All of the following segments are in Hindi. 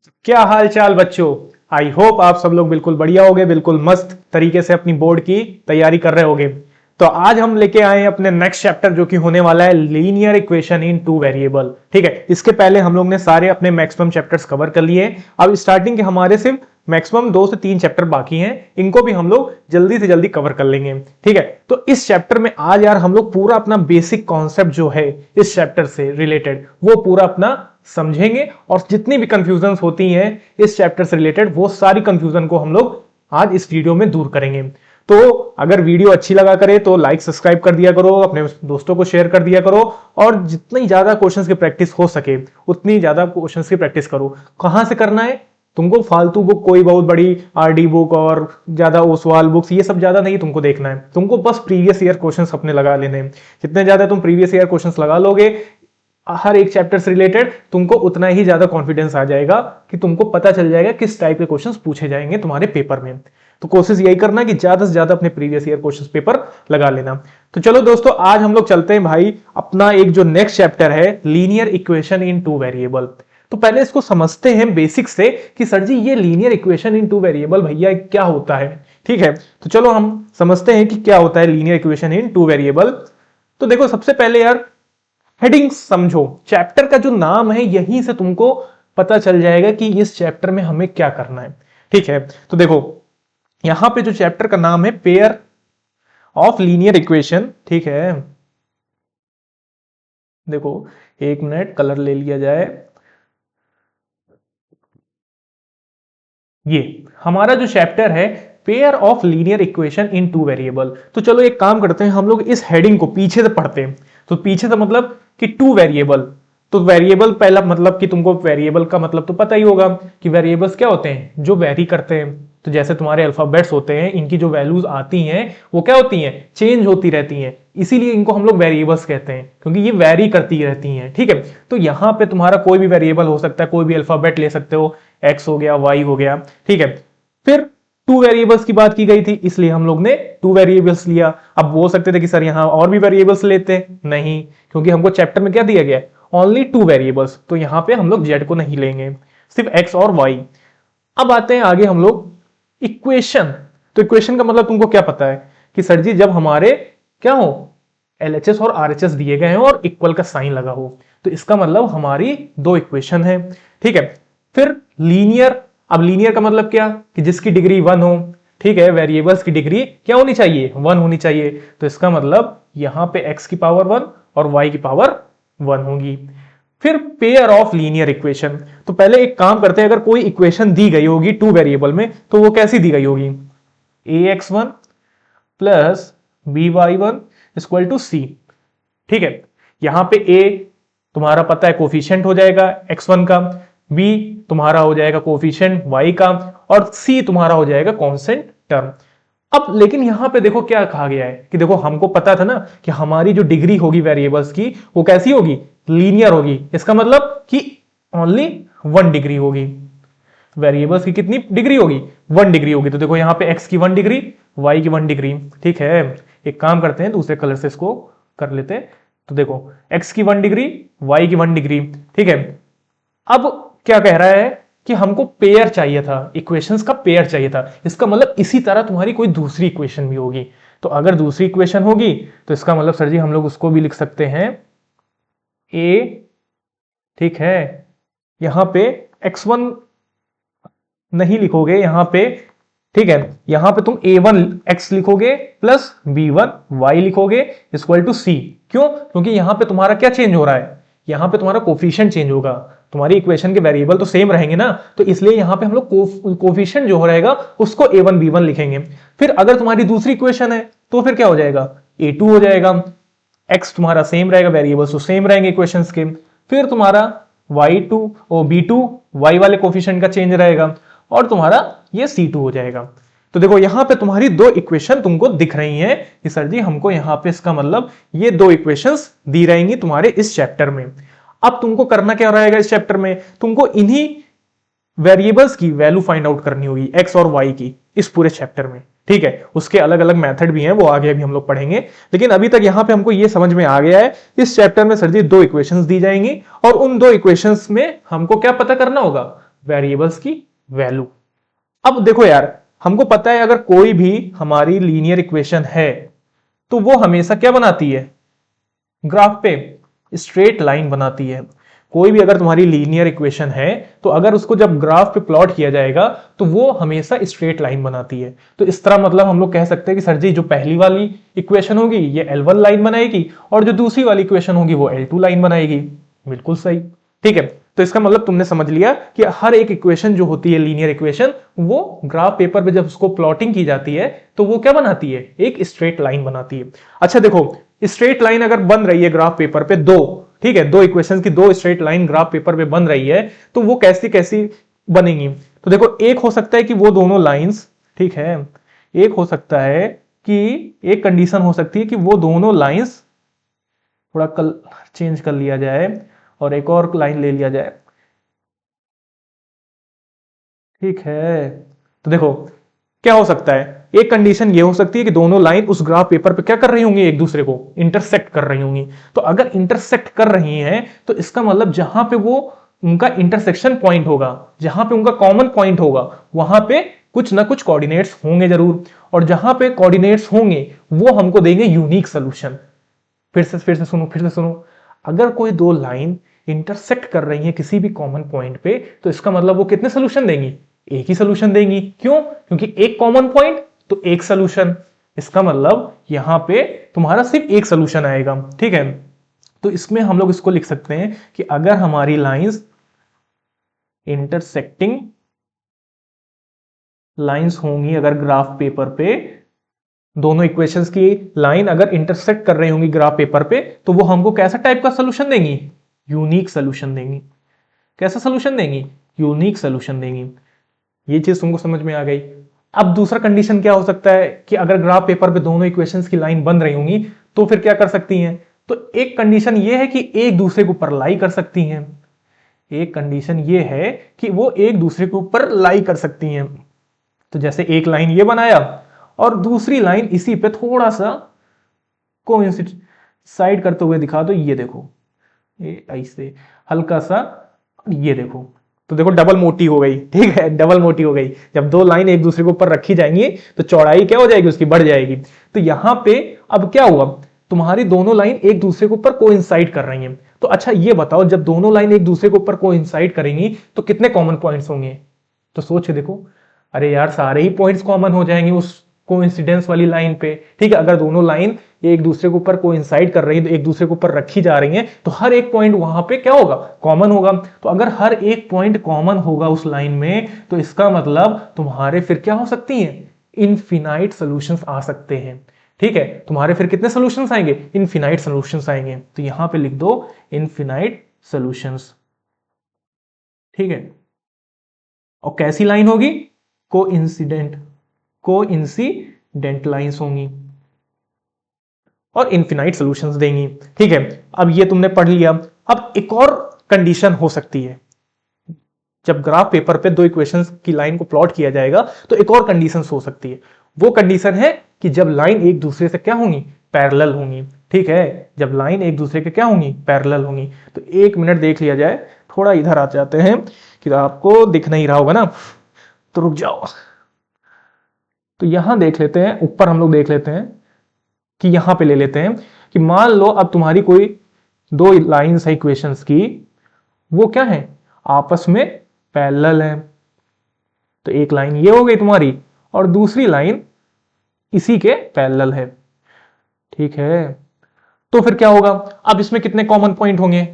क्या हाल चाल बच्चों। आई होप आप सब लोग बिल्कुल बढ़िया होगे, बिल्कुल मस्त तरीके से अपनी बोर्ड की तैयारी कर रहे होगे। तो आज हम लेके आए हैं अपने नेक्स्ट चैप्टर जो कि होने वाला है linear equation in two variable. ठीक है, इसके पहले हम लोग ने सारे अपने मैक्सिमम चैप्टर्स कवर कर लिए। अब स्टार्टिंग के हमारे सिर्फ मैक्सिमम 2 से 3 चैप्टर बाकी हैं, इनको भी हम लोग जल्दी से जल्दी कवर कर लेंगे। ठीक है, तो इस चैप्टर में आज यार हम लोग पूरा अपना बेसिक कॉन्सेप्ट जो है इस चैप्टर से रिलेटेड वो पूरा अपना समझेंगे, और जितनी भी कंफ्यूजन होती हैं इस चैप्टर से रिलेटेड वो सारी कंफ्यूजन को हम लोग आज इस वीडियो में दूर करेंगे। तो अगर वीडियो अच्छी लगा करे तो लाइक सब्सक्राइब कर दिया करो, अपने दोस्तों को शेयर कर दिया करो, और जितनी ज्यादा क्वेश्चंस की प्रैक्टिस हो सके उतनी ज्यादा क्वेश्चंस की प्रैक्टिस करो। कहां से करना है? तुमको फालतू बुक, कोई बहुत बड़ी आरडी बुक और ज्यादा ओसवाल बुक्स ये सब ज्यादा नहीं तुमको देखना है। तुमको बस प्रीवियस ईयर क्वेश्चंस अपने लगा लेने हैं। जितने ज्यादा तुम प्रीवियस ईयर क्वेश्चंस लगा लोगे हर एक चैप्टर से रिलेटेड, तुमको उतना ही ज्यादा कॉन्फिडेंस आ जाएगा कि तुमको पता चल जाएगा किस टाइप के क्वेश्चंस पूछे जाएंगे तुम्हारे पेपर में। तो कोशिश यही करना कि ज्यादा से ज्यादा अपने प्रीवियस ईयर क्वेश्चंस पेपर लगा लेना। तो चलो दोस्तों, आज हम लोग चलते हैं भाई अपना एक जो नेक्स्ट चैप्टर है linear equation in two variable. तो पहले इसको समझते हैं बेसिक से कि सर जी ये linear equation in two variable भैया क्या होता है। ठीक है, तो चलो हम समझते हैं कि क्या होता है linear equation in two variable. तो देखो, सबसे पहले यार हेडिंग समझो। चैप्टर का जो नाम है यहीं से तुमको पता चल जाएगा कि इस चैप्टर में हमें क्या करना है। ठीक है, तो देखो यहां पे जो चैप्टर का नाम है पेयर ऑफ लीनियर इक्वेशन। ठीक है, देखो एक मिनट कलर ले लिया जाए। ये हमारा जो चैप्टर है pair of linear equation in two variable. तो चलो एक काम करते हैं, हम लोग इस हेडिंग को पीछे से पढ़ते हैं। तो पीछे से मतलब कि टू वेरिएबल। तो वेरिएबल पहला मतलब कि तुमको वेरिएबल का मतलब तो पता ही होगा कि वेरिएबल्स क्या होते हैं, जो वेरी करते हैं। तो जैसे तुम्हारे अल्फाबेट्स होते हैं, इनकी जो वैल्यूज आती हैं वो क्या होती हैं, चेंज होती रहती हैं, इसीलिए इनको हम लोग वेरिएबल्स कहते हैं, क्योंकि ये वेरी करती रहती हैं। ठीक है, तो यहां पे तुम्हारा कोई भी वेरिएबल हो सकता है, कोई भी अल्फाबेट ले सकते हो, एक्स हो गया, वाई हो गया। ठीक है, फिर टू वेरिएबल्स की बात की गई थी इसलिए हम लोग ने टू वेरिएबल्स लिया। अब बोल सकते थे कि सर यहां और भी वेरिएबल्स लेते, नहीं, क्योंकि हमको चैप्टर में क्या दिया गया, ओनली टू वेरिएबल्स। तो यहां पे हम लोग जेड को नहीं लेंगे, सिर्फ एक्स और वाई। अब आते हैं आगे हम लोग इक्वेशन। तो इक्वेशन का मतलब तुमको क्या पता है कि सर जी जब हमारे क्या हो, एलएचएस और आरएचएस दिए गए हैं और इक्वल का साइन लगा हो, तो इसका मतलब हमारी दो इक्वेशन है। ठीक है, फिर लीनियर। अब लीनियर का मतलब क्या कि जिसकी डिग्री 1 हो। ठीक है, वेरिएबल्स की डिग्री क्या होनी चाहिए, 1 होनी चाहिए। तो इसका मतलब यहां पे x की पावर 1 और y की पावर 1 होगी। फिर पेयर ऑफ लीनियर इक्वेशन। तो पहले एक काम करते हैं, अगर कोई इक्वेशन दी गई होगी टू वेरिएबल में तो वो कैसी दी गई होगी, ax1 plus by1 equal to c। ठीक है, यहां पे a तुम्हारा पता है कोफिशिएंट हो जाएगा x1 का, b तुम्हारा हो जाएगा कोफिशिएंट y का, और c तुम्हारा हो जाएगा कांस्टेंट टर्म। अब लेकिन यहां पे देखो क्या कहा गया है कि देखो हमको पता था ना कि हमारी जो डिग्री होगी वेरिएबल्स की वो कैसी होगी, लीनियर होगी। इसका मतलब कि ओनली 1 डिग्री होगी। वेरिएबल्स की कितनी डिग्री होगी, 1 डिग्री होगी। तो देखो यहां पे x की 1 डिग्री, y की 1 डिग्री। ठीक है, एक काम करते हैं दूसरे कलर से इसको कर लेते हैं। तो देखो x की 1 डिग्री, y की 1 डिग्री। ठीक है, अब क्या कह रहा है कि हमको पेयर चाहिए था, इक्वेशंस का पेयर चाहिए था। इसका मतलब इसी तरह तुम्हारी कोई दूसरी इक्वेशन भी होगी। तो अगर दूसरी इक्वेशन होगी तो इसका मतलब सर जी हम लोग उसको भी लिख सकते हैं a। ठीक है, यहां पे x1 नहीं लिखोगे यहां पे। ठीक है, यहां पे तुम a1 x लिखोगे प्लस b1 y लिखोगे इक्वल टू c। क्यों? क्योंकि यहां पे तुम्हारा क्या चेंज हो रहा है, यहां पे तुम्हारा कोफिशिएंट चेंज होगा। तुम्हारी इक्वेशन के वेरिएबल तो सेम रहेंगे ना, तो इसलिए यहां पे हम लोग कोफिशिएंट जो रहेगा उसको a1 b1 लिखेंगे। फिर अगर तुम्हारी दूसरी इक्वेशन है तो फिर क्या हो जाएगा, a2 हो जाएगा। x तुम्हारा सेम रहेगा, वेरिएबल्स तो सेम रहेंगे इक्वेशंस के। फिर तुम्हारा y2 और b2 y वाले कोफिशिएंट का चेंज रहेगा, और तुम्हारा ये c2 हो जाएगा। तो देखो यहां पे तुम्हारी दो इक्वेशन तुमको दिख रही हैं कि सर जी हमको यहां पे इसका मतलब ये दो इक्वेशंस दी रहेंगी तुम्हारे इस चैप्टर में। अब तुमको करना क्या रहेगा इस चैप्टर में, तुमको इन्हीं वेरिएबल्स की वैल्यू फाइंड आउट करनी होगी, एक्स और वाई की, इस पूरे चैप्टर में। ठीक है, उसके अलग अलग मेथड भी हैं, वो आगे भी हम लोग पढ़ेंगे। लेकिन अभी तक यहां पे हमको ये समझ में आ गया है, इस चैप्टर में सर जी दो इक्वेशंस दी जाएंगी और उन दो इक्वेशंस में हमको क्या पता करना होगा, वेरिएबल्स की वैल्यू। अब देखो यार, हमको पता है अगर कोई भी हमारी लीनियर इक्वेशन है तो वो हमेशा क्या बनाती है, ग्राफ पे स्ट्रेट लाइन बनाती है। कोई भी अगर तुम्हारी लीनियर इक्वेशन है तो अगर उसको जब ग्राफ पे प्लॉट किया जाएगा तो वो हमेशा स्ट्रेट लाइन बनाती है। तो इस तरह मतलब हम लोग कह सकते हैं कि सर जी जो पहली वाली इक्वेशन होगी ये L1 लाइन बनाएगी और जो दूसरी वाली इक्वेशन होगी वो L2 लाइन बनाएगी। बिल्कुल सही, ठीक है। तो इसका मतलब तुमने समझ लिया कि हर एक इक्वेशन जो होती है लीनियर इक्वेशन, वो ग्राफ पेपर पे जब उसको प्लॉटिंग की जाती है तो वो क्या बनाती है, एक स्ट्रेट लाइन बनाती है। अच्छा देखो, स्ट्रेट लाइन अगर बन रही है ग्राफ पेपर पे दो, ठीक है, दो इक्वेशंस की दो स्ट्रेट लाइन ग्राफ पेपर पे बन रही है तो वो कैसी कैसी बनेंगी। तो देखो, एक हो सकता है कि वो दोनों लाइंस, ठीक है, एक हो सकता है कि एक कंडीशन हो सकती है कि वो दोनों लाइंस थोड़ा चेंज कर लिया जाए और एक और लाइन ले लिया जाए, ठीक है। तो देखो क्या हो सकता है, एक कंडीशन ये हो सकती है कि दोनों लाइन उस ग्राफ पेपर पे क्या कर रही होंगी, एक दूसरे को इंटरसेक्ट कर रही होंगी। तो अगर इंटरसेक्ट कर रही हैं तो इसका मतलब जहां पे वो उनका इंटरसेक्शन पॉइंट होगा, जहां पे उनका कॉमन पॉइंट होगा, वहां पे कुछ ना कुछ कोऑर्डिनेट्स होंगे जरूर, और जहां पे कोऑर्डिनेट्स होंगे वो हमको देंगे यूनिक सोल्यूशन। फिर से सुनो, अगर कोई दो लाइन इंटरसेक्ट कर रही है किसी भी कॉमन पॉइंट पे तो इसका मतलब वो कितने सोल्यूशन देंगी, एक ही सोल्यूशन देंगी। क्यों? क्योंकि एक कॉमन पॉइंट तो एक सोल्यूशन, इसका मतलब यहां पे तुम्हारा सिर्फ एक सोल्यूशन आएगा, ठीक है। तो इसमें हम लोग इसको लिख सकते हैं कि अगर हमारी लाइंस इंटरसेक्टिंग लाइंस होंगी, अगर ग्राफ पेपर पे दोनों इक्वेशंस की लाइन अगर इंटरसेक्ट कर रही होंगी ग्राफ पेपर पे तो वो हमको कैसा टाइप का सोल्यूशन देंगी, यूनिक सोल्यूशन देंगी। कैसा सोल्यूशन देंगी, यूनिक सोल्यूशन देंगी। ये चीज तुमको समझ में आ गई। अब दूसरा कंडीशन क्या हो सकता है कि अगर ग्राफ पेपर पे दोनों इक्वेशंस की लाइन बन रही होंगी तो फिर क्या कर सकती हैं, तो एक कंडीशन ये है कि एक दूसरे के ऊपर लाई कर सकती हैं। एक कंडीशन ये है कि वो एक दूसरे के ऊपर लाई कर सकती हैं। तो जैसे एक लाइन ये बनाया और दूसरी लाइन इसी पे थोड़ा सा कोइंसाइड करते हुए दिखा दो, ये देखो, ये ऐसे हल्का सा, ये देखो। तो देखो डबल मोटी हो गई, ठीक है, डबल मोटी हो गई। जब दो लाइन एक दूसरे के ऊपर रखी जाएंगी तो चौड़ाई क्या हो जाएगी, उसकी बढ़ जाएगी। तो यहां पे अब क्या हुआ, तुम्हारी दोनों लाइन एक दूसरे के ऊपर कोइंसाइड कर रही हैं। तो अच्छा ये बताओ, जब दोनों लाइन एक दूसरे के ऊपर कोइंसाइड करेंगी तो कितने कॉमन पॉइंट्स होंगे, तो सोच के देखो। अरे यार, सारे ही पॉइंट्स कॉमन हो जाएंगे उस कोइंसिडेंस वाली लाइन पे, ठीक है। अगर दोनों लाइन एक दूसरे के ऊपर कोइंसाइड कर रही है, तो एक दूसरे के ऊपर रखी जा रही हैं, तो हर एक पॉइंट वहां पे क्या होगा, कॉमन होगा। तो अगर हर एक पॉइंट कॉमन होगा उस लाइन में तो इसका मतलब तुम्हारे फिर क्या हो सकती हैं, इनफिनाइट सॉल्यूशंस आ सकते हैं, ठीक है। तुम्हारे फिर कितने सॉल्यूशंस आएंगे, इनफिनाइट सॉल्यूशंस आएंगे। तो यहां पे लिख दो इनफिनाइट सॉल्यूशंस, ठीक है। और कैसी लाइन होगी, कोइंसिडेंट लाइंस होंगी और इनफिनाइट सॉल्यूशंस देंगी, ठीक है। अब ये तुमने पढ़ लिया। अब एक और कंडीशन हो सकती है, जब ग्राफ पेपर पे दो इक्वेशंस की लाइन को प्लॉट किया जाएगा तो एक और कंडीशन हो सकती है। वो कंडीशन है कि जब लाइन एक दूसरे से क्या होंगी, पैरेलल होंगी, ठीक है। जब लाइन एक दूसरे के क्या होंगी, पैरेलल होंगी। तो एक मिनट देख लिया जाए, थोड़ा इधर आ जाते हैं कि आपको दिख नहीं रहा होगा ना, तो रुक जाओ। तो यहां देख लेते हैं, ऊपर हम लोग देख लेते हैं कि यहां पे ले लेते हैं कि मान लो अब तुम्हारी कोई दो लाइंस है इक्वेशंस की, वो क्या है, आपस में पैरेलल है। तो एक लाइन ये हो गई तुम्हारी और दूसरी लाइन इसी के पैरेलल है, ठीक है। तो फिर क्या होगा, अब इसमें कितने कॉमन पॉइंट होंगे,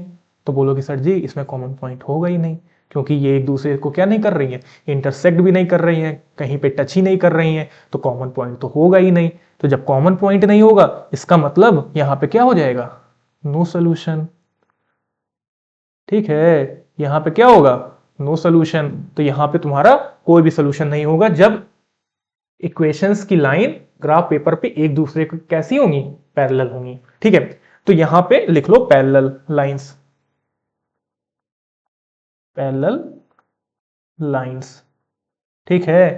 तो बोलोगे सर जी इसमें कॉमन पॉइंट होगा ही नहीं, क्योंकि ये एक दूसरे को क्या नहीं कर रही है, इंटरसेक्ट भी नहीं कर रही है, कहीं पे टच ही नहीं कर रही है, तो कॉमन पॉइंट तो होगा ही नहीं। तो जब कॉमन पॉइंट नहीं होगा इसका मतलब यहां पे क्या हो जाएगा, नो सोल्यूशन, ठीक है। यहां पे क्या होगा, नो सोल्यूशन। तो यहां पे तुम्हारा कोई भी सोल्यूशन नहीं होगा जब इक्वेशंस की लाइन ग्राफ पेपर पे एक दूसरे को कैसी होंगी, पैरेलल होंगी, ठीक है। तो यहां पे लिख लो पैरेलल लाइंस, पैरेलल लाइंस, ठीक है।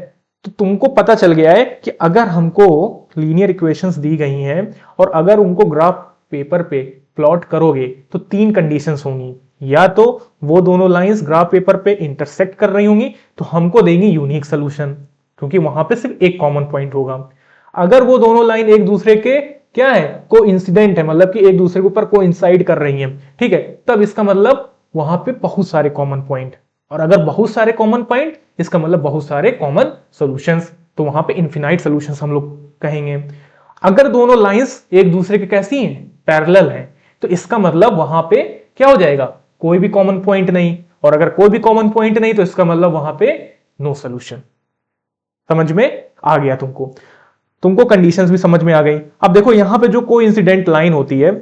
तो तुमको पता चल गया है कि अगर हमको लीनियर इक्वेशंस दी गई हैं और अगर उनको ग्राफ पेपर पे प्लॉट करोगे तो तीन कंडीशंस होंगी। या तो वो दोनों लाइंस ग्राफ पेपर पे इंटरसेक्ट कर रही होंगी तो हमको देंगी यूनिक सोल्यूशन, क्योंकि वहां पे सिर्फ एक कॉमन पॉइंट होगा। अगर वो दोनों लाइन एक दूसरे के क्या है, को इंसिडेंट है, मतलब कि एक दूसरे के ऊपर को इंसाइड कर रही है, ठीक है, तब इसका मतलब वहां पे बहुत सारे कॉमन पॉइंट। और अगर बहुत सारे कॉमन पॉइंट इसका मतलब बहुत सारे कॉमन सॉल्यूशंस, तो वहां पे इनफिनाइट सॉल्यूशंस हम लोग कहेंगे। अगर दोनों लाइंस एक दूसरे के कैसी हैं, पैरेलल हैं, तो इसका मतलब वहां पे क्या हो जाएगा, कोई भी कॉमन पॉइंट नहीं। और अगर कोई भी कॉमन पॉइंट नहीं तो इसका मतलब वहां पे नो सॉल्यूशन। समझ में आ गया तुमको? तुमको कंडीशंस भी समझ में आ गई। अब देखो यहां पे जो कोइंसिडेंट लाइन होती है,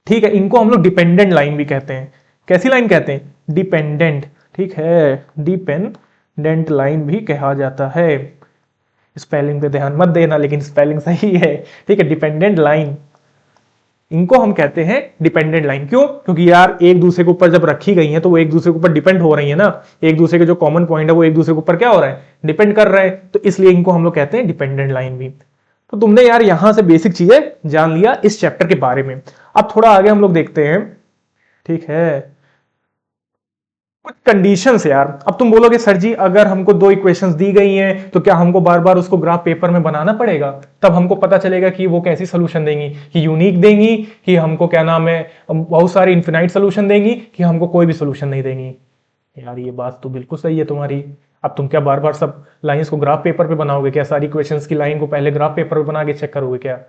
ठीक है, इनको हम लोग डिपेंडेंट लाइन भी कहते हैं। कैसी लाइन कहते हैं? डिपेंडेंट, ठीक है, डिपेंडेंट लाइन भी कहा जाता है। स्पेलिंग पे ध्यान मत देना, लेकिन स्पेलिंग सही है, ठीक है, डिपेंडेंट लाइन, इनको हम कहते हैं डिपेंडेंट लाइन। क्यों? क्योंकि यार एक दूसरे के ऊपर जब रखी गई है तो वो एक दूसरे के ऊपर डिपेंड हो रही है ना, एक दूसरे के जो कॉमन पॉइंट है वो एक दूसरे के ऊपर क्या हो रहा है, डिपेंड कर रहा है, तो इसलिए इनको हम लोग कहते हैं डिपेंडेंट लाइन भी। तो तुमने यार यहां से बेसिक चीजें जान लिया इस चैप्टर के बारे में। अब थोड़ा आगे हम लोग देखते हैं, ठीक है, कुछ कंडीशंस यार। अब तुम बोलोगे सर जी अगर हमको दो इक्वेशंस दी गई हैं तो क्या हमको बार बार उसको ग्राफ पेपर में बनाना पड़ेगा, तब हमको पता चलेगा कि वो कैसी सोल्यूशन देंगी, कि यूनिक देंगी, कि हमको क्या नाम है बहुत सारे इन्फिनाइट सोल्यूशन देंगी, कि हमको कोई भी सोल्यूशन नहीं देंगी? यार ये बात तो बिल्कुल सही है तुम्हारी। अब तुम क्या बार बार सब लाइंस को ग्राफ पेपर पे बनाओगे क्या? सारी इक्वेशंस की लाइन को पहले ग्राफ पेपर पे बना के चेक करोगे क्या?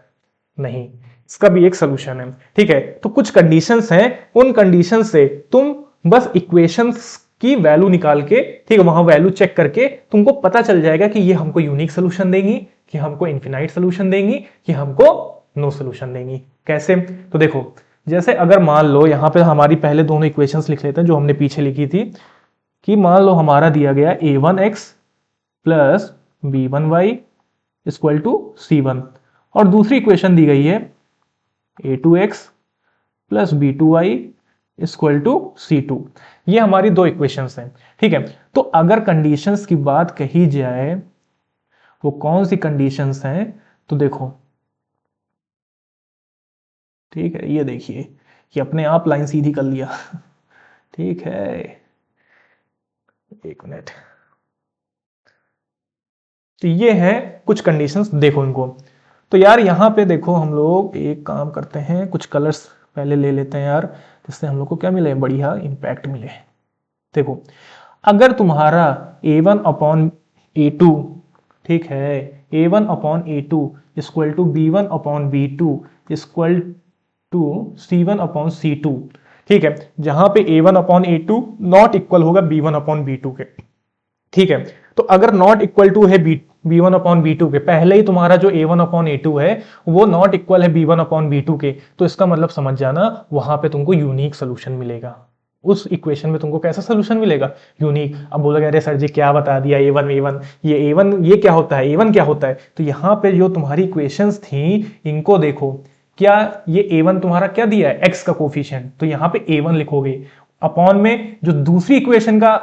नहीं, इसका भी एक सोल्यूशन है, ठीक है। तो कुछ कंडीशंस हैं, उन कंडीशन से तुम बस इक्वेशंस की वैल्यू निकाल के, ठीक है, वहां वैल्यू चेक करके तुमको पता चल जाएगा कि ये हमको यूनिक सोल्यूशन देंगी, कि हमको इन्फिनाइट सोल्यूशन देंगी, कि हमको नो सोल्यूशन देंगी। कैसे? तो देखो, जैसे अगर मान लो यहां पे हमारी पहले दोनों इक्वेशंस लिख लेते हैं जो हमने पीछे लिखी थी, कि मान लो हमारा दिया गया a1x plus b1y equal to c1, और दूसरी इक्वेशन दी गई है a2x plus b2y equal to c2। ये हमारी दो इक्वेशंस हैं, ठीक है। तो अगर कंडीशंस की बात कही जाए वो कौन सी कंडीशंस हैं, तो देखो, ठीक है, ये देखिए कि अपने आप लाइन सीधी कर लिया ठीक है, एक मिनट। तो ये है कुछ कंडीशंस, देखो इनको। तो यार यहां पे देखो हम लोग एक काम करते हैं, कुछ कलर्स पहले ले लेते हैं यार, जिससे हम लोग को क्या मिले, बढ़िया इंपैक्ट मिले। देखो, अगर तुम्हारा a1 अपॉन a2, ठीक है, a1 upon a2 equal to b1 upon b2 equal to c1 upon c2, ठीक है, जहां पे a1 upon a2 not equal होगा b1 अपॉन b2 के, ठीक है। तो अगर नॉट इक्वल टू है b1 अपॉन b2 के, पहले ही तुम्हारा जो a1 अपॉन a2 है वो नॉट इक्वल है b1 अपॉन b2 के, तो इसका मतलब समझ जाना वहां पे तुमको यूनिक सोल्यूशन मिलेगा। उस इक्वेशन में तुमको कैसा सोल्यूशन मिलेगा, यूनिक। अब बोलोगे अरे सर जी क्या बता दिया a1 a1, ये a1 ये क्या होता है, a1 क्या होता है? तो यहाँ पे जो तुम्हारी इक्वेशंस थी इनको देखो, क्या ये a1 तुम्हारा क्या दिया है, x का कोफिशिएंट, तो यहाँ पे a1 लिखोगे, अपॉन में जो दूसरी इक्वेशन का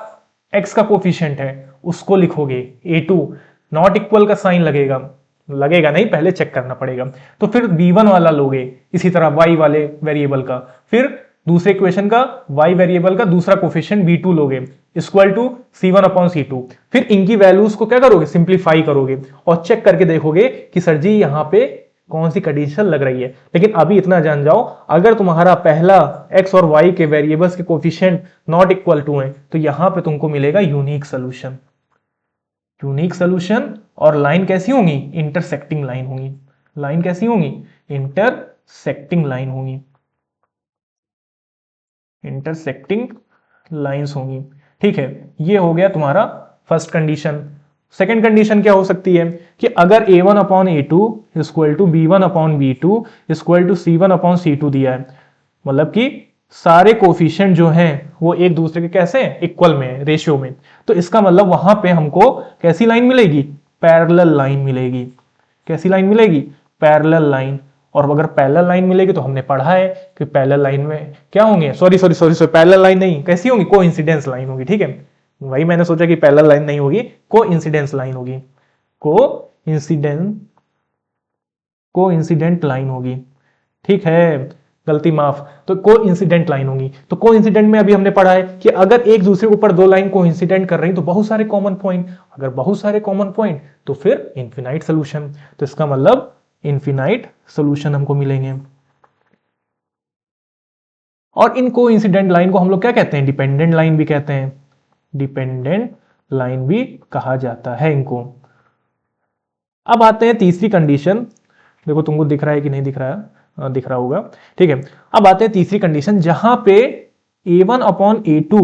x का कोफिशिएंट है उसको लिखोगे a2, नॉट इक्वल का साइन लगेगा, लगेगा नहीं, पहले चेक करना पड़ेगा। तो फिर b1 वाला लोगे, इसी तरह y वाले वेरिएबल का, फिर दूसरे इक्वेशन का y वेरिएबल का दूसरा कोफिशिएंट b2 लोगे equal to c1 upon c2, फिर इनकी वैल्यूज को क्या करोगे, सिंप्लीफाई करोगे और चेक करके देखोगे कि सर जी यहाँ पे कौन सी कंडीशन लग रही है। लेकिन अभी इतना जान जाओ, अगर तुम्हारा पहला x और y के वेरिएबल्स के कोफिशिएंट नॉट इक्वल टू है तो यहां पे तुमको मिलेगा यूनिक सोल्यूशन। यूनिक सोल्यूशन, और लाइन कैसी होंगी, इंटरसेक्टिंग लाइन होंगी। लाइन कैसी होंगी, इंटरसेक्टिंग लाइन होंगी, इंटरसेक्टिंग लाइंस होंगी, ठीक है। ये हो गया तुम्हारा फर्स्ट कंडीशन। सेकेंड कंडीशन क्या हो सकती है कि अगर a1 upon a2 equal to b1 upon b2 equal to c1 upon c2 दिया है, मतलब कि सारे कोफिशिएंट जो हैं वो एक दूसरे के कैसे हैं, इक्वल में, रेशियो में, तो इसका मतलब वहां पे हमको कैसी लाइन मिलेगी, पैरेलल लाइन मिलेगी। कैसी लाइन मिलेगी, पैरेलल लाइन। और अगर पैरेलल लाइन मिलेगी तो हमने पढ़ा है कि पैरेलल लाइन में क्या होंगे, सॉरी पैरेलल लाइन नहीं, कैसी होंगी, कोइंसिडेंस लाइन होगी, ठीक है। वही मैंने सोचा कि पैरेलल लाइन नहीं होगी, कोइंसिडेंस लाइन होगी, कोइंसिडेंट लाइन होगी, ठीक है। गलती माफ, तो कोइंसिडेंट लाइन होंगी। तो कोइंसिडेंट में अभी हमने पढ़ा है कि अगर एक दूसरे के ऊपर दो लाइन कोइंसिडेंट कर रही हैं तो बहुत सारे कॉमन पॉइंट, अगर बहुत सारे कॉमन पॉइंट तो फिर इनफिनाइट सोल्यूशन। तो इसका मतलब इनफिनाइट सोल्यूशन हमको मिलेंगे। और इन कोइंसिडेंट लाइन को हम लोग क्या कहते हैं, डिपेंडेंट लाइन भी कहते हैं, डिपेंडेंट लाइन भी कहा जाता है इनको। अब आते हैं तीसरी कंडीशन, देखो तुमको दिख रहा है कि नहीं दिख रहा है, दिख रहा होगा, ठीक है। अब आते हैं तीसरी कंडीशन जहां पे a1 upon a2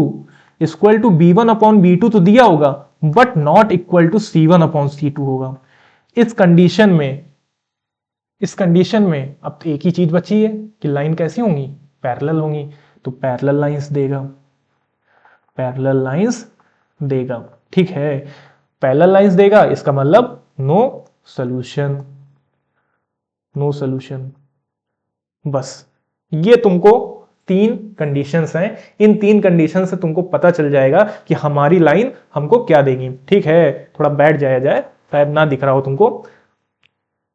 equal to b1 upon b2 तो दिया होगा, but not equal to c1 upon c2 होगा। इस कंडीशन में अब एक ही चीज बची है कि लाइन कैसी होंगी, पैरेलल होंगी। तो पैरेलल लाइंस देगा, पैरेलल लाइंस देगा, ठीक है। पैरेलल लाइंस देगा, इसका मतलब नो सॉल्यूशन, नो सॉल्यूशन। बस ये तुमको तीन कंडीशंस हैं, इन तीन कंडीशन से तुमको पता चल जाएगा कि हमारी लाइन हमको क्या देगी, ठीक है। थोड़ा बैठ जाया जाए, शायद ना दिख रहा हो तुमको।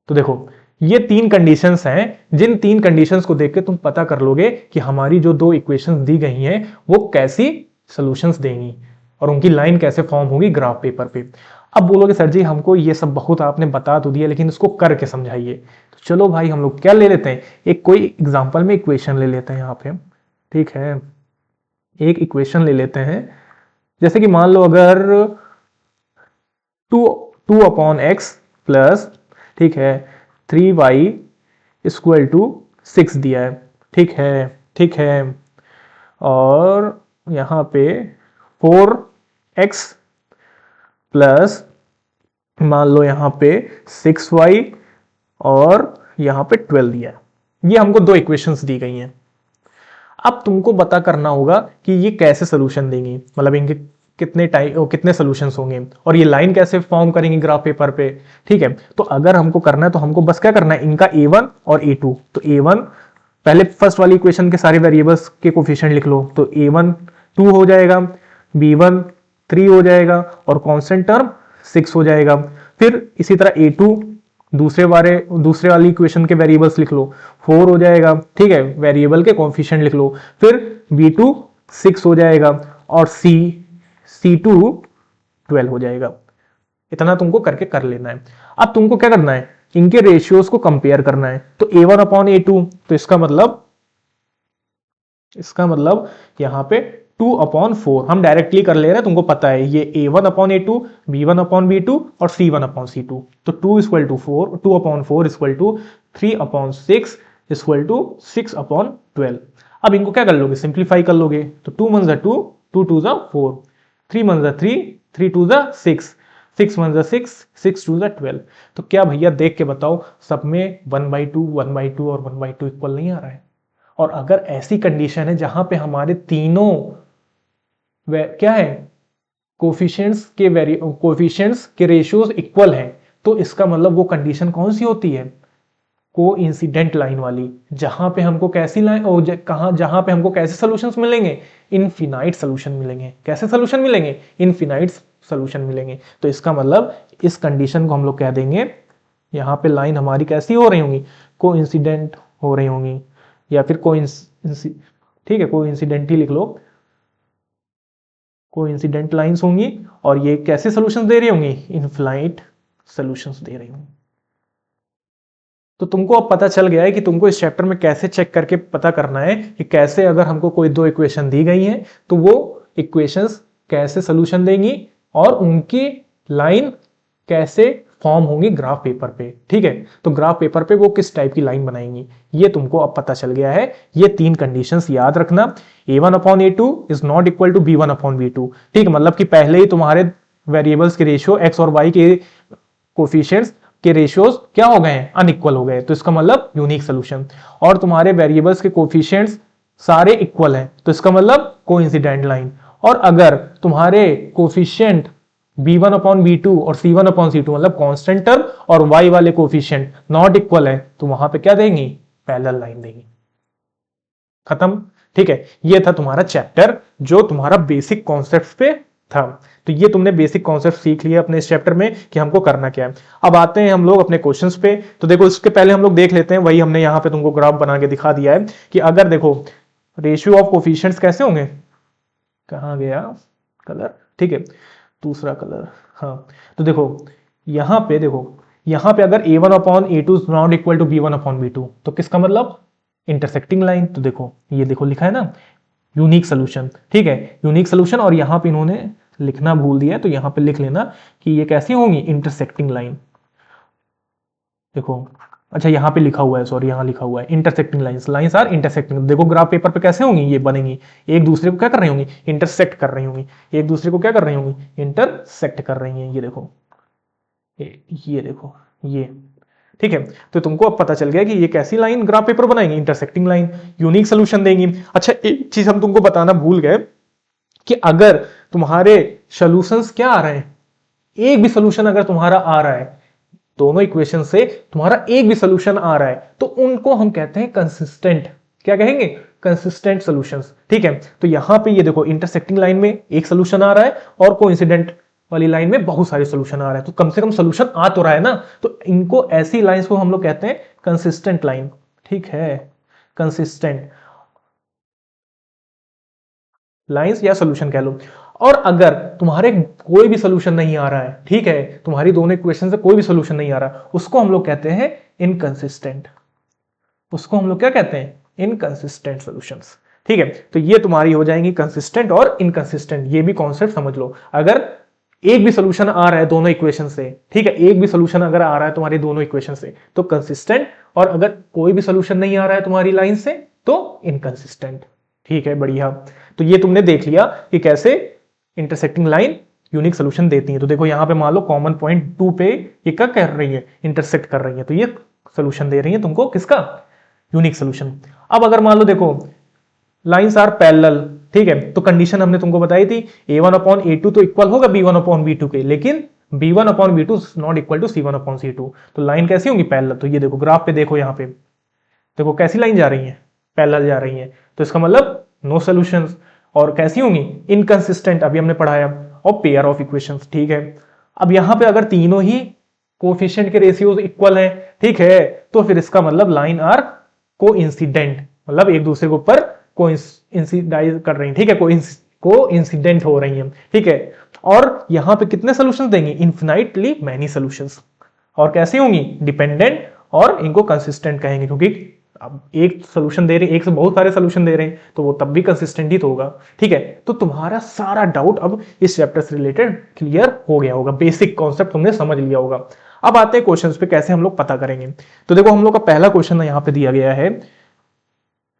तो देखो ये तीन कंडीशंस हैं, जिन तीन कंडीशंस को देख के तुम पता कर लोगे कि हमारी जो दो इक्वेशंस दी गई हैं वो कैसी सॉल्यूशंस देंगी और उनकी लाइन कैसे फॉर्म होगी ग्राफ पेपर पे। अब बोलोगे सर जी हमको ये सब बहुत आपने बता तो दिया, लेकिन इसको करके समझाइए। तो चलो भाई हम लोग क्या ले लेते हैं, एक कोई एग्जांपल में इक्वेशन ले लेते हैं यहाँ पे, ठीक है। एक इक्वेशन ले लेते हैं, जैसे कि मान लो अगर 2 अपॉन एक्स प्लस, ठीक है, 3y इक्वल टू 6 दिया है, ठीक है, ठीक है। और यहाँ पे 4x प्लस मान लो यहाँ पे 6y और यहाँ पे 12 दिया है। ये हमको दो इक्वेशंस दी गई हैं। अब तुमको पता करना होगा कि ये कैसे सोल्यूशन देंगी, मतलब इनके कितने टाइप, कितने सोल्यूशंस होंगे और ये लाइन कैसे फॉर्म करेंगे ग्राफ पेपर पे, ठीक है। तो अगर हमको करना है तो हमको बस क्या करना है, इनका a1 और a2। तो a1 पहले फर्स्ट वाली इक्वेशन के सारे वेरिएबल्स के कोफिशिएंट लिख लो, तो a1 2 हो जाएगा, b1 3 हो जाएगा और कांस्टेंट टर्म 6 हो जाएगा। फिर इसी तरह a2 दूसरे वाली इक्वेशन के वेरिएबल्स लिख लो, 4 हो जाएगा, ठीक है, वेरिएबल के कोफिशिएंट लिख लो। फिर b2 6 हो जाएगा और c2 12 हो जाएगा। इतना तुमको करके कर लेना है। अब तुमको क्या करना है, इनके रेशियोज को कंपेयर करना है। तो a1 अपॉन a2, तो इसका मतलब यहां पे 2 अपॉन 4 हम डायरेक्टली कर ले रहे हैं, तुमको पता है ये a1 upon a2, b1 upon b2 और c1 अपॉन c2। तो 2 equal to 4, 2 upon 4 equal to 3 upon 6 equal to 6 upon 12। अब इनको क्या कर लोगे, सिंप्लीफाई कर लोगे। तो 2 1 जा 2, 2 2 जा 4, 3 1 जा 3, 3 2 जा 6, 6 1 जा 6, 6 2 जा 12। तो क्या भैया देख के बताओ सब में 1/2 1/2 और 1/2 इक्वल नहीं आ रहा है? और अगर ऐसी कंडीशन है जहां पे हमारे तीनों क्या है, कोफिशिएंट्स के रेशियोज इक्वल हैं, तो इसका मतलब वो कंडीशन कौन सी होती है, कोइंसिडेंट लाइन वाली, जहां पे हमको कैसी लाइन और जहां पे हमको कैसे सॉल्यूशंस मिलेंगे, इनफिनाइट सॉल्यूशन मिलेंगे। कैसे सॉल्यूशन मिलेंगे, इनफिनाइट सॉल्यूशन मिलेंगे। तो इसका मतलब इस कंडीशन को हम लोग कह देंगे, यहां पे लाइन हमारी कैसी हो रही होंगी, कोइंसिडेंट हो रही होंगी, या फिर ठीक है, कोइंसिडेंट ही लिख लो, कोइंसिडेंट लाइंस होंगी। और ये कैसे सॉल्यूशंस दे रही होंगी, इनफिनाइट सॉल्यूशंस दे रही होंगी। तो तुमको अब पता चल गया है कि तुमको इस चैप्टर में कैसे चेक करके पता करना है कि कैसे अगर हमको कोई दो इक्वेशन दी गई हैं तो वो इक्वेशंस कैसे सॉल्यूशन देंगी और उनकी लाइन कैसे फॉर्म होंगी ग्राफ पेपर पे, ठीक है। तो ग्राफ पेपर पे वो किस टाइप की लाइन बनाएंगी, ये तुमको अब पता चल गया है। ये तीन कंडीशंस याद रखना, a1 upon a2 is not equal to b1 upon b2, ठीक, मतलब कि पहले ही तुम्हारे वेरिएबल्स के रेशियो x और y के कोफिशिएंट्स के रेशियोज क्या हो गए हैं, अनइक्वल हो गए, तो इसका मतलब यूनिक सोल्यूशन। और तुम्हारे वेरिएबल्स के कोफिशिएंट्स सारे इक्वल हैं, तो इसका मतलब कोइंसिडेंट लाइन। और अगर तुम्हारे कोफिशिएंट b1 अपॉन b2 और c1 अपॉन c2 मतलब कांस्टेंट टर्म और y वाले कोफिशिएंट नॉट इक्वल है, तो वहां पे क्या देंगी, पैरेलल लाइन देंगी। खत्म, ठीक है। ये था तुम्हारा चैप्टर जो तुम्हारा बेसिक कॉन्सेप्ट्स पे था। तो ये तुमने बेसिक कॉन्सेप्ट सीख लिया अपने इस चैप्टर में कि हमको करना क्या है। अब आते हैं हम लोग अपने क्वेश्चंस पे। तो देखो इसके पहले हम लोग देख लेते हैं, वही हमने यहाँ पे तुमको ग्राफ बना के दिखा दिया है कि अगर देखो रेशियो ऑफ कोफिशिएंट्स कैसे होंगे, कहाँ गया कलर, ठीक है दूसरा कलर, हाँ। तो देखो यहाँ पे देखो, यहाँ पे अगर a1 upon a2 is not equal to b1 upon b2, तो किसका मतलब इंटरसेक्टिंग लाइन। तो देखो ये देखो लिखा है ना यूनिक सोल्यूशन, ठीक है यूनिक सोल्यूशन, और यहाँ पे इन्होंने लिखना भूल दिया है तो यहाँ पे लिख लेना कि ये कैसी होंगी, इंटरसेक्टिंग लाइन। देखो अच्छा यहाँ पे लिखा हुआ है, सॉरी यहाँ लिखा हुआ है intersecting lines, lines are intersecting. देखो ग्राफ पेपर पे कैसे होंगी, ये बनेंगी एक दूसरे को क्या कर रही होंगी, इंटरसेक्ट कर रही होंगी, एक दूसरे को क्या कर रही होंगी, इंटरसेक्ट कर रही हैं। ये देखो ये देखो ये, ठीक है। तो तुमको अब पता चल गया कि ये कैसी लाइन ग्राफ पेपर बनाएंगे, इंटरसेक्टिंग लाइन, यूनिक सोल्यूशन देंगी। अच्छा एक चीज हम तुमको बताना भूल गए कि अगर तुम्हारे सॉल्यूशंस क्या आ रहे हैं, एक भी सोल्यूशन अगर तुम्हारा आ रहा है, दोनों इक्वेशन से तुम्हारा एक भी सोल्यूशन आ रहा है, तो उनको हम कहते हैं कंसिस्टेंट। क्या कहेंगे, कंसिस्टेंट सॉल्यूशंस, ठीक है। तो यहां पे ये देखो इंटरसेक्टिंग लाइन में एक सोल्यूशन आ रहा है और कोइंसिडेंट वाली लाइन में बहुत सारे सोल्यूशन आ रहे हैं, तो कम से कम सोल्यूशन आ तो रहा है ना। तो इनको ऐसी लाइंस को हम लोग कहते हैं कंसिस्टेंट लाइन, ठीक है कंसिस्टेंट लाइंस या सोल्यूशन कह लो। और अगर तुम्हारे कोई भी सोल्यूशन नहीं आ रहा है, ठीक है तुम्हारी दोनों इक्वेशन से कोई भी सोल्यूशन नहीं आ रहा, उसको हम लोग कहते हैं इनकंसिस्टेंट, उसको हम लोग क्या कहते हैं, इनकंसिस्टेंट सॉल्यूशंस, ठीक है। तो ये तुम्हारी हो जाएंगी कंसिस्टेंट और इनकंसिस्टेंट, ये भी कॉन्सेप्ट समझ लो। अगर एक भी सोल्यूशन आ रहा है दोनों इक्वेशन से, ठीक है एक भी सोल्यूशन अगर आ रहा है तुम्हारी दोनों इक्वेशन से तो कंसिस्टेंट, और अगर कोई भी सोल्यूशन नहीं आ रहा है तुम्हारी लाइन से तो इनकंसिस्टेंट, ठीक है बढ़िया। तो ये तुमने देख लिया कि कैसे इंटरसेक्टिंग लाइन यूनिक सोल्यूशन देती है। तो देखो यहां पे मान लो कॉमन पॉइंट 2 पे ये क्या कर रही है, इंटरसेक्ट कर रही है, तो ये सोल्यूशन दे रही है तुमको किसका, यूनिक सोल्यूशन। अब अगर मान लो देखो लाइंस आर पैरेलल, ठीक है तो कंडीशन हमने तुमको बताई थी a1 अपॉन a2 तो इक्वल होगा b1 अपॉन b2 के, लेकिन b1 upon b2 not equal to c1 upon c2। तो लाइन कैसी होंगी, पैरेलल। तो ये देखो ग्राफ पे देखो, यहाँ पे देखो कैसी लाइन जा रही है, पैरेलल जा रही है, तो इसका मतलब नो सॉल्यूशंस। और कैसी होंगी, इनकंसिस्टेंट, अभी हमने पढ़ाया, और पेयर ऑफ इक्वेशंस, ठीक है। अब यहां पे अगर तीनों ही कोफिशिएंट के रेशियोज इक्वल हैं, ठीक है, तो फिर इसका मतलब लाइन आर कोइंसिडेंट, मतलब एक दूसरे के ऊपर कोइंसिडाइज कर रही हैं, ठीक है कोइंसिडेंट हो रही हैं, ठीक है। और यहां पे कितने सॉल्यूशंस देंगे, इन्फिनाइटली मैनी सॉल्यूशंस। और कैसे होंगी, डिपेंडेंट, और इनको कंसिस्टेंट कहेंगे क्योंकि अब एक सोल्यूशन दे रहे हैं, एक से बहुत सारे सोल्यूशन दे रहे हैं, तो वो तब भी कंसिस्टेंट ही तो होगा, ठीक है। तो तुम्हारा सारा डाउट अब इस चैप्टर से रिलेटेड क्लियर हो गया होगा, बेसिक कॉन्सेप्ट तुमने समझ लिया होगा। अब आते हैं क्वेश्चंस पे, कैसे हम लोग पता करेंगे। तो देखो हम लोग का पहला क्वेश्चन यहां पे दिया गया है,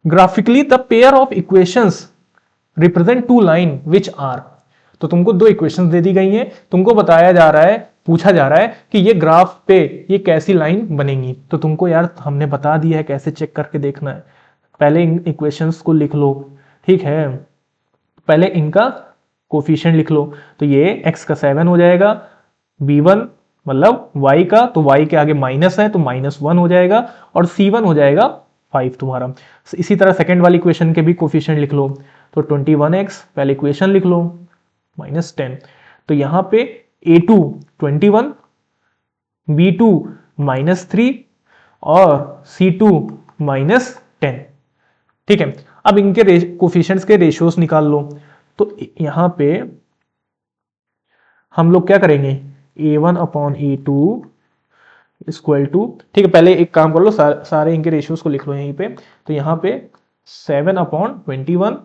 graphically the pair of equations represent two line which are. तो तुमको दो इक्वेशंस दे दी गई हैं, तुमको बताया जा रहा है, पूछा जा रहा है कि ये ग्राफ पे ये कैसी लाइन बनेगी। तो तुमको यार हमने बता दिया है कैसे चेक करके देखना है, पहले इन इक्वेशंस को लिख लो, ठीक है पहले इनका कोफिशिएंट लिख लो। तो ये x का 7 हो जाएगा, b1 मतलब y का, तो y के आगे माइनस है तो -1 हो जाएगा, और c1 हो जाएगा 5 तुम्हारा। इसी तरह सेकेंड वाली इक्वेशन के भी कोफिशिएंट लिख लो, तो 21x पहले इक्वेशन लिख लो -10। तो यहां पे a2 21, b2 -3 और c2 -10, ठीक है। अब इनके कोफिशिएंट्स के रेशियोज निकाल लो। तो यहां पे हम लोग क्या करेंगे, a1 upon a2 equal to, ठीक है पहले एक काम कर लो, सारे इनके रेशियोज को लिख लो यहीं पे। तो यहाँ पे 7 upon 21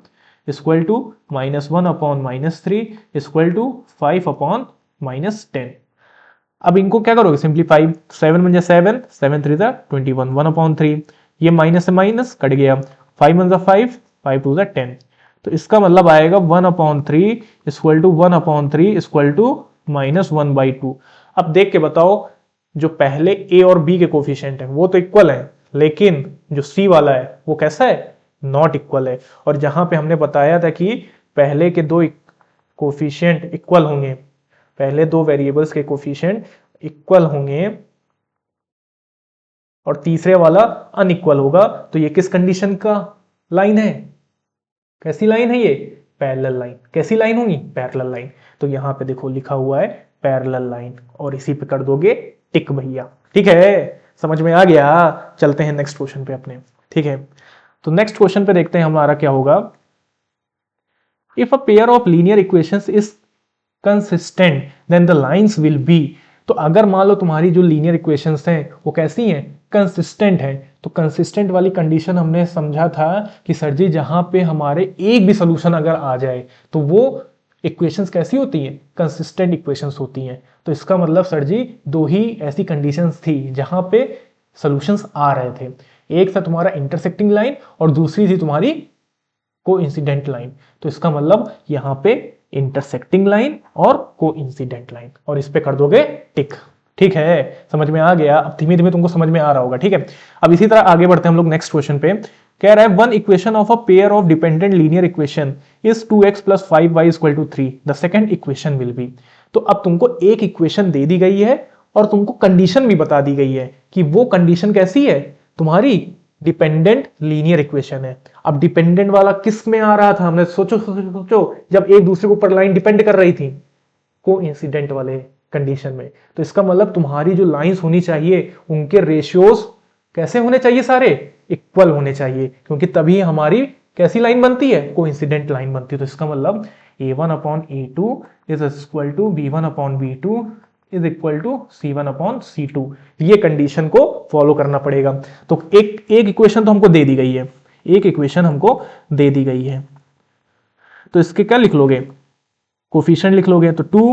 equal to -1 upon -3 equal to 5 upon -10। अब इनको क्या करोगे, सिंप्लीफाई, 7 बन जाए 7, 7 3 21, 1 अपॉन 3, ये माइनस से माइनस कट गया, 5 बन जाए 5, 5 2 10। तो इसका मतलब आएगा 1 upon 3 equal to 1 upon 3 equal to -1/2। अब देख के बताओ, जो पहले a और b के कोफिशिएंट है वो तो इक्वल है, लेकिन जो c वाला है वो कैसा है, नॉट इक्वल है। और जहां पे हमने बताया था कि पहले के दो कोफिशिएंट इक्वल होंगे, पहले दो वेरिएबल्स के कोफिशिएंट इक्वल होंगे और तीसरे वाला अनइक्वल होगा, तो ये किस कंडीशन का लाइन है, कैसी लाइन है ये, पैरेलल लाइन। कैसी लाइन होंगी? Parallel line. तो यहां पे देखो लिखा हुआ है पैरेलल लाइन और इसी पे कर दोगे टिक भैया। ठीक है, समझ में आ गया। चलते हैं नेक्स्ट क्वेश्चन पे अपने। ठीक है, तो नेक्स्ट क्वेश्चन पे देखते हैं हमारा क्या होगा। If a pair of linear equations is consistent then the lines will be. तो अगर मान लो तुम्हारी जो लीनियर इक्वेशंस हैं वो कैसी हैं? कंसिस्टेंट है। तो कंसिस्टेंट वाली कंडीशन हमने समझा था कि सर जी जहां पे हमारे एक भी सोल्यूशन अगर आ जाए तो वो इक्वेशंस कैसी होती हैं? कंसिस्टेंट इक्वेशंस होती हैं। तो इसका मतलब सर जी दो ही ऐसी कंडीशंस थी जहां पे सॉल्यूशंस आ रहे थे। एक था तुम्हारा इंटरसेक्टिंग लाइन और दूसरी थी तुम्हारी कोइंसिडेंट लाइन। तो इसका मतलब यहां पे इंटरसेक्टिंग लाइन और कोइंसिडेंट लाइन, और इस पे कर दोगे टिक। ठीक है, समझ में आ गया। अब धीमे धीमे तुमको समझ में आ रहा होगा। ठीक है, अब इसी तरह आगे बढ़ते हैं हम लोग नेक्स्ट क्वेश्चन पे। कह रहा है one equation of a pair of dependent linear equation is 2x + 5y = 3 the second equation will be. तो अब तुमको एक इक्वेशन दे दी गई है और तुमको कंडीशन भी बता दी गई है कि वो कंडीशन कैसी है? तुम्हारी डिपेंडेंट लीनियर इक्वेशन है। अब डिपेंडेंट वाला किस में आ रहा था? हमने सोचो जब एक दूसरे के ऊपर लाइन डिपेंड कर रही थी, कोइंसिडेंट वाले कंडीशन में। तो इसका मतलब तुम्हारी जो लाइंस होनी चाहिए उनके रेशियोज कैसे होने चाहिए? सारे इक्वल होने चाहिए, क्योंकि तभी हमारी कैसी लाइन बनती है? कोइंसिडेंट लाइन बनती है। तो इसका मतलब a1/a2 is equal to b1/b2 is equal to c1/c2। ये कंडीशन को फॉलो करना पड़ेगा। तो एक इक्वेशन तो हमको दे दी गई है, एक इक्वेशन हमको दे दी गई है। तो इसके क्या लिख लोगे? कोफिशिएंट लिख लोगे। तो 2,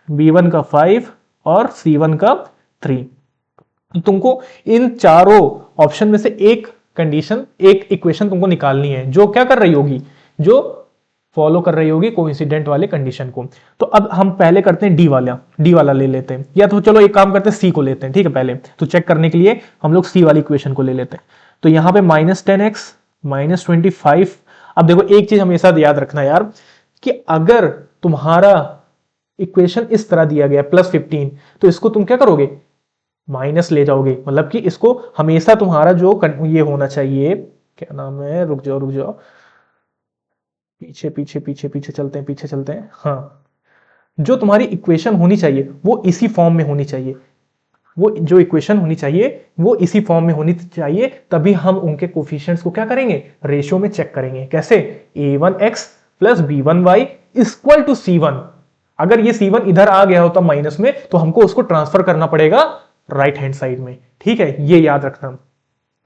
b1 का 5 और c1 का 3। तुमको इन चारों ऑप्शन में से एक कंडीशन, एक इक्वेशन तुमको निकालनी है जो क्या कर रही होगी? जो फॉलो कर रही होगी कोइंसिडेंट वाले कंडीशन को। तो अब हम पहले करते हैं डी वाला ले लेते हैं, या तो चलो एक काम करते हैं सी को लेते हैं। ठीक है, पहले तो चेक करने के लिए हम लोग सी वाली इक्वेशन को ले लेते हैं। तो यहां पे -10x -25। अब देखो एक चीज हमेशा याद रखना यार कि अगर तुम्हारा इक्वेशन इस तरह दिया गया +15, तो इसको तुम क्या करोगे? माइनस ले जाओगे। मतलब कि इसको हमेशा तुम्हारा जो ये होना चाहिए, क्या नाम है, रुक जाओ, पीछे चलते हैं। हाँ, जो तुम्हारी इक्वेशन होनी चाहिए वो इसी फॉर्म में होनी चाहिए। वो जो इक्वेशन होनी चाहिए वो इसी फॉर्म में होनी चाहिए, तभी हम उनके कोफिशिएंट्स को क्या करेंगे? रेशियो में चेक करेंगे। कैसे? a1x + b1y = c1। अगर ये c1 इधर आ गया होता माइनस में, तो हमको उसको ट्रांसफर करना पड़ेगा राइट हैंड साइड में। ठीक है, ये याद रखना।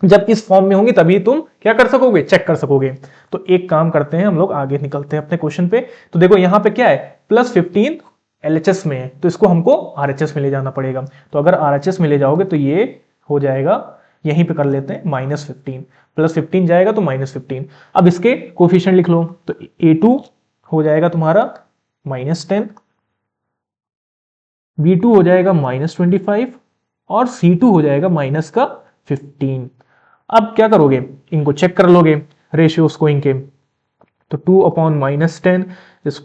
जब इस फॉर्म में होंगे तभी तुम क्या कर सकोगे? चेक कर सकोगे। तो एक काम करते हैं, हम लोग आगे निकलते हैं अपने क्वेश्चन पे। तो देखो यहां पे क्या है? +15 LHS में है, तो इसको हमको RHS में ले जाना पड़ेगा। तो अगर RHS में ले जाओगे तो ये हो जाएगा, यहीं पे कर लेते हैं -15, +15 जाएगा तो -15। अब इसके कोफिशिएंट लिख लो। तो a2 हो जाएगा तुम्हारा -10, b2 हो जाएगा -25 और c2 हो जाएगा -15। अब क्या करोगे? इनको चेक कर लोगे रेशियोज को इनके। तो 2/-10 =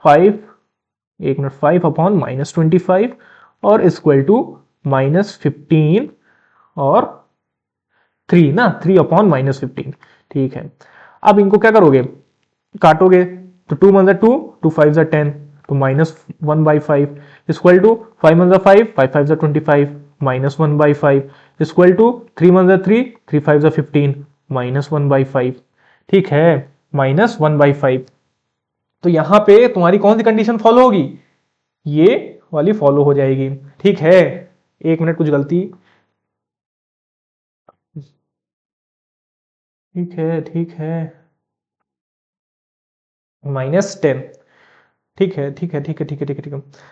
5, 5/-25 और -15 और 3 ना, 3/-15। ठीक है, अब इनको क्या करोगे? काटोगे। तो 2 × 2, 2 × 5 = 10, तो -1/5 = 5 × 5, 5 × 5 = 25, -1/5 = 3 × 3, 3 × 5 = 15, -1/5। ठीक है, -1/5। तो यहां पे तुम्हारी कौन सी कंडीशन फॉलो होगी? ये वाली फॉलो हो जाएगी। ठीक है, एक मिनट, कुछ गलती। ठीक है, -10। ठीक है।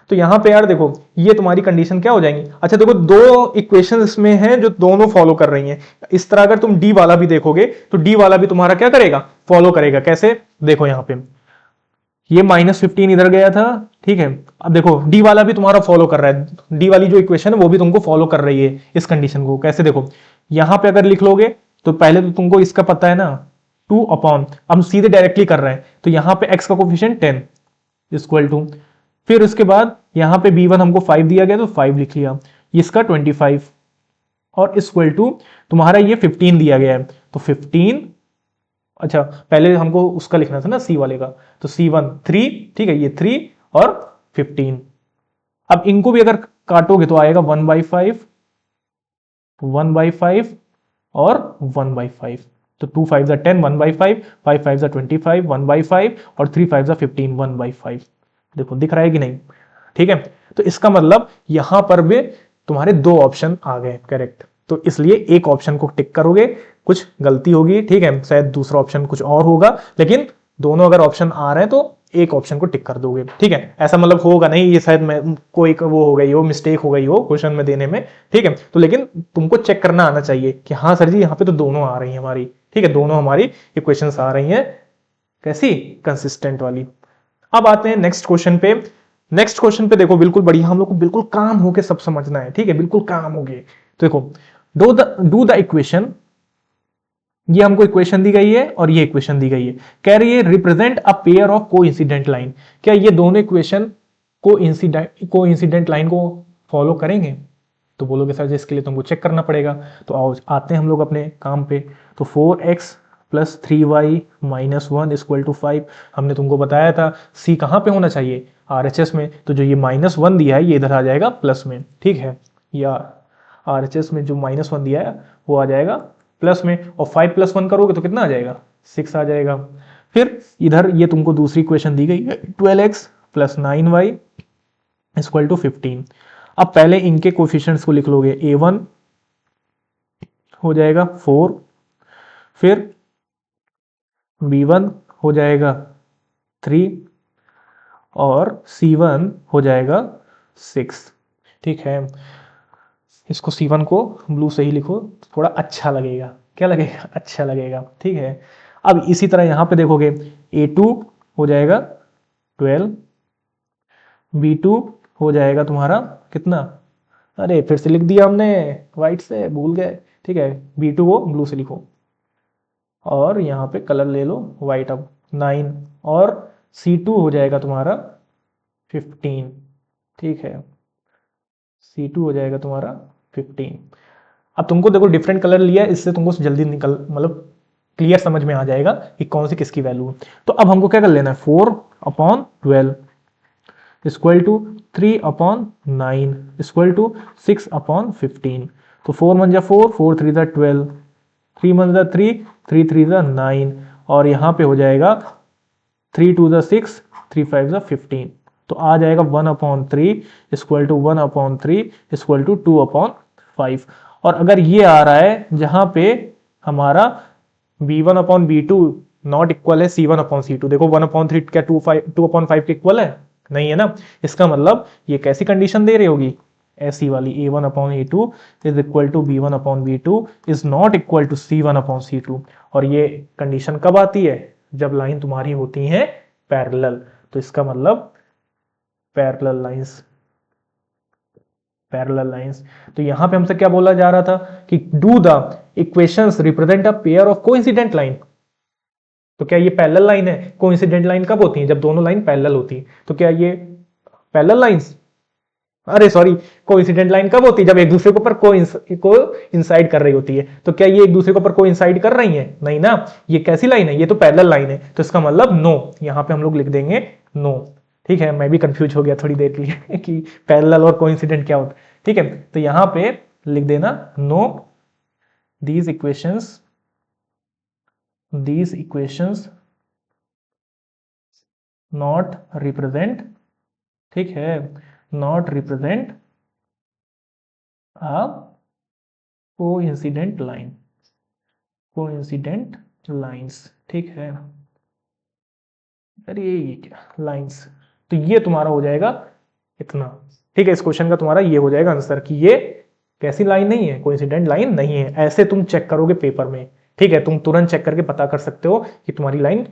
तो यहां पे यार देखो ये तुम्हारी कंडीशन क्या हो जाएंगी? अच्छा देखो, दो इक्वेशन इसमें हैं जो दोनों फॉलो कर रही हैं। इस तरह अगर तुम डी वाला भी देखोगे तो डी वाला भी तुम्हारा क्या करेगा? फॉलो करेगा। कैसे? देखो यहां पे ये -15 इधर गया था। ठीक है, अब देखो डी वाला भी तुम्हारा फॉलो कर रहा है। डी वाली जो इक्वेशन है वो भी तुमको फॉलो कर रही है इस कंडीशन को। कैसे? देखो यहां पे अगर लिख लोगे तो पहले तो तुमको इसका पता है ना, 2/, हम सीधे डायरेक्टली कर रहे हैं। तो यहां पे x का कोफिशिएंट 10 = फिर उसके बाद यहां पे b1 हमको 5 दिया गया तो 5 लिख लिया, इसका 25 और = तुम्हारा ये 15 दिया गया है। तो 15 अच्छा पहले हमको उसका लिखना था ना सी वाले का, तो C1 3, ठीक है, ये 3 और 15। अब इनको भी अगर काटोगे तो आएगा 1/5, 1/5 और 1/5। तो 2 5 10, 1/5, 5 5 25, 1/5 और 3 5 15, 1/5। देखो दिख रहा है कि नहीं, ठीक है। तो इसका मतलब यहां पर भी तुम्हारे दो ऑप्शन आ गए करेक्ट, तो इसलिए एक ऑप्शन को टिक करोगे, कुछ गलती होगी, ठीक है, शायद दूसरा ऑप्शन कुछ और होगा, लेकिन दोनों अगर ऑप्शन आ रहे हैं तो एक ऑप्शन को टिक कर दोगे, ठीक है। ऐसा मतलब होगा नहीं ये शायद मैं कोई वो हो गई हो, मिस्टेक हो गई हो क्वेश्चन में देने में, ठीक है। तो लेकिन तुमको चेक करना आना चाहिए कि हाँ सर जी यहाँ पे तो दोनों आ रही है हमारी, ठीक है, दोनों हमारी इक्वेशंस आ रही हैं कैसी, कंसिस्टेंट वाली। अब आते हैं नेक्स्ट क्वेश्चन पे। नेक्स्ट क्वेश्चन पे देखो बिल्कुल बढ़िया, हम लोग को बिल्कुल काम होके सब समझना है, ठीक है, बिल्कुल काम होके। तो देखो डू द इक्वेशन, ये हमको इक्वेशन दी गई है और ये इक्वेशन दी गई है, कह रही है represent a pair of coincident line. क्या ये दोनों इक्वेशन कोइंसिडेंट लाइन को फॉलो करेंगे? तो बोलोगे सर जी इसके लिए तुमको चेक करना पड़ेगा। तो आओ आते हैं हम लोग अपने काम पे। तो 4x plus 3y minus 1 equal to 5, हमने तुमको बताया था c कहाँ पे होना चाहिए, RHS में। तो जो ये -1 दिया है ये इधर आ जाएगा प्लस में, ठीक है, या RHS में जो -1 दिया है वो आ जाएगा प्लस में, और 5 + 1 करोगे तो कितना आ जाएगा, 6 आ जाएगा। फिर इधर ये तुमको दूसरी इक्वेशन दी गई है 12x plus 9y equal to 15। अब पहले इनके कोफिशिएंट्स को लिख लोगे, a1 हो जाएगा 4, फिर b1 हो जाएगा 3 और c1 हो जाएगा 6, ठीक है। इसको C1 को ब्लू से ही लिखो, थोड़ा अच्छा लगेगा, क्या लगेगा, अच्छा लगेगा, ठीक है। अब इसी तरह यहां पे देखोगे A2 हो जाएगा 12, B2 हो जाएगा तुम्हारा कितना, अरे फिर से लिख दिया हमने व्हाइट से, भूल गए, ठीक है, B2 को ब्लू से लिखो और यहाँ पे कलर ले लो व्हाइट। अब 9 और C2 हो जाएगा तुम्हारा 15, ठीक है, C2 हो जाएगा तुम्हारा 15। अब तुमको देखो डिफरेंट कलर लिया, इससे तुमको जल्दी निकल मतलब क्लियर समझ में आ जाएगा कि कौन सी किसकी वैल्यू है। तो अब हमको क्या कर लेना है, 4/12 इक्वल टू 3/9 इक्वल टू 6/15। तो 4 1 4, 4 3 12, 3 1 3, 3 3 9, और यहाँ पे हो जाएगा 3 2 6, 3 5 15। तो आ जाएगा 1/3 इक्वल टू 1/3 इक्वल टू 2/5। और अगर ये आ रहा है जहां पे हमारा b1/b2 नॉट इक्वल है c1/c2, देखो 1/3 क्या 2/5 के इक्वल है, नहीं है ना। इसका मतलब ये कैसी कंडीशन दे रही होगी, ऐसी वाली, a1/a2 is equal to b1/b2 is not equal to c1/c2। और ये कंडीशन कब आती है, जब लाइन तुम्हारी होती है पैरेलल। तो इसका मतलब पैरेलल लाइंस, पैरेलल लाइंस। तो यहां पे हमसे क्या बोला जा रहा था कि do the equations represent a pair of coincident line. तो क्या ये पैरेलल लाइन है, कोइंसिडेंट लाइन कब होती है, जब दोनों लाइन पैरेलल होती है। तो क्या ये पैरेलल लाइंस, अरे सॉरी, कोइंसिडेंट लाइन कब होती है, जब एक दूसरे के ऊपर को इंसाइड कर रही होती है। तो क्या ये एक दूसरे के ऊपर को इंसाइड कर रही है, नहीं ना। ये कैसी लाइन है, ये तो पैरेलल लाइन है। तो इसका मतलब नो, यहां पे हम लोग लिख देंगे नो, ठीक है। मैं भी कंफ्यूज हो गया थोड़ी देर के लिए कि पैरेलल और कोइंसिडेंट क्या होता है, ठीक है। तो यहां पे लिख देना no, these equations not represent, ठीक है, not represent a coincident line, coincident lines, ठीक है। अरे ये क्या लाइंस, तो ये तुम्हारा हो जाएगा इतना, ठीक है। इस क्वेश्चन का तुम्हारा ये हो जाएगा आंसर कि ये कैसी लाइन नहीं है, कोइंसिडेंट लाइन नहीं है। ऐसे तुम चेक करोगे पेपर में, ठीक है, तुम तुरंत चेक करके पता कर सकते हो कि तुम्हारी लाइन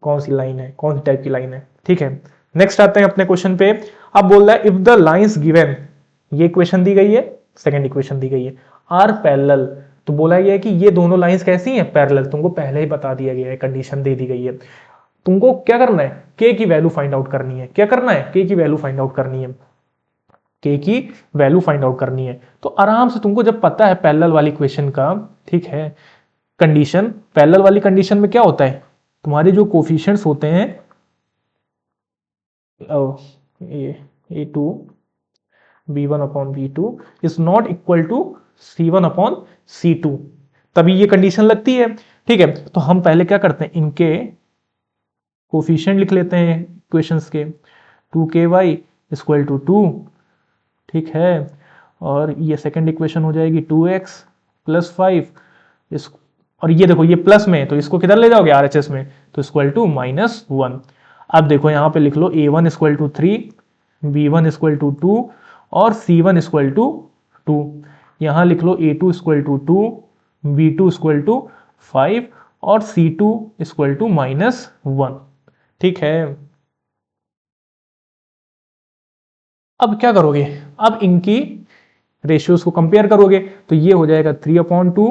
कौन सी लाइन है, कौन सी टाइप की लाइन है, ठीक है। नेक्स्ट आते हैं अपने क्वेश्चन पे। अब बोल रहा है इफ द लाइंस गिवन, ये इक्वेशन दी गई है, सेकंड इक्वेशन दी गई है, आर पैरेलल। तो बोला गया है कि ये दोनों लाइंस कैसी हैं, पैरेलल। तुमको पहले ही बता दिया गया है, कंडीशन दे दी गई है। तुमको क्या करना है, के की वैल्यू फाइंड आउट करनी है। क्या करना है, के की वैल्यू फाइंड आउट करनी है, के की वैल्यू फाइंड आउट करनी है। तो आराम से तुमको जब पता है पैरेलल वाली इक्वेशन का, ठीक है, कंडीशन, पैरेलल वाली कंडीशन में क्या होता है, तुम्हारे जो कोफिशिएंट्स होते हैं a two b1 upon b2 is not equal to c1 upon c2, तभी ये कंडीशन लगती है। ठीक है, तो हम पहले क्या करते हैं, इनके कोफिशिएंट लिख लेते हैं इक्वेशंस के, 2ky इक्वल टू 2, ठीक है, और ये सेकंड इक्वेशन हो जाएगी 2x प्लस 5 इस, और ये देखो ये प्लस में है तो इसको किधर ले जाओगे RHS में, तो इक्वल टू -1। अब देखो यहाँ पे लिख लो a1 equal to 3, b1 equal to 2 और c1 इक्वल टू 2। यहाँ लिख लो a2 equal to 2, b2 equal to 5 और c2 इक्वल टू -1। ठीक है, अब क्या करोगे, अब इनकी रेशियोज को कंपेयर करोगे, तो ये हो जाएगा 3/2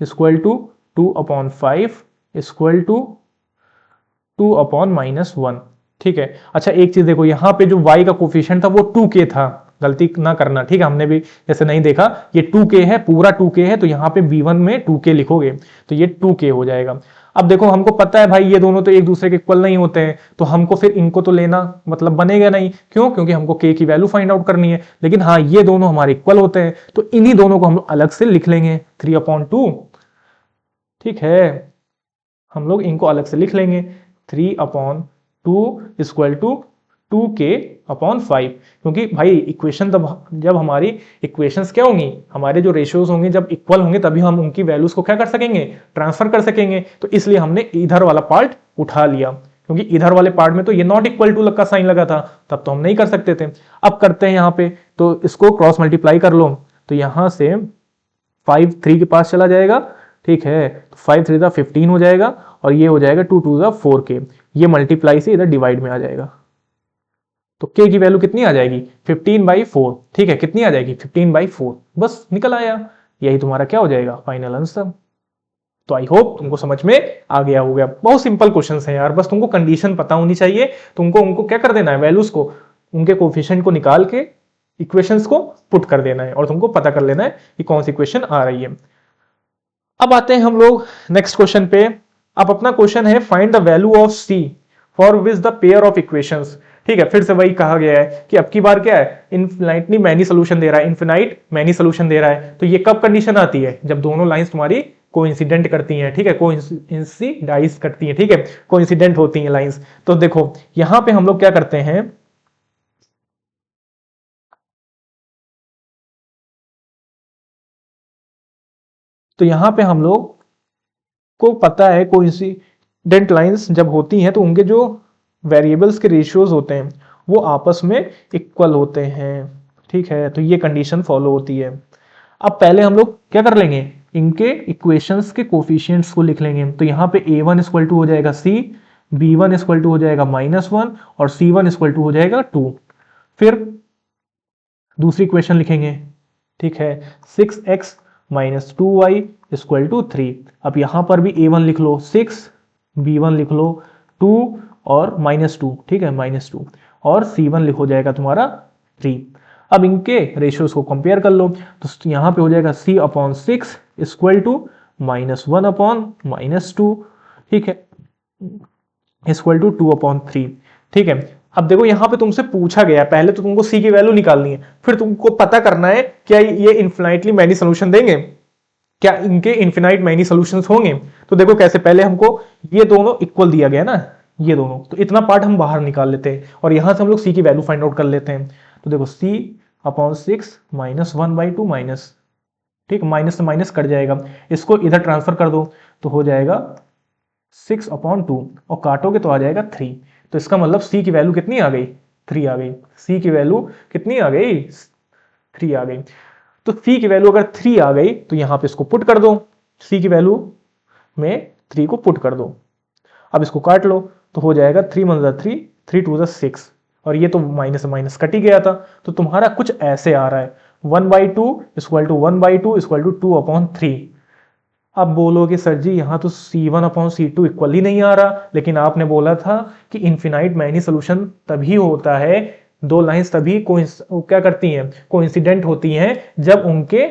इक्वल टू 2/5 इक्वल टू 2/-1। ठीक है, अच्छा एक चीज देखो, यहाँ पे जो y का कोफिशिएंट था वो 2k था, गलती ना करना, ठीक है, हमने भी जैसे नहीं देखा, ये 2k है, पूरा 2k है, तो यहाँ पे b1 में 2k लिखोगे तो ये 2k हो जाएगा। अब देखो हमको पता है भाई ये दोनों तो एक दूसरे के इक्वल नहीं होते हैं, तो हमको फिर इनको तो लेना मतलब बनेगा नहीं, क्यों, क्योंकि हमको k की वैल्यू फाइंड आउट करनी है। लेकिन हाँ ये दोनों हमारे इक्वल होते हैं, तो इन्हीं दोनों को हम अलग से लिख लेंगे 3/2। ठीक है, हम लोग इनको अलग से लिख लेंगे 3/2 इक्वल टू 2k/5, क्योंकि भाई इक्वेशन जब हमारी इक्वेशंस क्या होंगी, हमारे जो रेशियोज होंगे जब इक्वल होंगे तभी हम उनकी वैल्यूज को क्या कर सकेंगे, ट्रांसफर कर सकेंगे। तो इसलिए हमने इधर वाला पार्ट उठा लिया, क्योंकि इधर वाले पार्ट में तो ये नॉट इक्वल टू का साइन लगा था, तब तो हम नहीं कर सकते थे। अब करते हैं यहाँ पे, तो इसको क्रॉस मल्टीप्लाई कर लो, तो यहां से 5 3 के पास चला जाएगा, ठीक है, तो 5 3 15 हो जाएगा, और ये हो जाएगा 2 2 4k, ये मल्टीप्लाई से इधर डिवाइड में आ जाएगा, तो k की वैल्यू कितनी आ जाएगी 15/4। ठीक है, कितनी आ जाएगी 15/4, बस निकल आया, यही तुम्हारा क्या हो जाएगा फाइनल आंसर। तो आई होप तुमको समझ में आ गया होगा, बहुत सिंपल क्वेश्चन है यार, बस तुमको कंडीशन पता होनी चाहिए, तुमको उनको क्या कर देना है, वैल्यूज को, उनके कोफिशिएंट को निकाल के इक्वेशंस को पुट कर देना है, और तुमको पता कर लेना है कि कौन सी इक्वेशन आ रही है। अब आते हैं हम लोग नेक्स्ट क्वेश्चन पे। अब अपना क्वेश्चन है find the value of c for which the pair of equations. ठीक है, फिर से वही कहा गया है कि अब की बार क्या है, इनफिनाइटली मैनी सोल्यूशन दे रहा है, इनफिनाइट मैनी सोल्यूशन दे रहा है, तो ये कब कंडीशन आती है, जब दोनों लाइंस तुम्हारी कोइंसिडेंट करती हैं, ठीक है, कोइंसिडाइज करती हैं, ठीक है, कोइंसिडेंट होती हैं लाइंस। तो देखो यहां पे हम लोग क्या करते हैं, तो यहां पे हम लोग को पता है कोइंसिडेंट लाइंस जब होती हैं तो उनके जो वेरिएबल्स के रेशियोज होते हैं वो आपस में इक्वल होते हैं। ठीक है, तो ये कंडीशन फॉलो होती है। अब पहले हम लोग क्या कर लेंगे, इनके इक्वेशंस के कोफिशिएंट्स को लिख लेंगे, तो यहाँ पे a1 इक्वल टू हो जाएगा c, b1 इक्वल टू हो जाएगा -1 और c1 इक्वल टू हो जाएगा 2। फिर दूसरी इक्वेशन लिखेंगे, ठीक है, 6x - 2y इक्वल टू 3। अब यहां पर भी a1 लिख लो 6, b1 लिख लो 2 और -2, ठीक है, -2, और c1 लिखो जाएगा तुम्हारा 3। अब इनके रेशियोज को कंपेयर कर लो, तो यहां पे हो जाएगा c/6 इक्वल टू -1/-2, ठीक है, इक्वल टू 2/3। ठीक है, अब देखो यहां पे तुमसे पूछा गया, पहले तो तुमको c की वैल्यू निकालनी है, फिर तुमको पता करना है क्या ये इनफिनाइटली मैनी सोल्यूशन देंगे, क्या इनके इनफिनाइट मैनी सॉल्यूशंस होंगे। तो देखो कैसे, पहले हमको ये दोनों इक्वल दिया गया ना, ये दोनों, तो इतना पार्ट हम बाहर निकाल लेते हैं और यहां से हम लोग c की वैल्यू फाइंड आउट कर लेते हैं। तो देखो c/6 -1/2 माइनस, ठीक, माइनस से माइनस कट जाएगा, इसको इधर ट्रांसफर कर दो तो हो जाएगा 6/2 और काटोगे तो आ जाएगा 3। तो इसका मतलब c की वैल्यू कितनी आ गई, 3 आ गई, c की वैल्यू कितनी आ गई, 3 आ गई। तो c की वैल्यू अगर 3 आ गई तो यहां पे इसको पुट कर दो, c की वैल्यू में 3 को पुट कर दो। अब इसको काट लो तो हो जाएगा 3 × 3, 3 × 6, और ये तो माइनस माइनस कट ही गया था। तो तुम्हारा कुछ ऐसे आ रहा है 1/2 इक्वल टू 1/2 इक्वल टू 2/3। अब बोलोगे सर जी यहाँ तो c1/c2 इक्वल ही नहीं आ रहा, लेकिन आपने बोला था कि इनफिनाइट मैनी सोल्यूशन तभी होता है, दो लाइंस तभी क्या करती हैं, कोइंसिडेंट होती हैं जब उनके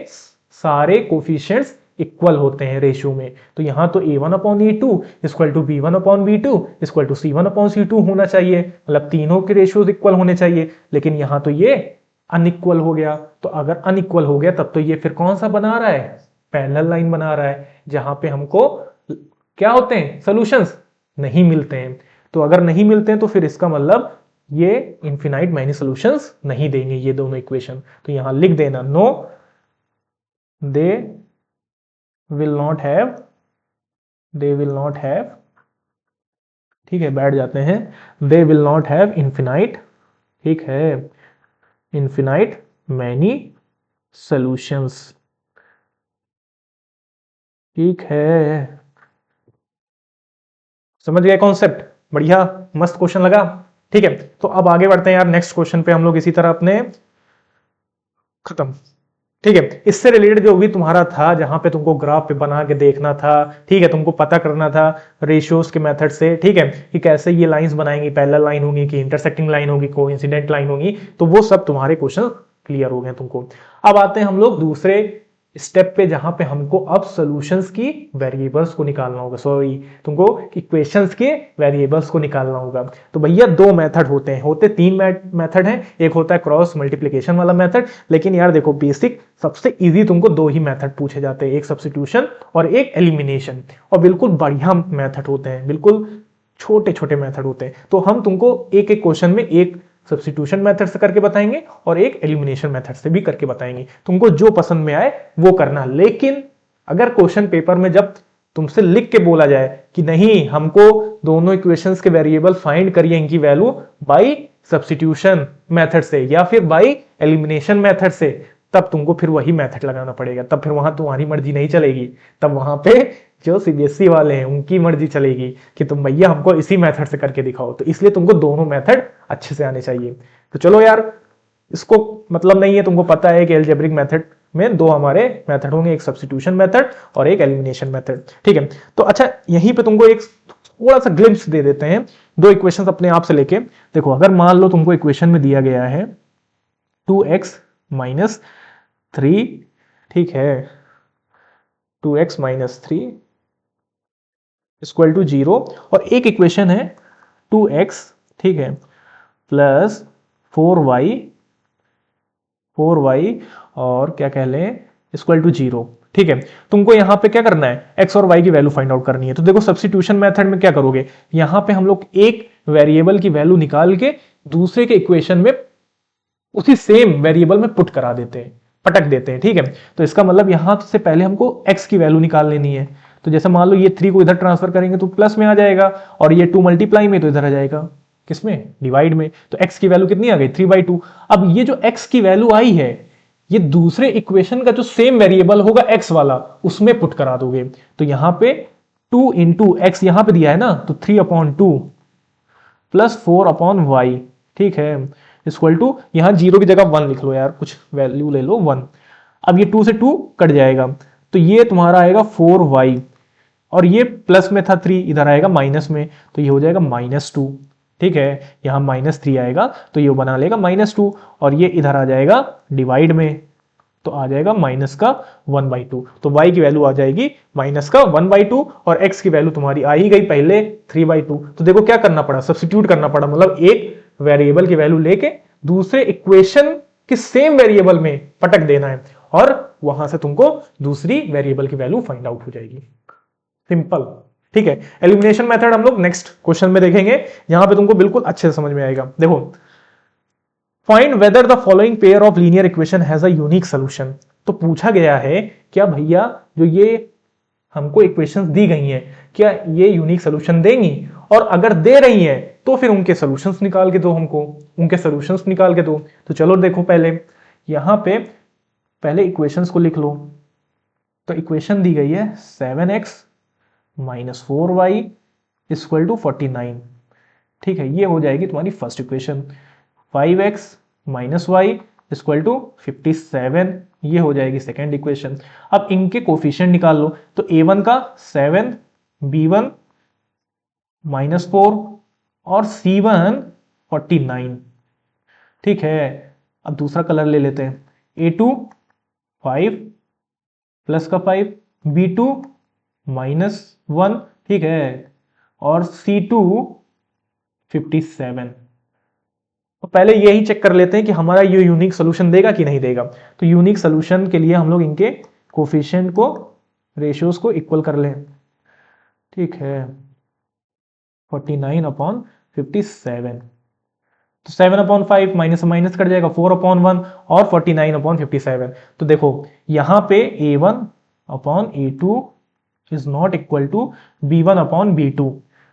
सारे कोफिशिएंट्स इक्वल होते हैं रेशियो में। तो यहाँ तो a1/a2 equal to b1/b2 equal to c1/c2 होना चाहिए, मतलब तीनों के रेशियोज इक्वल होने चाहिए, लेकिन यहाँ तो ये अनइक्वल हो गया। तो अगर अनइक्वल हो गया तब तो ये फिर कौन सा बना रहा है, पैरेलल लाइन बना रहा है, जहां पे हमको क्या होते हैं, सॉल्यूशंस नहीं मिलते हैं। तो अगर नहीं मिलते हैं तो फिर इसका मतलब ये इनफिनाइट मैनी सॉल्यूशंस नहीं देंगे ये दोनों इक्वेशन। तो यहां लिख देना no they will not have, they will not have, ठीक है बैठ जाते हैं, they will not have infinite, ठीक है, इनफिनाइट मैनी सॉल्यूशंस, ठीक है। समझ गए कॉन्सेप्ट, बढ़िया मस्त क्वेश्चन लगा, ठीक है। तो अब आगे बढ़ते हैं यार नेक्स्ट क्वेश्चन पे हम लोग इसी तरह अपने खत्म, ठीक है। इससे रिलेटेड जो भी तुम्हारा था जहां पे तुमको ग्राफ पे बना के देखना था, ठीक है, तुमको पता करना था रेशियोज के मेथड से, ठीक है, कि कैसे ये लाइंस बनाएंगी, पैरेलल लाइन होगी कि इंटरसेक्टिंग लाइन होगी, कोइंसिडेंट लाइन होगी, तो वो सब तुम्हारे क्वेश्चन क्लियर हो गए तुमको। अब आते हैं हम लोग दूसरे स्टेप पे जहां पे हमको अब सॉल्यूशंस की वेरिएबल्स को निकालना होगा, सॉरी तुमको इक्वेशंस के वेरिएबल्स को निकालना होगा। तो भैया दो मेथड होते हैं, होते तीन मेथड हैं, एक होता है क्रॉस मल्टीप्लिकेशन वाला मेथड, लेकिन यार देखो बेसिक सबसे इजी तुमको दो ही मेथड पूछे जाते हैं, एक सब्स्टिट्यूशन और एक एलिमिनेशन, और बिल्कुल बढ़िया मेथड होते हैं, बिल्कुल छोटे छोटे मेथड होते हैं। तो हम तुमको एक एक क्वेश्चन में एक सब्स्टिट्यूशन मेथड से करके बताएंगे और एक एलिमिनेशन मेथड से भी करके बताएंगे, तुमको जो पसंद में आए वो करना। लेकिन अगर क्वेश्चन पेपर में जब तुमसे लिख के बोला जाए कि नहीं हमको दोनों इक्वेशंस के वेरिएबल फाइंड करिए इनकी वैल्यू बाय सब्स्टिट्यूशन मेथड से या फिर बाय एलिमिनेशन मेथड से, तब तुमको फिर वही मेथड लगाना पड़ेगा, तब फिर वहां तुम्हारी मर्जी नहीं चलेगी, तब वहां पे जो सीबीएसई वाले हैं उनकी मर्जी चलेगी कि तुम भैया हमको इसी मेथड से करके दिखाओ। तो इसलिए तुमको दोनों मेथड अच्छे से आने चाहिए। तो चलो यार, इसको मतलब नहीं है, तुमको पता है कि अलजेब्रिक मेथड में दो हमारे मेथड होंगे, एक सब्स्टिट्यूशन मेथड और एक एलिमिनेशन मेथड, ठीक है। तो अच्छा यहीं पे तुमको एक थोड़ा सा ग्लिम्स दे देते हैं दो इक्वेशंस अपने आप से लेके। देखो अगर मान लो तुमको इक्वेशन में दिया गया है 2x माइनस 3, ठीक है, 2x माइनस 3 इक्वल टू 0, और एक इक्वेशन है 2x, ठीक है, प्लस 4y, 4y और क्या कह लें इक्वल टू 0, ठीक है। तुमको यहां पे क्या करना है, x और y की वैल्यू फाइंड आउट करनी है। तो देखो सब्स्टिट्यूशन मेथड में क्या करोगे, यहां पे हम लोग एक वेरिएबल की वैल्यू निकाल के दूसरे के इक्वेशन में उसी सेम वेरिएबल में पुट करा देते हैं, पटक देते हैं, ठीक है। तो इसका मतलब यहां से पहले हमको x की वैल्यू निकाल लेनी है। तो जैसे मान लो ये 3 को इधर ट्रांसफर करेंगे तो प्लस में आ जाएगा, और ये 2 मल्टीप्लाई में तो इधर आ जाएगा किसमें, डिवाइड में। तो x की वैल्यू कितनी आ गई, 3/2। अब ये जो x की वैल्यू आई है ये दूसरे इक्वेशन का जो सेम वेरिएबल होगा x वाला उसमें पुट करा दोगे। तो यहां पे 2 इंटू एक्स यहां पे दिया है ना, तो 3/2 प्लस 4/y, ठीक है, इक्वल टू यहां 0 की जगह 1 लिख लो यार, कुछ वैल्यू ले लो 1। अब ये 2 से 2 कट जाएगा, तो ये तुम्हारा आएगा 4y, और ये प्लस में था 3 इधर आएगा माइनस में, तो ये हो जाएगा -2, ठीक है। यहां -3 आएगा तो ये बना लेगा -2, और ये इधर आ जाएगा डिवाइड में, तो आ जाएगा माइनस का 1/2। तो y की वैल्यू आ जाएगी माइनस का 1/2, और x की वैल्यू तुम्हारी आ ही गई पहले 3/2। तो देखो क्या करना पड़ा, सब्स्टिट्यूट करना पड़ा, मतलब एक वेरिएबल की वैल्यू लेके दूसरे इक्वेशन के सेम वेरिएबल में पटक देना है, और वहां से तुमको दूसरी वेरिएबल की वैल्यू फाइंड आउट हो जाएगी, सिंपल, ठीक है। एलिमिनेशन मेथड हम लोग नेक्स्ट क्वेश्चन में देखेंगे, यहां पे तुमको बिल्कुल अच्छे से समझ में आएगा। देखो find whether the following pair of linear equation has a unique solution. तो पूछा गया है क्या भैया जो ये हमको इक्वेशंस दी गई हैं क्या ये यूनिक सॉल्यूशन देंगी, और अगर दे रही हैं तो फिर उनके सॉल्यूशंस निकाल के दो, हमको उनके सॉल्यूशंस निकाल के दो। तो चलो देखो पहले यहां पे पहले इक्वेशंस को लिख लो। तो इक्वेशन दी गई है 7x minus 4y equal to 49, ठीक है, ये हो जाएगी तुम्हारी first equation. 5x minus y equal to 57, ये हो जाएगी सेकेंड इक्वेशन। अब इनके कोफिशिएंट निकाल लो, तो a1 का 7, b1 -4 और c1 49, ठीक है। अब दूसरा कलर ले लेते हैं, a2 5 प्लस का 5 B2 -1, ठीक है, और C2 57। तो पहले यही चेक कर लेते हैं कि हमारा ये यूनिक सोल्यूशन देगा कि नहीं देगा। तो यूनिक सोल्यूशन के लिए हम लोग इनके कोफिशिएंट को, रेशियोज को इक्वल कर लें, ठीक है, 49/57। तो 7/5 माइनस माइनस कट जाएगा, 4/1 और 49/57। तो देखो यहां पे A1/A2 is not equal to B1/B2,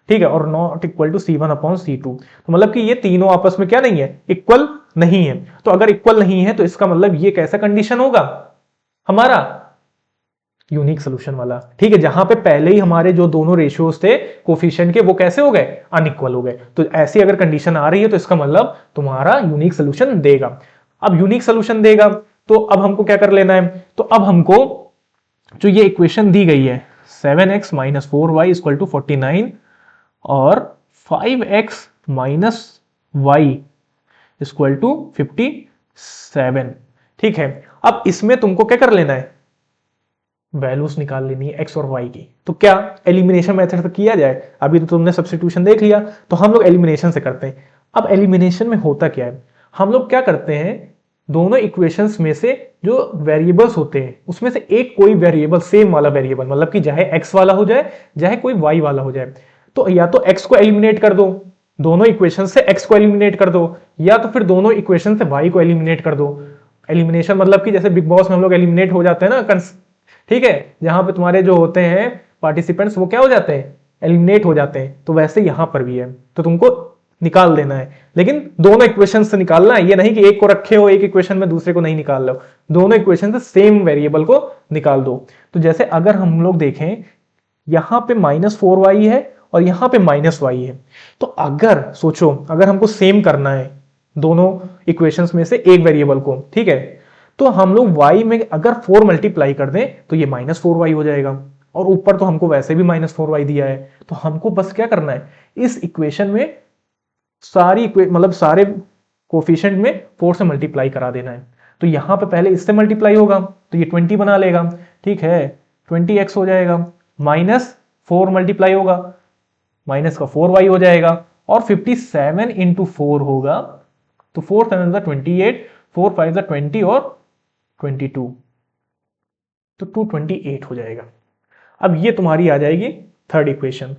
ठीक है, और नॉट इक्वल टू C1/C2। तो मतलब कि ये तीनों आपस में क्या नहीं है, इक्वल नहीं है। तो अगर इक्वल नहीं है तो इसका मतलब ये कैसा कंडीशन होगा हमारा, यूनिक सोल्यूशन वाला, ठीक है, जहां पे पहले ही हमारे जो दोनों रेशियोज थे कोफिशिएंट के वो कैसे हो गए, अनइक्वल हो गए। तो ऐसी अगर कंडीशन आ रही है तो इसका मतलब तुम्हारा यूनिक सोल्यूशन देगा। अब यूनिक सोल्यूशन देगा तो अब हमको क्या कर लेना है, तो अब हमको जो ये इक्वेशन दी गई है 7x - 4y = 49 और 5x - y = 57, ठीक है। अब इसमें तुमको क्या कर लेना है, वैल्यूज निकाल लेनी है x और y की। तो क्या एलिमिनेशन मेथड से किया जाए, अभी तो तुमने सब्स्टिट्यूशन देख लिया, तो हम लोग एलिमिनेशन से करते हैं। अब एलिमिनेशन में होता क्या है, हम लोग क्या करते हैं, दोनों इक्वेशंस में से जो वेरिएबल्स होते हैं उसमें से एक कोई वेरिएबल, सेम वाला वेरिएबल, मतलब कि चाहे x वाला हो जाए चाहे कोई y वाला हो जाए, तो या तो x को एलिमिनेट कर दो, दोनों इक्वेशन से x को एलिमिनेट कर दो, या तो फिर दोनों इक्वेशन से y को एलिमिनेट कर दो। एलिमिनेशन मतलब कि जैसे बिग बॉस में हम लोग एलिमिनेट हो जाते हैं ना, ठीक है, जहां पे तुम्हारे जो होते हैं पार्टिसिपेंट्स वो क्या हो जाते हैं, एलिमिनेट हो जाते हैं। तो वैसे यहां पर भी है, तो तुमको निकाल देना है, लेकिन दोनों इक्वेशन से निकालना है, ये नहीं कि एक को रखे हो एक इक्वेशन में दूसरे को नहीं निकाल लो, दोनों इक्वेशन से सेम वेरिएबल को निकाल दो। तो जैसे अगर हम लोग देखें यहां पे -4y है और यहां पे -y है, तो अगर सोचो अगर हमको सेम करना है दोनों इक्वेशंस में से एक वेरिएबल को, ठीक है, तो हम लोग y में अगर 4 मल्टीप्लाई कर दें तो ये -4y हो जाएगा, और ऊपर तो हमको वैसे भी -4y दिया है। तो हमको बस क्या करना है, इस इक्वेशन में सारी मतलब सारे कोफिशिएंट में 4 से मल्टीप्लाई करा देना है। तो यहां पे पहले इससे मल्टीप्लाई होगा तो ये 20 बना लेगा, ठीक है, 20x हो जाएगा, -4 मल्टीप्लाई होगा, माइनस का 4y हो जाएगा, और 57 इंटू 4 होगा, तो 4 7 28, 4 5 20 और 22, तो 228 हो जाएगा। अब ये तुम्हारी आ जाएगी थर्ड इक्वेशन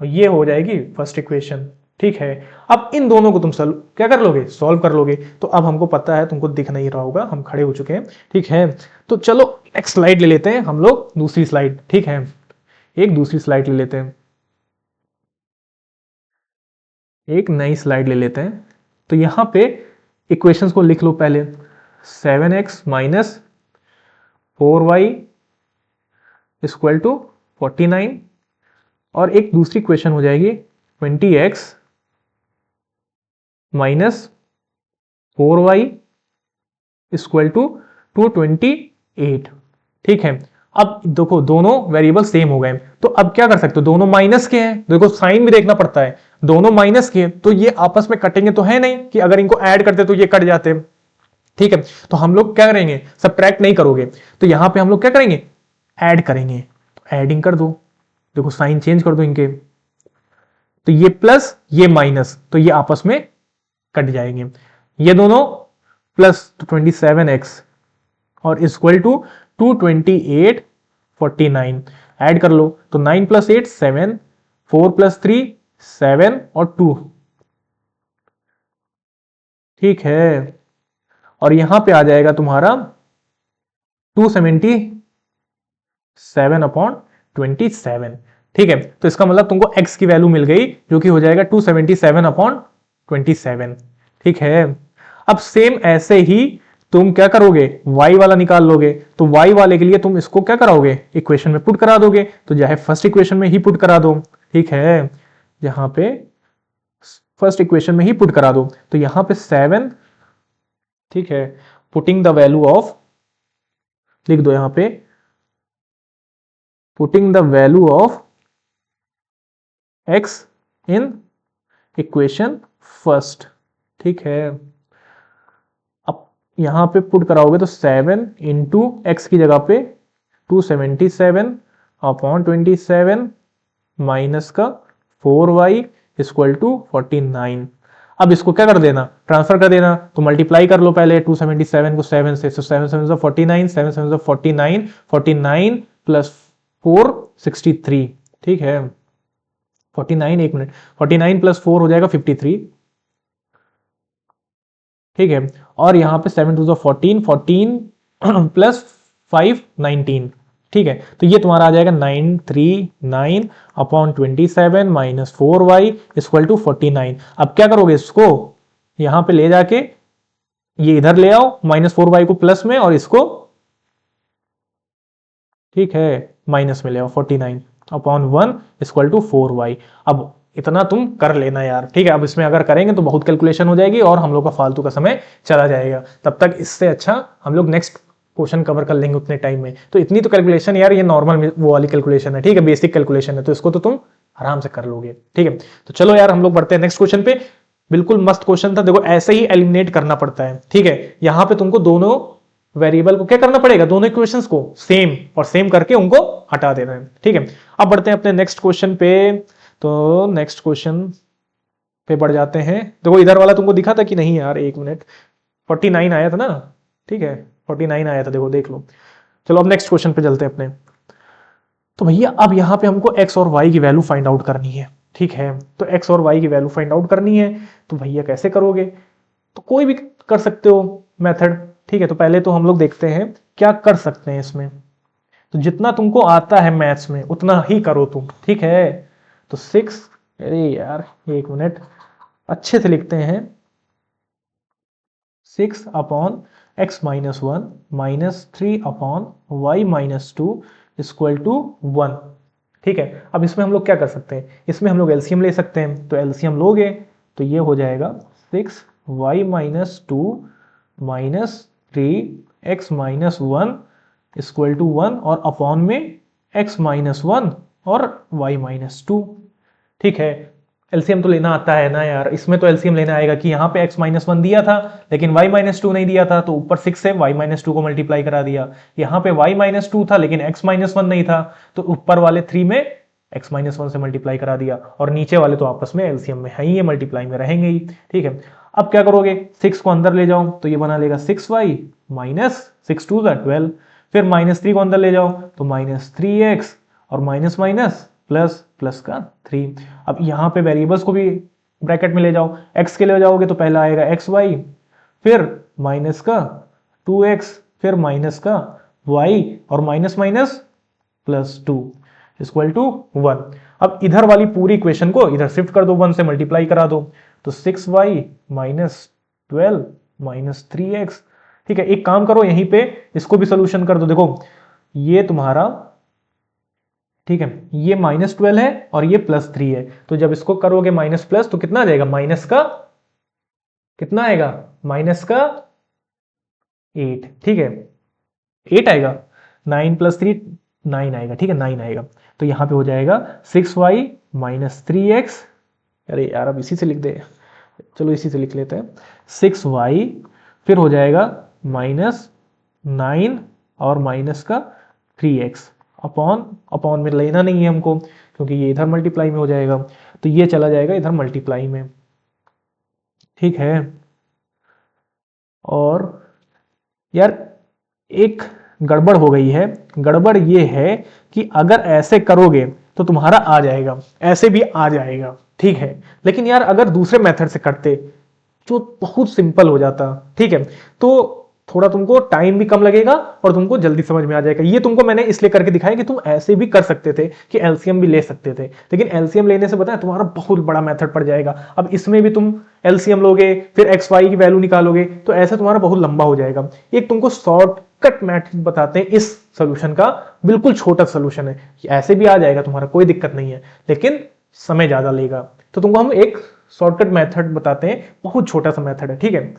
और ये हो जाएगी फर्स्ट इक्वेशन, ठीक है। अब इन दोनों को तुम क्या कर लोगे, सॉल्व कर लोगे। तो अब हमको पता है, तुमको दिख नहीं रहा होगा, हम खड़े हो चुके हैं, ठीक है। तो चलो नेक्स्ट स्लाइड ले लेते हैं हम लोग, दूसरी स्लाइड, ठीक है, एक दूसरी स्लाइड ले लेते हैं, एक नई स्लाइड ले लेते हैं। तो यहां पे इक्वेशंस को लिख लो पहले, 7x - 4y = 49, और एक दूसरी इक्वेशन हो जाएगी 20x - 4y = 228, ठीक है। अब देखो दोनों वेरिएबल सेम हो गए, तो अब क्या कर सकते हो, दोनों माइनस के हैं, देखो साइन भी देखना पड़ता है, दोनों माइनस के तो ये आपस में कटेंगे तो है नहीं कि अगर इनको ऐड करते तो ये कट जाते, ठीक है। तो हम लोग क्या करेंगे, सब्ट्रैक्ट नहीं करोगे, तो यहां पे हम लोग क्या करेंगे, ऐड करेंगे, तो एडिंग कर दो, देखो साइन चेंज कर दो इनके, तो ये प्लस ये माइनस, तो ये आपस में कट जाएंगे, ये दोनों प्लस, तो 27x और इक्वल टू 228 49, ऐड कर लो, तो 9 + 8 7, 4 + 3 7 और 2, ठीक है। और यहां पे आ जाएगा तुम्हारा 277/27, ठीक है। तो इसका मतलब तुमको x की वैल्यू मिल गई जो कि हो जाएगा 277/27, ठीक है। अब सेम ऐसे ही तुम क्या करोगे, y वाला निकाल लोगे, तो y वाले के लिए तुम इसको क्या कराओगे, इक्वेशन में पुट करा दोगे, तो चाहे फर्स्ट इक्वेशन में ही पुट करा दो, ठीक है, यहां पे फर्स्ट इक्वेशन में ही पुट करा दो, तो यहां पे 7, ठीक है, पुटिंग द वैल्यू ऑफ, लिख दो यहां पे, putting the value of x in equation first, ठीक है। अब यहां पे पुट कराओगे तो 7 इंटू एक्स की जगह पे 277 अपॉन 27 माइनस का 4y इक्वल टू 49। अब इसको क्या कर देना, ट्रांसफर कर देना, तो मल्टीप्लाई कर लो पहले 277 को 7 से, 7 7 49, 7 7 49, 49 प्लस 4 63, ठीक है 49, एक मिनट, 49 प्लस 4 हो जाएगा 53, ठीक है, और यहाँ पे 7 2 14, 14 प्लस 5 19, ठीक है, तो ये तुम्हारा आ जाएगा 939 upon 27 minus 4y equal to 49। अब क्या करोगे, इसको यहां पे ले जाके ये इधर ले आओ, माइनस 4y को प्लस में और इसको, ठीक है, माइनस में ले आओ, 49 अपॉन 1 इक्वल टू 4y। अब इतना तुम कर लेना यार, ठीक है। अब इसमें अगर करेंगे तो बहुत कैलकुलेशन हो जाएगी और हम लोग का फालतू का समय चला जाएगा, तब तक इससे अच्छा हम लोग नेक्स्ट क्वेश्चन कवर कर लेंगे उतने टाइम में। तो इतनी तो कैलकुलेशन यार, ये नॉर्मल वो वाली कैलकुलेशन है, ठीक है, बेसिक कैलकुलेशन है, तो इसको तो तुम आराम से कर लोगे, ठीक है। तो चलो यार हम लोग बढ़ते हैं नेक्स्ट क्वेश्चन पे। बिल्कुल मस्त क्वेश्चन था, देखो ऐसे ही एलिमिनेट करना पड़ता है, ठीक है। यहां पे तुमको दोनों वेरिएबल को क्या करना पड़ेगा, दोनों इक्वेशंस को सेम और सेम करके उनको हटा देना है, ठीक है। अब बढ़ते हैं अपने नेक्स्ट क्वेश्चन पे। तो नेक्स्ट क्वेश्चन पे बढ़ जाते हैं। देखो इधर वाला तुमको दिखा था कि नहीं यार, एक मिनट, 49 आया था ना, ठीक है 49 आया था, देखो देख लो। चलो अब नेक्स्ट क्वेश्चन पे चलते हैं अपने। तो भैया अब यहाँ पे हमको x और y की वैल्यू फाइंड आउट करनी है, ठीक है। तो x और y की वैल्यू फाइंड आउट करनी है, तो भैया कैसे करोगे, तो कोई भी कर सकते हो मेथड, ठीक है। तो पहले तो हम लोग देखते हैं क्या कर सकते हैं इसमें। तो जितना तुमको आता है मैथ्स में उतना ही करो तुम, ठीक है। तो 6, अरे यार एक मिनट, अच्छे से लिखते हैं, 6 upon x minus 1 minus 3 upon y minus 2 equal to 1, ठीक है। अब इसमें हम लोग क्या कर सकते हैं, इसमें हम लोग एलसीएम ले सकते हैं। तो एलसीएम लोगे तो ये हो जाएगा 6y minus 2 minus 3x minus 1 equal to 1 और अपॉन में x माइनस 1 और y माइनस 2, ठीक है। एलसीएम तो लेना आता है ना यार, इसमें तो एलसीएम लेना आएगा कि यहाँ पे x माइनस 1 दिया था लेकिन y माइनस 2 नहीं दिया था, तो ऊपर 6 से y माइनस 2 को मल्टीप्लाई करा दिया। यहाँ पे y माइनस 2 था लेकिन x माइनस 1 नहीं था, तो ऊपर वाले 3 में x माइनस 1 से मल्टीप्लाई करा दिया, और नीचे वाले तो आपस में एलसीएम में है ही, ये मल्टीप्लाई में रहेंगे ही, ठीक है। अब क्या करोगे, 6 को अंदर ले जाओ तो ये बना लेगा 6y माइनस 6 2 12, फिर माइनस 3 को अंदर ले जाओ तो माइनस 3x और माइनस माइनस प्लस, प्लस का 3। अब यहाँ पे वेरिएबल्स को भी ब्रैकेट में ले जाओ, x के ले जाओगे तो पहला आएगा xy, फिर माइनस का 2x, फिर माइनस का y और minus minus plus 2 equal to 1। अब इधर वाली पूरी इक्वेशन को इधर शिफ्ट कर दो, 1 से मल्टीप्लाई करा दो, तो 6y माइनस 12 माइनस 3x, ठीक है। एक काम करो यहीं पे इसको भी सोल्यूशन कर दो, देखो ये तुम्हारा, ठीक है, ये माइनस 12 है और ये प्लस 3 है, तो जब इसको करोगे माइनस प्लस तो कितना आ जाएगा, माइनस का कितना आएगा, माइनस का 8, ठीक है 8 आएगा, 9 प्लस 3 9 आएगा, ठीक है 9 आएगा। तो यहां पे हो जाएगा 6y माइनस 3x, अरे यार अब इसी से लिख दे, चलो इसी से लिख लेते हैं, 6y फिर हो जाएगा माइनस 9 और माइनस का 3x अपॉन, अपॉन में लेना नहीं है हमको क्योंकि ये इधर मल्टीप्लाई में हो जाएगा, तो ये चला जाएगा इधर मल्टीप्लाई में, ठीक है। और यार एक गड़बड़ हो गई है, गड़बड़ ये है कि अगर ऐसे करोगे तो तुम्हारा आ जाएगा, ऐसे भी आ जाएगा, ठीक है। लेकिन यार अगर दूसरे मेथड से करते जो बहुत सिंपल हो जाता, ठीक है, तो थोड़ा तुमको टाइम भी कम लगेगा और तुमको जल्दी समझ में आ जाएगा। ये तुमको मैंने इसलिए करके दिखाया कि तुम ऐसे भी कर सकते थे कि एलसीएम भी ले सकते थे, लेकिन एलसीएम लेने से बताया तुम्हारा बहुत बड़ा मेथड पड़ जाएगा। अब इसमें भी तुम एलसीएम लोगे फिर एक्स वाई की वैल्यू निकालोगे तो ऐसा तुम्हारा बहुत लंबा हो जाएगा। एक तुमको शॉर्टकट मेथड बताते हैं इस सोल्यूशन का, बिल्कुल छोटा सोल्यूशन है, ऐसे भी आ जाएगा तुम्हारा, कोई दिक्कत नहीं है, लेकिन समय ज्यादा लेगा। तो तुमको हम एक शॉर्टकट मेथड बताते हैं, बहुत छोटा सा मेथड है, ठीक है।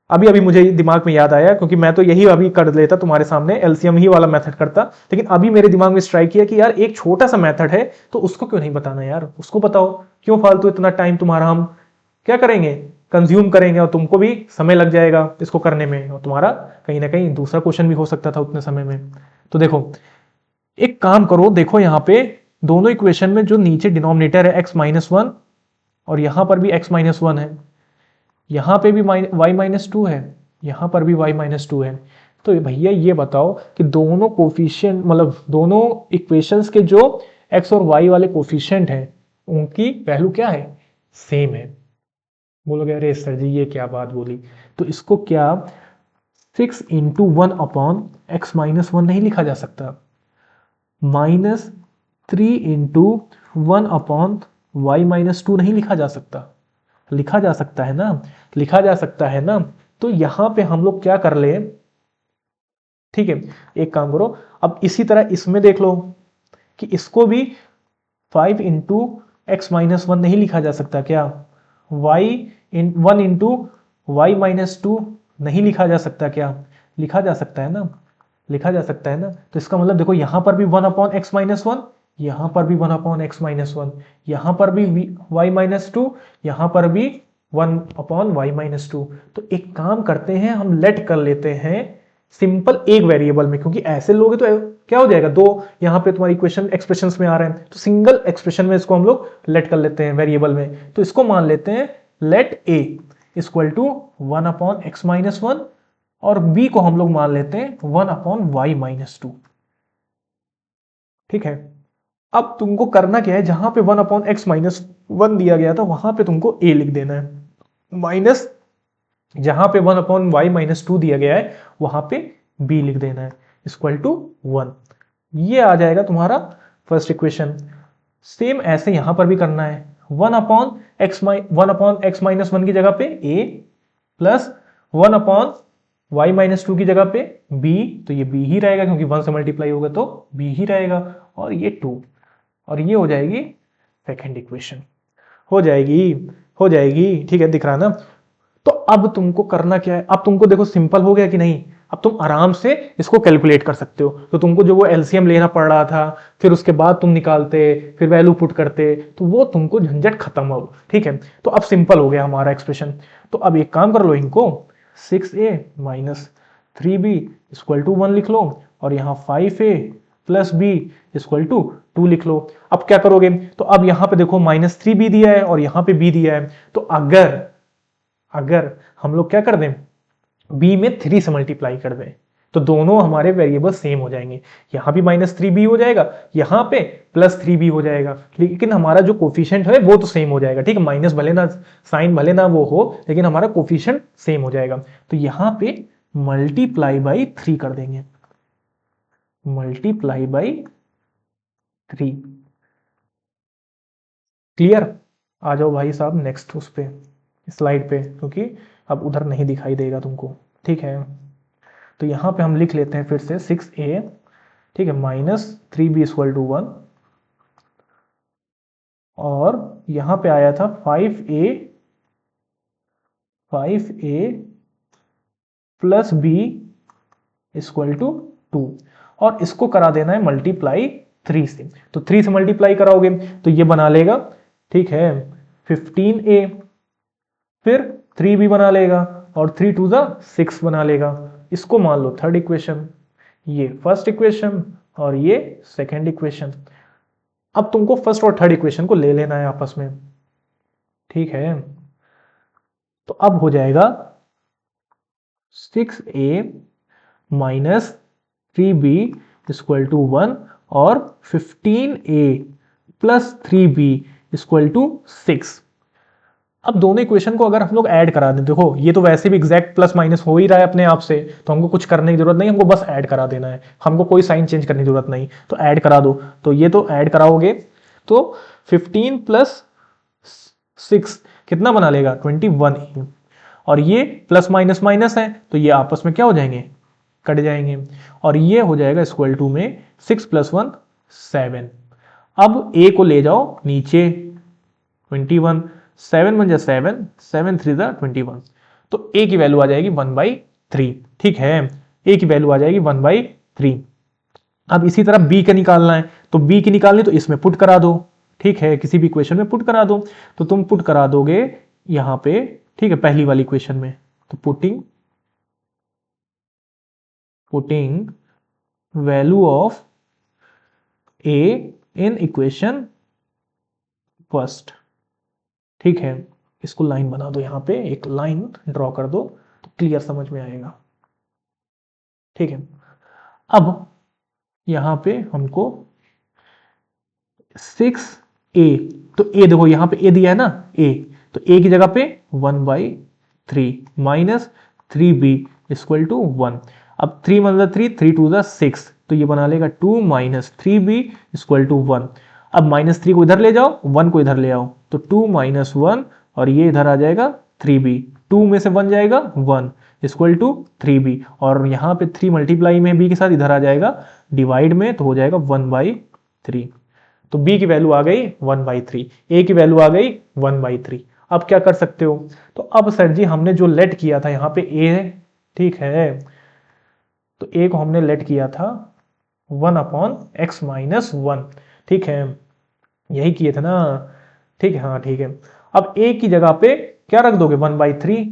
अभी अभी मुझे दिमाग में याद आया क्योंकि मैं तो यही अभी कर लेता तुम्हारे सामने, एलसीएम ही वाला मेथड करता, लेकिन अभी मेरे दिमाग में स्ट्राइक किया कि यार एक छोटा सा मेथड है तो उसको क्यों नहीं बताना यार, उसको बताओ, क्यों फालतू इतना टाइम तुम्हारा हम क्या करेंगे, कंज्यूम करेंगे, और तुमको भी समय लग जाएगा इसको करने में, और तुम्हारा कहीं ना कहीं दूसरा क्वेश्चन भी हो सकता था उतने समय में। तो देखो एक काम करो, देखो यहां पे दोनों इक्वेशन में जो नीचे डिनोमिनेटर है x-1 और यहां पर भी x-1 है, यहां पे भी y-2 है, यहां पर भी y-2 है। तो भैया ये बताओ कि दोनों कोफिशिएंट मतलब दोनों इक्वेशंस के जो x और y वाले कोफिशिएंट हैं उनकी वैल्यू क्या है, सेम है। बोलोगे अरे सर जी ये क्या बात बोली, तो इसको क्या 6 इंटू 1/x-1 नहीं लिखा जा सकता, -3 इंटू 1/y-2 नहीं लिखा जा सकता, लिखा जा सकता है ना, लिखा जा सकता है ना। तो यहां पे हम लोग क्या कर ले, ठीक है एक काम करो, अब इसी तरह इसमें देख लो कि इसको भी 5 इंटू x-1 नहीं लिखा जा सकता क्या, 1 इंटू y-2 नहीं लिखा जा सकता क्या, लिखा जा सकता है ना, लिखा जा सकता है ना। तो इसका मतलब देखो यहां पर भी 1/x-1, यहां पर भी 1/x-1, यहां पर भी y-2, यहां पर भी 1/y-2। तो एक काम करते हैं, हम लेट कर लेते हैं सिंपल एक वेरिएबल में, क्योंकि ऐसे लोगे तो क्या हो जाएगा, दो यहां पे तुम्हारी इक्वेशन एक्सप्रेशंस में आ रहे हैं, तो सिंगल एक्सप्रेशन में इसको हम लोग लेट कर लेते हैं वेरिएबल में। तो इसको मान लेते हैं late a equal to 1/x-1 और b को हम लोग मान लेते हैं 1/y-2। ठीक है, अब तुमको करना क्या है, जहां पे 1/x-1 दिया गया था वहां पे तुमको a लिख देना है, माइनस जहां पे 1/y-2 दिया गया है वहां पे b लिख देना है, इक्वल टू 1। ये आ जाएगा तुम्हारा फर्स्ट इक्वेशन। सेम ऐसे यहां पर भी करना है, 1/x-1 की जगह पे a प्लस 1/y-2 की जगह पे b, तो ये b ही रहेगा क्योंकि 1 से मल्टीप्लाई होगा तो b ही रहेगा, और ये 2, और ये हो जाएगी सेकेंड इक्वेशन, हो जाएगी, हो जाएगी। ठीक है, दिख रहा है ना। तो अब तुमको करना क्या है, अब तुमको देखो सिंपल हो गया कि नहीं, अब तुम आराम से इसको कैलकुलेट कर सकते हो। तो तुमको जो वो एलसीएम लेना पड़ रहा था, फिर उसके बाद तुम निकालते, फिर वैल्यू पुट करते, तो वो तुमको झंझट खत्म हो। ठीक है, तो अब सिंपल हो गया हमारा एक्सप्रेशन। तो अब एक काम कर लो, इनको 6a minus 3b equal to 1 लिख लो, और यहां 5a plus b equal to 2 लिख लो। अब क्या करोगे, तो अब यहां पे देखो -3b दिया है और यहां पे b दिया है, तो अगर हम लोग क्या कर दें, b में 3 से मल्टीप्लाई कर दें, तो दोनों हमारे वेरिएबल सेम हो जाएंगे। यहां भी -3b हो जाएगा, यहां पे +3b हो जाएगा, लेकिन हमारा जो कोफिशिएंट है वो तो सेम हो जाएगा। ठीक है, माइनस भले ना, साइन भले ना वो हो, लेकिन हमारा कोफिशिएंट सेम हो जाएगा। तो यहां पे मल्टीप्लाई बाई 3 कर देंगे, मल्टीप्लाई बाई 3। क्लियर, आ जाओ भाई साहब नेक्स्ट उस पे स्लाइड पे, क्योंकि अब उधर नहीं दिखाई देगा तुमको। ठीक है, तो यहां पे हम लिख लेते हैं फिर से 6a, ठीक है, -3b इक्वल टू 1, और यहां पे आया था 5a plus b equal to 2, और इसको करा देना है मल्टीप्लाई 3 से। तो 3 से मल्टीप्लाई कराओगे तो ये बना लेगा, ठीक है, 15a, फिर 3b बना लेगा, और 3 टू द 6 बना लेगा। इसको मान लो थर्ड इक्वेशन, ये फर्स्ट इक्वेशन, और ये सेकेंड इक्वेशन। अब तुमको फर्स्ट और थर्ड इक्वेशन को ले लेना है आपस में। ठीक है, तो अब हो जाएगा 6a minus 3b equal to 1 और 15a plus 3b equal to 6। अब दोनों इक्वेशन को अगर हम लोग ऐड करा दें, देखो ये तो वैसे भी एग्जैक्ट प्लस माइनस हो ही रहा है अपने आप से, तो हमको कुछ करने की जरूरत नहीं, हमको बस ऐड करा देना है, हमको कोई साइन चेंज करने की जरूरत नहीं। तो ऐड करा दो, तो ये तो ऐड कराओगे तो 15 प्लस 6 कितना बना लेगा, 21, और ये प्लस माइनस माइनस है तो ये आपस में क्या हो जाएंगे, कट जाएंगे, और ये हो जाएगा इक्वल टू में 6 + 1 7। अब a को ले जाओ नीचे, 21, 7 बन जा 7, 7 3 जा 21, तो a की वैल्यू आ जाएगी 1/3। ठीक है, a की वैल्यू आ जाएगी 1/3। अब इसी तरह b का निकालना है, तो b की निकालनी तो इसमें पुट करा दो। ठीक है, किसी भी इक्वेशन में पुट करा दो, तो तुम पुट करा दोगे यहां पे, ठीक है, पहली वाली इक्वेशन में, तो putting value of A in equation first. ठीक है, इसको लाइन बना दो, यहां पे एक लाइन ड्रॉ कर दो तो क्लियर समझ में आएगा। ठीक है, अब यहां पे हमको 6a, तो a देखो यहां पे a दिया है ना, a, तो a की जगह पे 1/3 माइनस 3b इक्वल टू 1। अब 3 मतलब 3 2 6, तो ये बना लेगा 2 माइनस 3b इक्वल टू 1। अब माइनस 3 को इधर ले जाओ, 1 को इधर ले आओ, तो 2 माइनस 1 और ये इधर आ जाएगा 3b, 2 में से 1 जाएगा 1 इक्वल टू 3b, और यहाँ पे 3 मल्टीप्लाई में b के साथ इधर आ जाएगा डिवाइड में, तो हो जाएगा 1/3। तो b की वैल्यू आ गई 1/3, a की वैल्यू आ गई 1/3। अब क्या कर सकते हो, तो अब सर जी हमने जो लेट किया था यहाँ पे a है, ठीक है, तो a को हमने लेट किया था 1/x-1, ठीक है, यही किए थे ना, ठीक है, हाँ ठीक है। अब a की जगह पे क्या रख दोगे 1/3,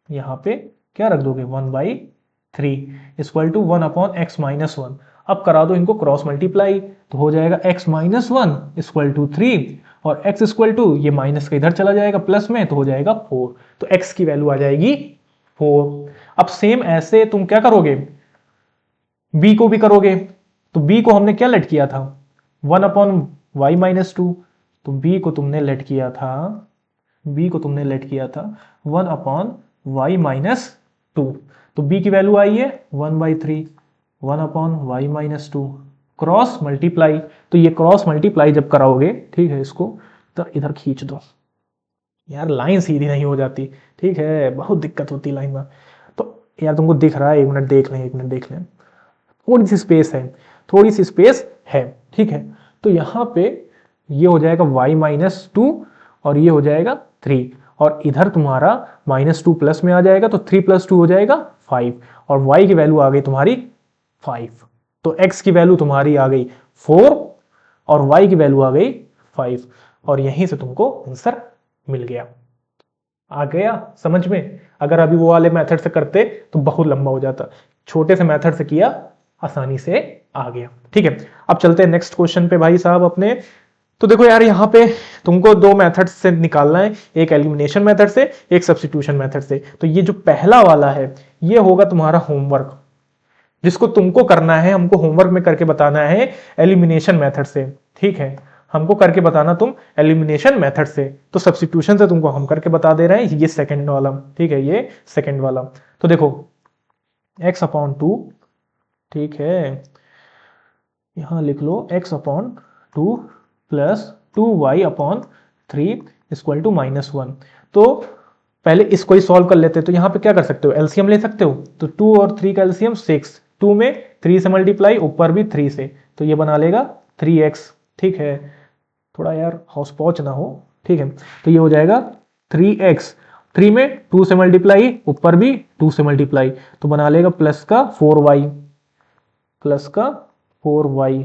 यहाँ पे क्या रख दोगे 1/3 इक्वल टू 1/x-1। अब करा दो इनको क्रॉस मल्टीप्लाई, तो हो जाएगा x-1 इक्वल टू 3, और x इक्वल टू ये माइनस का इधर चला जाएगा प्लस में, तो हो जाएगा 4, तो x की वैल्यू आ जाएगी 4। अब सेम ऐसे तुम क्या करोगे, b को भी करोगे, तो b को हमने क्या लेट किया था 1/y-2, तो b को तुमने लेट किया था 1/y-2, तो b की वैल्यू आई है 1/3, 1/y-2 क्रॉस मल्टीप्लाई, तो ये क्रॉस मल्टीप्लाई जब कराओगे, ठीक है, इसको तो इधर खींच दो यार, लाइन सीधी नहीं हो जाती, ठीक है, बहुत दिक्कत होती लाइन में। तो यार तुमको दिख रहा है, एक मिनट देख लें, एक मिनट देख लें, थोड़ी सी स्पेस है, थोड़ी सी स्पेस है, ठीक है। तो यहाँ पे ये हो जाएगा y-2 और ये हो जाएगा 3, और इधर तुम्हारा -2 प्लस में आ जाएगा, तो 3 + 2 हो जाएगा 5, और y की वैल्यू आ गई तुम्हारी 5, तो x की वैल्यू तुम्हारी आ गई 4 और y की वैल्यू आ गई 5, और यहीं से तुमको आंसर मिल गया। आ गया समझ में? अगर अभी वो वाले मेथड से करते तो बहुत लंबा हो जाता, छोटे से मेथड से किया, आसानी से आ गया। ठीक है, अब चलते हैं नेक्स्ट क्वेश्चन पे भाई साहब अपने। तो देखो यार, यहाँ पे तुमको दो मेथड से निकालना है, एक एलिमिनेशन मेथड से, एक सब्स्टिट्यूशन मेथड से। तो ये जो पहला वाला है ये होगा तुम्हारा होमवर्क, जिसको तुमको करना है, हमको होमवर्क में करके बताना है एलिमिनेशन मेथड से। ठीक है, हमको करके बताना तुम एलिमिनेशन मेथड से, तो सब्स्टिट्यूशन से तुमको हम करके बता दे रहे हैं, ये सेकंड वाला, ठीक है, ये सेकंड वाला। तो देखो x/2, ठीक है, यहां लिख लो x/2 plus 2y/3 equal to -1। तो पहले इसको ही सॉल्व कर लेते हैं। तो यहाँ पे क्या कर सकते हो, एलसीएम ले सकते हो, तो 2 और 3 का एलसीएम 6, 2 में 3 से मल्टीप्लाई, ऊपर भी 3 से, तो ये बना लेगा 3x। ठीक है, थोड़ा यार हाउस पॉच ना हो, ठीक है, तो ये हो जाएगा 3x, 3 में 2 से मल्टीप्लाई, ऊपर भी 2 से मल्टीप्लाई, तो बना लेगा प्लस का 4y, प्लस का 4y,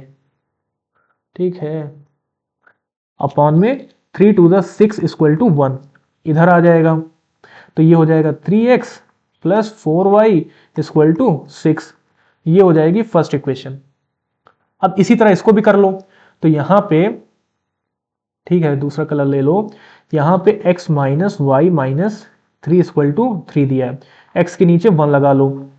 ठीक है, अपॉन में 3 2 6 इक्वल टू 1, इधर आ जाएगा, तो ये हो जाएगा 3x plus 4y equal to 6, ये हो जाएगी फर्स्ट इक्वेशन। अब इसी तरह इसको भी कर लो, तो यहां पे, ठीक है, दूसरा कलर ले लो, यहां पे x minus y minus 3 equal to 3 दिया है, x के नीचे 1 लगा लो,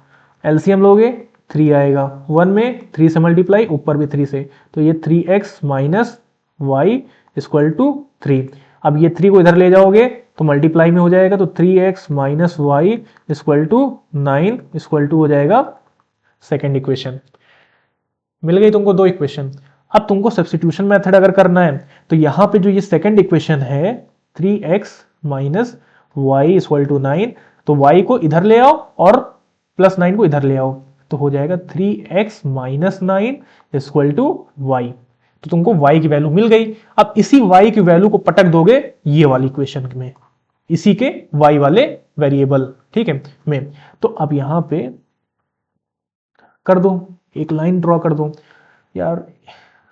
एलसीएम लोगे 3 आएगा, 1 में 3 से मल्टीप्लाई, ऊपर भी 3 से, तो ये 3x minus y equal to 3। अब ये 3 को इधर ले जाओगे तो मल्टीप्लाई में हो जाएगा, तो 3x minus y equal to 9 equal to हो जाएगा सेकेंड इक्वेशन। मिल गई तुमको दो इक्वेशन। अब तुमको सब्स्टिट्यूशन मेथड अगर करना है, तो यहां पे जो ये सेकेंड इक्वेशन है 3x minus y equal to 9, तो y को इधर ले आओ और प्लस 9 को इधर ले आओ, तो हो जाएगा 3x minus 9 equal to Y, तो तुमको y की वैल्यू मिल गई। अब इसी y की वैल्यू को पटक दोगे ये वाली इक्वेशन में, इसी के y वाले वेरिएबल, ठीक है, में, तो अब यहां पे कर दो, एक लाइन ड्रॉ कर दो यार,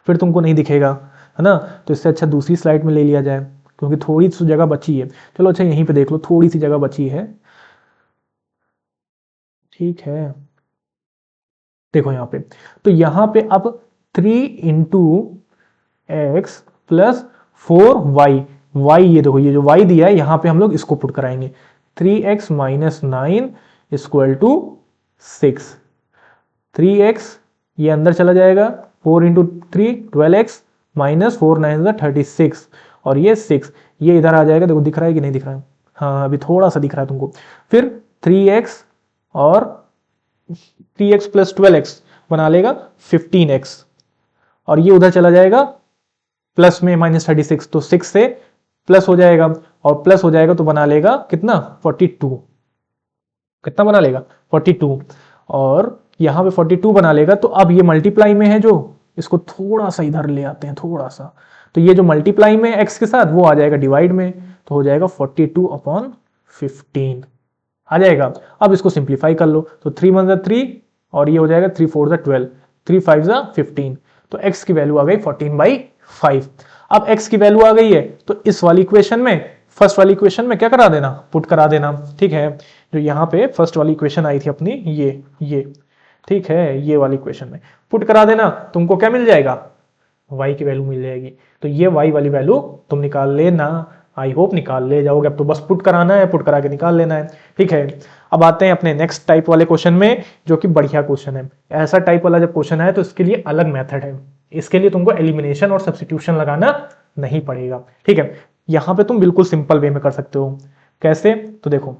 फिर तुमको नहीं दिखेगा, है ना, तो इससे अच्छा दूसरी स्लाइड में ले लिया जाए, क्योंकि थोड़ी सी जगह बची है। चलो अच्छा यहीं पे देख लो, थोड़ी सी जगह बची है, ठीक है, देखो यहाँ पे, तो यहाँ पे अब 3 into x plus 4y, Y ये देखो, ये जो y दिया है यहाँ पे हम लोग इसको पुट कराएंगे, 3x minus 9 equal to 6, 3x ये अंदर चला जाएगा, 4 इंटू 3 12x माइनस 4 9 36, और ये 6 ये इधर आ जाएगा, देखो दिख रहा है कि नहीं दिख रहा है, हाँ अभी थोड़ा सा दिख रहा है तुमको, फिर 3x और 3x प्लस 12x बना लेगा 15x, और ये उधर चला जाएगा प्लस में माइनस 36, तो 6 से प्लस हो जाएगा, और प्लस हो जाएगा तो बना लेगा कितना 42, कितना बना लेगा 42, और यहां पे 42 बना लेगा, तो अब ये मल्टीप्लाई में है जो, इसको थोड़ा सा इधर ले आते हैं थोड़ा सा, तो ये जो मल्टीप्लाई में x के साथ वो आ जाएगा डिवाइड में, तो हो जाएगा 42 अपॉन 15 आ जाएगा। अब इसको सिंप्लीफाई कर लो, तो 3 1 3 और ये हो जाएगा 3 4 12, 3 5 15, तो x की वैल्यू आ गई 14/5। अब x की वैल्यू आ गई है, तो इस वाली इक्वेशन में, फर्स्ट वाली इक्वेशन में क्या करा देना, पुट करा देना, ठीक है। जो यहाँ पे फर्स्ट वाली इक्वेशन आई थी अपनी, ये ठीक है, ये वाली इक्वेशन में पुट करा देना, तुमको क्या मिल जाएगा, y की वैल्यू मिल जाएगी। तो ये y वाली वैल्यू तुम निकाल लेना, आई होप निकाल ले जाओगे, अब तो बस पुट कराना है, पुट करा के निकाल लेना है, ठीक है। अब आते हैं अपने नेक्स्ट टाइप वाले क्वेश्चन में, जो कि बढ़िया क्वेश्चन है। ऐसा टाइप वाला जब क्वेश्चन है तो इसके लिए अलग मेथड है, इसके लिए तुमको एलिमिनेशन और सब्स्टिट्यूशन लगाना नहीं पड़ेगा, ठीक है। यहां पे तुम बिल्कुल सिंपल वे में कर सकते हो। कैसे, तो देखो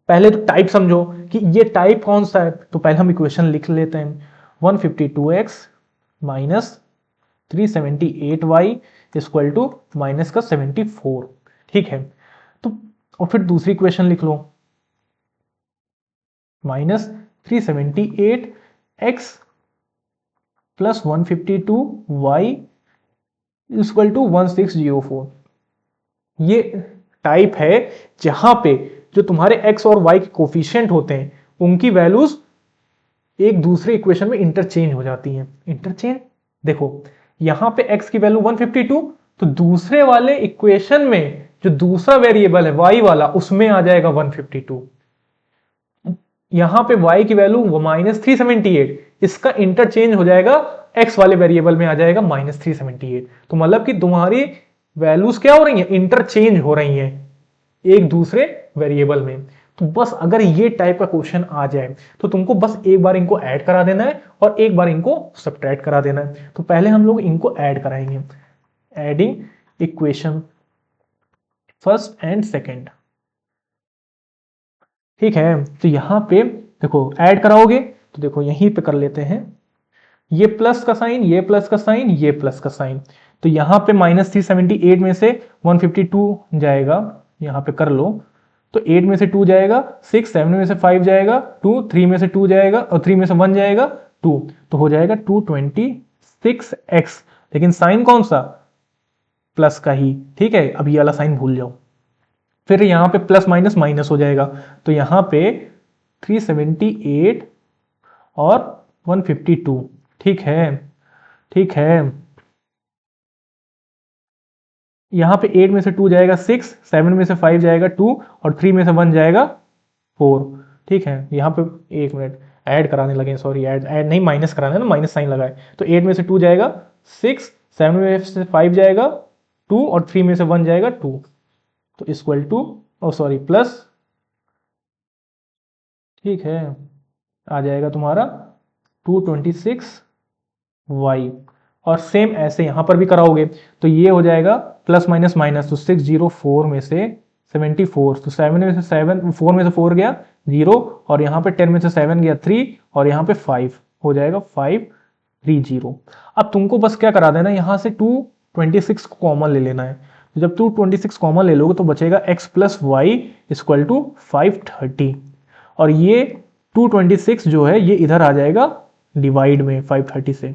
पहले तो टाइप समझो कि ये टाइप कौन सा है, तो पहले हम इक्वेशन लिख लेते हैं, 152x minus 378y equal to minus का 74, ठीक है। तो और फिर दूसरी इक्वेशन लिख लो, minus 378x plus 152y equal to 1604। ये टाइप है जहां पे जो तुम्हारे x और y के कोफिशिएंट होते हैं उनकी वैल्यूज एक दूसरे इक्वेशन में इंटरचेंज हो जाती हैं। इंटरचेंज देखो, यहां पे x की वैल्यू 152, तो दूसरे वाले इक्वेशन में जो दूसरा वेरिएबल है y वाला, उसमें आ जाएगा 152। यहां पे y की वैल्यू माइनस 378, इसका इंटरचेंज हो जाएगा x वाले वेरिएबल में आ जाएगा माइनस 378। तो मतलब कि तुम्हारी वैल्यूज क्या हो रही हैं, इंटरचेंज हो रही हैं एक दूसरे वेरिएबल में। तो बस अगर ये टाइप का क्वेश्चन आ जाए तो तुमको बस एक बार इनको ऐड करा देना है और एक बार इनको सब्ट्रैक्ट करा देना है। तो पहले हम लोग इनको ऐड कराएंगे, adding equation first and second, ठीक है। तो यहां पे देखो ऐड कराओगे तो देखो यहीं पे कर लेते हैं, ये प्लस का साइन, ये प्लस का साइन, ये प्लस का साइन, तो यहां पे माइनस 378 में से 152 जाएगा, यहां पे कर लो, तो 8 में से 2 जाएगा 6, 7 में से 5 जाएगा 2, 3 में से 2 जाएगा और 3 में से 1 जाएगा 2, तो हो जाएगा 226x, लेकिन साइन कौन सा, प्लस का ही, ठीक है। अब ये वाला साइन भूल जाओ। फिर यहां पे प्लस माइनस माइनस हो जाएगा, तो यहां पे 378 और 152, ठीक है, ठीक है। यहां पे 8 में से 2 जाएगा 6, 7 में से 5 जाएगा 2 और 3 में से 1 जाएगा 4, ठीक है। यहां पे एक मिनट ऐड कराने लगे, सॉरी ऐड नहीं, माइनस कराना है ना, माइनस साइन लगाए, तो 8 में से 2 जाएगा 6, 7 में से 5 जाएगा 2 और 3 में से 1 जाएगा 2, तो equal to, oh sorry plus, ठीक है, आ जाएगा तुम्हारा 226y। और सेम ऐसे यहां पर भी कराओगे तो ये हो जाएगा प्लस माइनस माइनस, तो 604 में से 74, तो 7 में से 7, 4 में से 4 गया 0 और यहाँ पे 10 में से 7 गया 3 और यहाँ पे 5 हो जाएगा 530। अब तुमको बस क्या करा देना, यहाँ से 226 को कॉमन ले लेना है, तो जब 226 कॉमन ले लोगे तो बचेगा x plus y equal to 530, और ये 226 जो है ये इधर आ जाएगा डिवाइड में 530 से,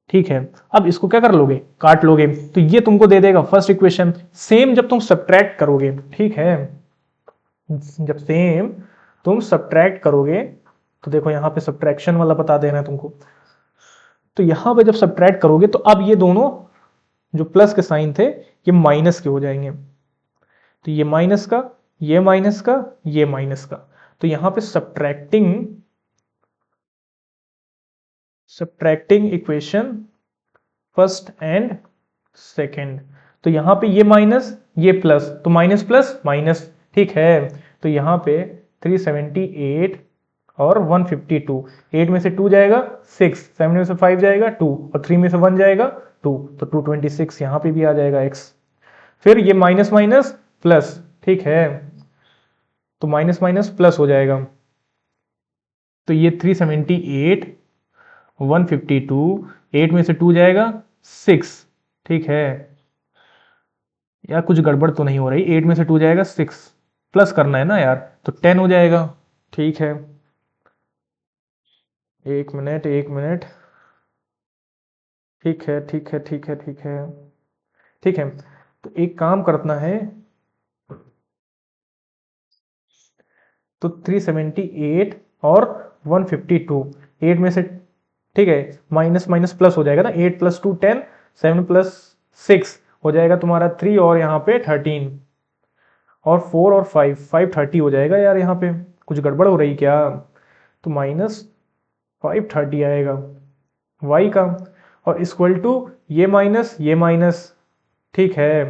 ठीक है। अब इसको क्या कर लोगे, काट लोगे, तो ये तुमको दे देगा फर्स्ट इक्वेशन। सेम जब तुम सब्ट्रैक्ट करोगे, ठीक है, जब सेम तुम सब्ट्रैक्ट करोगे तो देखो यहां पे सब्ट्रैक्शन वाला बता देना है तुमको, तो यहां पे जब सब्ट्रैक्ट करोगे तो अब ये दोनों जो प्लस के साइन थे ये माइनस के हो जाएंगे, तो ये माइनस का, ये माइनस का, ये माइनस का, तो यहां पे subtracting subtracting equation first and second, तो यहाँ पे ये माइनस ये प्लस, तो माइनस प्लस माइनस, ठीक है। तो यहाँ पे 378 और 152, 8 में से 2 जाएगा 6, 7 में से 5 जाएगा 2 और 3 में से 1 जाएगा 2, तो 226 यहाँ पे भी आ जाएगा x। फिर ये माइनस माइनस प्लस, ठीक है, तो माइनस माइनस प्लस हो जाएगा, तो ये 378 152, 8 में से 2 जाएगा 6, ठीक है। यार कुछ गड़बड़ तो नहीं हो रही, 8 में से 2 जाएगा 6, प्लस करना है ना यार, तो 10 हो जाएगा, ठीक है। एक मिनट एक मिनट, ठीक है ठीक है ठीक है ठीक है ठीक है। तो एक काम करना है, तो 378 और 152, 8 में से, ठीक है, माइनस माइनस प्लस हो जाएगा ना, 8 प्लस 2 10, 7 प्लस 6 हो जाएगा तुम्हारा 3 और यहाँ पे 13, और 4 और 530 हो जाएगा यार, यहाँ पे कुछ गड़बड़ हो रही क्या, तो माइनस 530 आएगा y का, और इक्वल टू ये माइनस, ठीक है।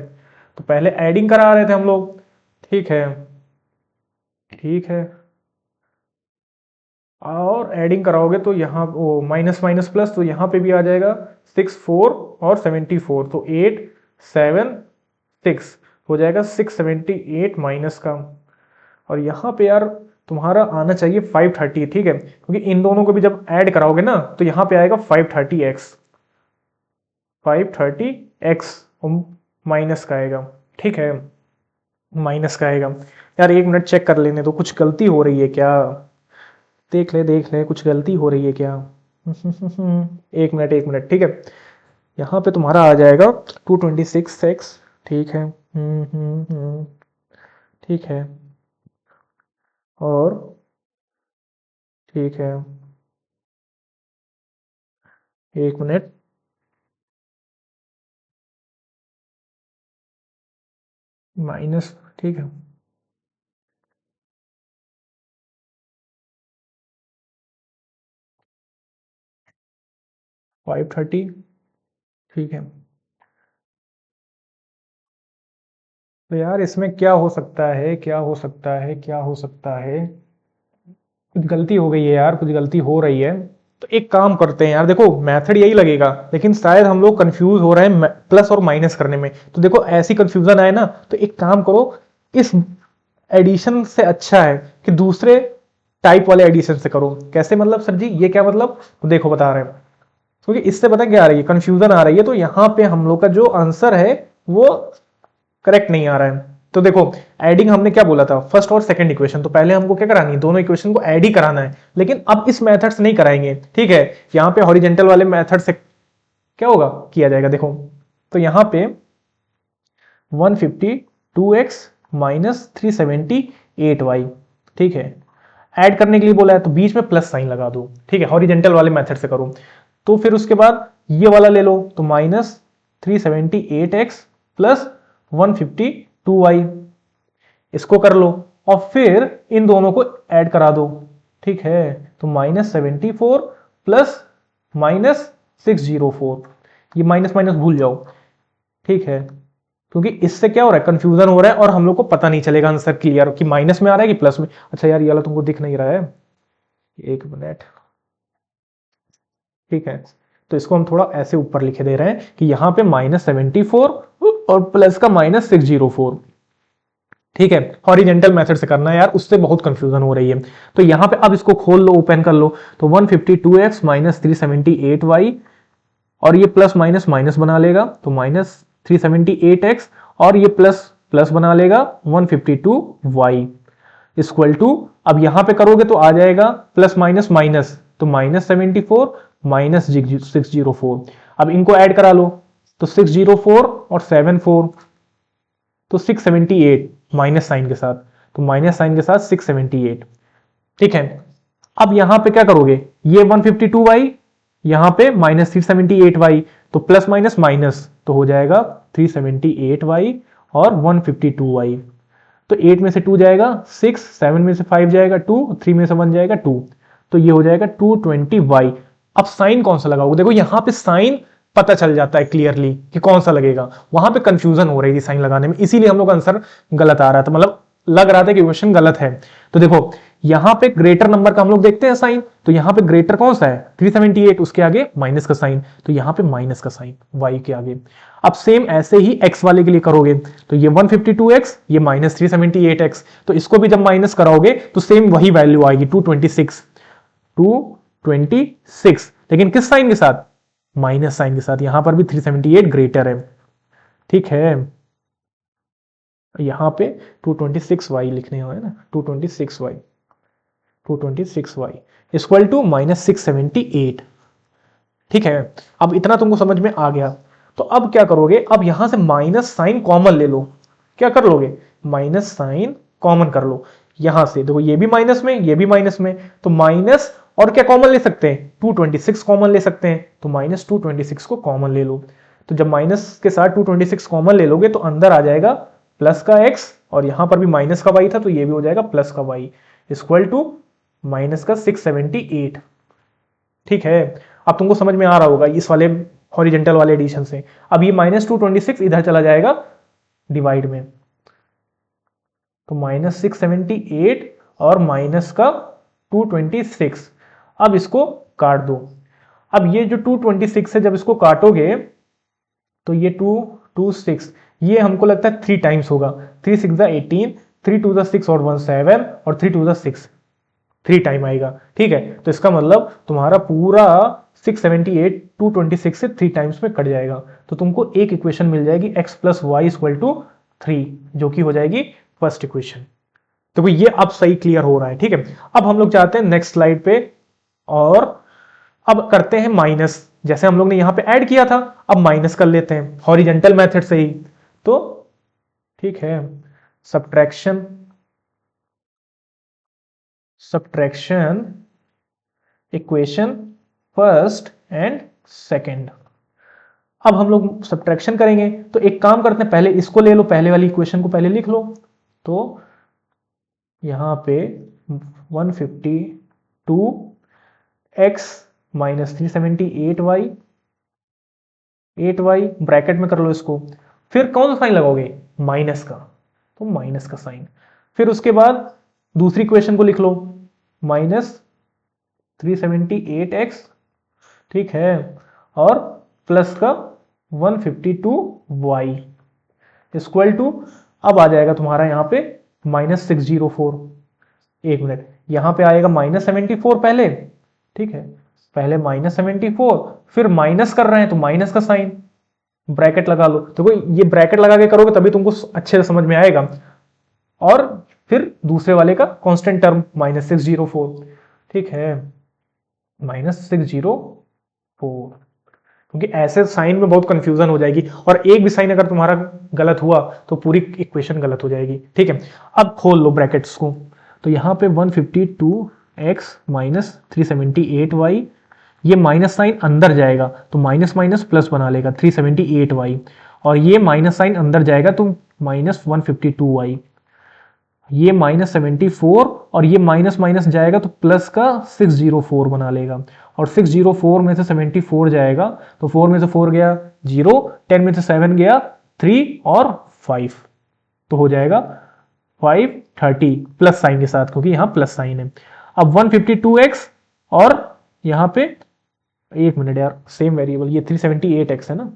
तो पहले एडिंग करा रहे थे हम लोग, ठीक है ठीक है, और एडिंग कराओगे तो यहाँ वो माइनस माइनस प्लस, तो यहाँ पे भी आ जाएगा 6 4 और 74, तो 8 7 6 हो जाएगा 678 माइनस का, और यहाँ पे यार तुम्हारा आना चाहिए 530, ठीक है, क्योंकि इन दोनों को भी जब ऐड कराओगे ना तो यहाँ पे आएगा 530x, 530x माइनस का आएगा, ठीक है, माइनस का आएगा। यार एक मिनट चेक कर लेने तो, कुछ गलती हो रही है क्या, देख ले कुछ गलती हो रही है क्या। एक मिनट ठीक है, यहाँ पे तुम्हारा आ जाएगा 226x, ठीक है, ठीक है, और ठीक है, एक मिनट, माइनस, ठीक है, 530, ठीक है। तो यार इसमें क्या हो सकता है, क्या हो सकता है, क्या हो सकता है, कुछ गलती हो गई है यार, कुछ गलती हो रही है। तो एक काम करते हैं यार, देखो मेथड यही लगेगा, लेकिन शायद हम लोग कंफ्यूज हो रहे हैं प्लस और माइनस करने में, तो देखो ऐसी कंफ्यूजन आए ना, तो एक काम करो, इस एडिशन से अच्छा है कि दूसरे टाइप वाले एडिशन से करो। कैसे मतलब सर जी, ये क्या मतलब, तो देखो बता रहे हैं, क्योंकि इससे पता क्या आ रही है, कंफ्यूजन आ रही है, तो यहाँ पे हम लोग का जो आंसर है वो करेक्ट नहीं आ रहा है। तो देखो एडिंग हमने क्या बोला था, फर्स्ट और सेकंड इक्वेशन, तो पहले हमको क्या करानी है, दोनों इक्वेशन को ऐड ही कराना है, लेकिन अब इस मेथड से नहीं कराएंगे, ठीक है, यहाँ पे हॉरिजेंटल वाले मेथड से क्या होगा, किया जाएगा। देखो तो यहाँ पे 152x माइनस 378y, ठीक है, ऐड करने के लिए बोला है तो बीच में प्लस साइन लगा दो, ठीक है, हॉरिजेंटल वाले मेथड से करो। तो फिर उसके बाद ये वाला ले लो, तो माइनस 378x प्लस 152y, इसको कर लो, और फिर इन दोनों को ऐड करा दो, ठीक है, तो माइनस 74 प्लस माइनस 604, ये माइनस माइनस भूल जाओ, ठीक है, क्योंकि इससे क्या हो रहा है, कंफ्यूजन हो रहा है और हम लोग को पता नहीं चलेगा आंसर क्लियर कि माइनस में आ रहा है कि प्लस में। अच्छा यार ये वाला तुमको दिख नहीं रहा है, एक मिनट, ठीक है, तो इसको हम थोड़ा ऐसे ऊपर लिखे दे रहे हैं कि यहाँ पे -74 और प्लस का -604, ठीक है, हॉरिजेंटल मेथड से करना है यार, उससे बहुत कंफ्यूजन हो रही है। तो यहाँ पे अब इसको खोल लो, ओपन कर लो, तो 152x माइनस 378y, और ये प्लस माइनस माइनस बना लेगा, तो माइनस 378x, और ये प्लस प्लस बना लेगा 152y इक्वल टू, अब यहां पे करोगे तो आ जाएगा प्लस माइनस माइनस, तो -74 माइनस 604, अब इनको ऐड करा लो, तो 604 और 74, तो 678 माइनस साइन के साथ, तो माइनस साइन के साथ 678, ठीक है। अब यहां पे क्या करोगे, ये 152y, यहां पे माइनस 378y, तो प्लस माइनस माइनस, तो हो जाएगा 378y और 152y, तो 8 में से 2 जाएगा 6, 7 में से 5 जाएगा 2, 3 में से 1 जाएगा 2, तो ये हो जाएगा 220y। अब साइन कौन सा लगाओगे, देखो यहां पे साइन पता चल जाता है क्लियरली कि कौन सा लगेगा, वहां पे कंफ्यूजन हो रही थी साइन लगाने में, इसीलिए हम लोग का आंसर गलत आ रहा था, मतलब लग रहा था कि क्वेश्चन गलत है। तो देखो यहां पे ग्रेटर नंबर का हम लोग देखते हैं साइन, तो यहां पे ग्रेटर कौन सा है 378, उसके आगे माइनस का साइन, तो यहां पे माइनस का साइन y के आगे। अब सेम ऐसे ही x वाले के लिए करोगे, तो ये 152x, ये माइनस 378x, तो इसको भी जब माइनस कराओगे तो सेम वही वैल्यू आएगी 226, 226, लेकिन किस साइन के साथ, माइनस साइन के साथ। यहां पर भी 378 ग्रेटर है, ठीक है, यहां पे 226y लिखने हो है ना, 226y, 226y equal to minus 678, ठीक है। अब इतना तुमको समझ में आ गया, तो अब क्या करोगे, अब यहां से माइनस साइन कॉमन ले लो, क्या कर लोगे, माइनस साइन कॉमन कर लो, यहां से देखो ये भी माइनस में, ये भी माइनस में, तो माइनस और क्या कॉमन ले सकते हैं, 226 कॉमन ले सकते हैं, तो माइनस 226 को कॉमन ले लो। तो जब माइनस के साथ 226 कॉमन ले लोगे तो अंदर आ जाएगा प्लस का x, और यहां पर भी माइनस का y था तो ये भी हो जाएगा प्लस का y, इक्वल टू माइनस का 678, ठीक है। अब तुमको समझ में आ रहा होगा इस वाले हॉरिजेंटल वाले एडिशन से। अब ये माइनस 226 इधर चला जाएगा डिवाइड में, तो माइनस 678 और माइनस का 226, अब इसको काट दो। अब ये जो 226 है जब इसको काटोगे तो ये 226, ये हमको लगता है 3 टाइम्स होगा, 3 6 18, 3 2 6 और 1 7, और 3 2 6, 3 टाइम आएगा, ठीक है। तो इसका मतलब तुम्हारा पूरा 678 226 से 3 टाइम्स में कट जाएगा, तो तुमको एक इक्वेशन मिल जाएगी x plus y equal to 3, जो कि हो जाएगी फर्स्ट इक्वेशन। तो ये अब सही क्लियर हो रहा है, ठीक है। अब हम लोग चाहते हैं नेक्स्ट स्लाइड पे, और अब करते हैं माइनस, जैसे हम लोग ने यहां पे ऐड किया था, अब माइनस कर लेते हैं हॉरिजेंटल मेथड से ही, तो ठीक है, subtraction equation first and second. अब हम लोग सब्ट्रैक्शन करेंगे, तो एक काम करते हैं, पहले इसको ले लो, पहले वाली इक्वेशन को पहले लिख लो, तो यहां पे 152x minus 378y, 8y bracket में कर लो इसको, फिर कौन सा साइन लगाओगे, माइनस का, तो माइनस का साइन, फिर उसके बाद दूसरी इक्वेशन को लिख लो, माइनस 378x, ठीक है, और प्लस का 152y इक्वल टू, अब आ जाएगा तुम्हारा यहां पे माइनस 604, एक मिनट, यहां पे आएगा माइनस 74 पहले, ठीक है, पहले माइनस 74, फिर माइनस कर रहे हैं तो माइनस का साइन, ब्रैकेट लगा लो, देखो ये ब्रैकेट लगा के करोगे तभी तुमको अच्छे से समझ में आएगा, और फिर दूसरे वाले का कांस्टेंट टर्म माइनस 604, ठीक है, माइनस 604, क्योंकि ऐसे साइन में बहुत कंफ्यूजन हो जाएगी, और एक भी साइन अगर तुम्हारा गलत हुआ तो पूरी इक्वेशन गलत हो जाएगी, ठीक है। अब खोल लो ब्रैकेट्स को, तो यहां पे 152x माइनस 378y, ये माइनस साइन अंदर जाएगा तो माइनस माइनस प्लस बना लेगा 378y, और ये माइनस साइन अंदर जाएगा तो माइनस 152y, ये माइनस 74, और ये माइनस माइनस जाएगा तो प्लस का 604 बना लेगा, और 604 में से 74 जाएगा तो 4 में से 4 गया 0, 10 में से 7 गया 3 और 5, तो हो जाएगा 530 प्लस साइन के साथ, क्योंकि यहां प्लस साइन है। अब 152x, और यहां पे एक मिनट यार, सेम वेरिएबल, ये 378x है ना,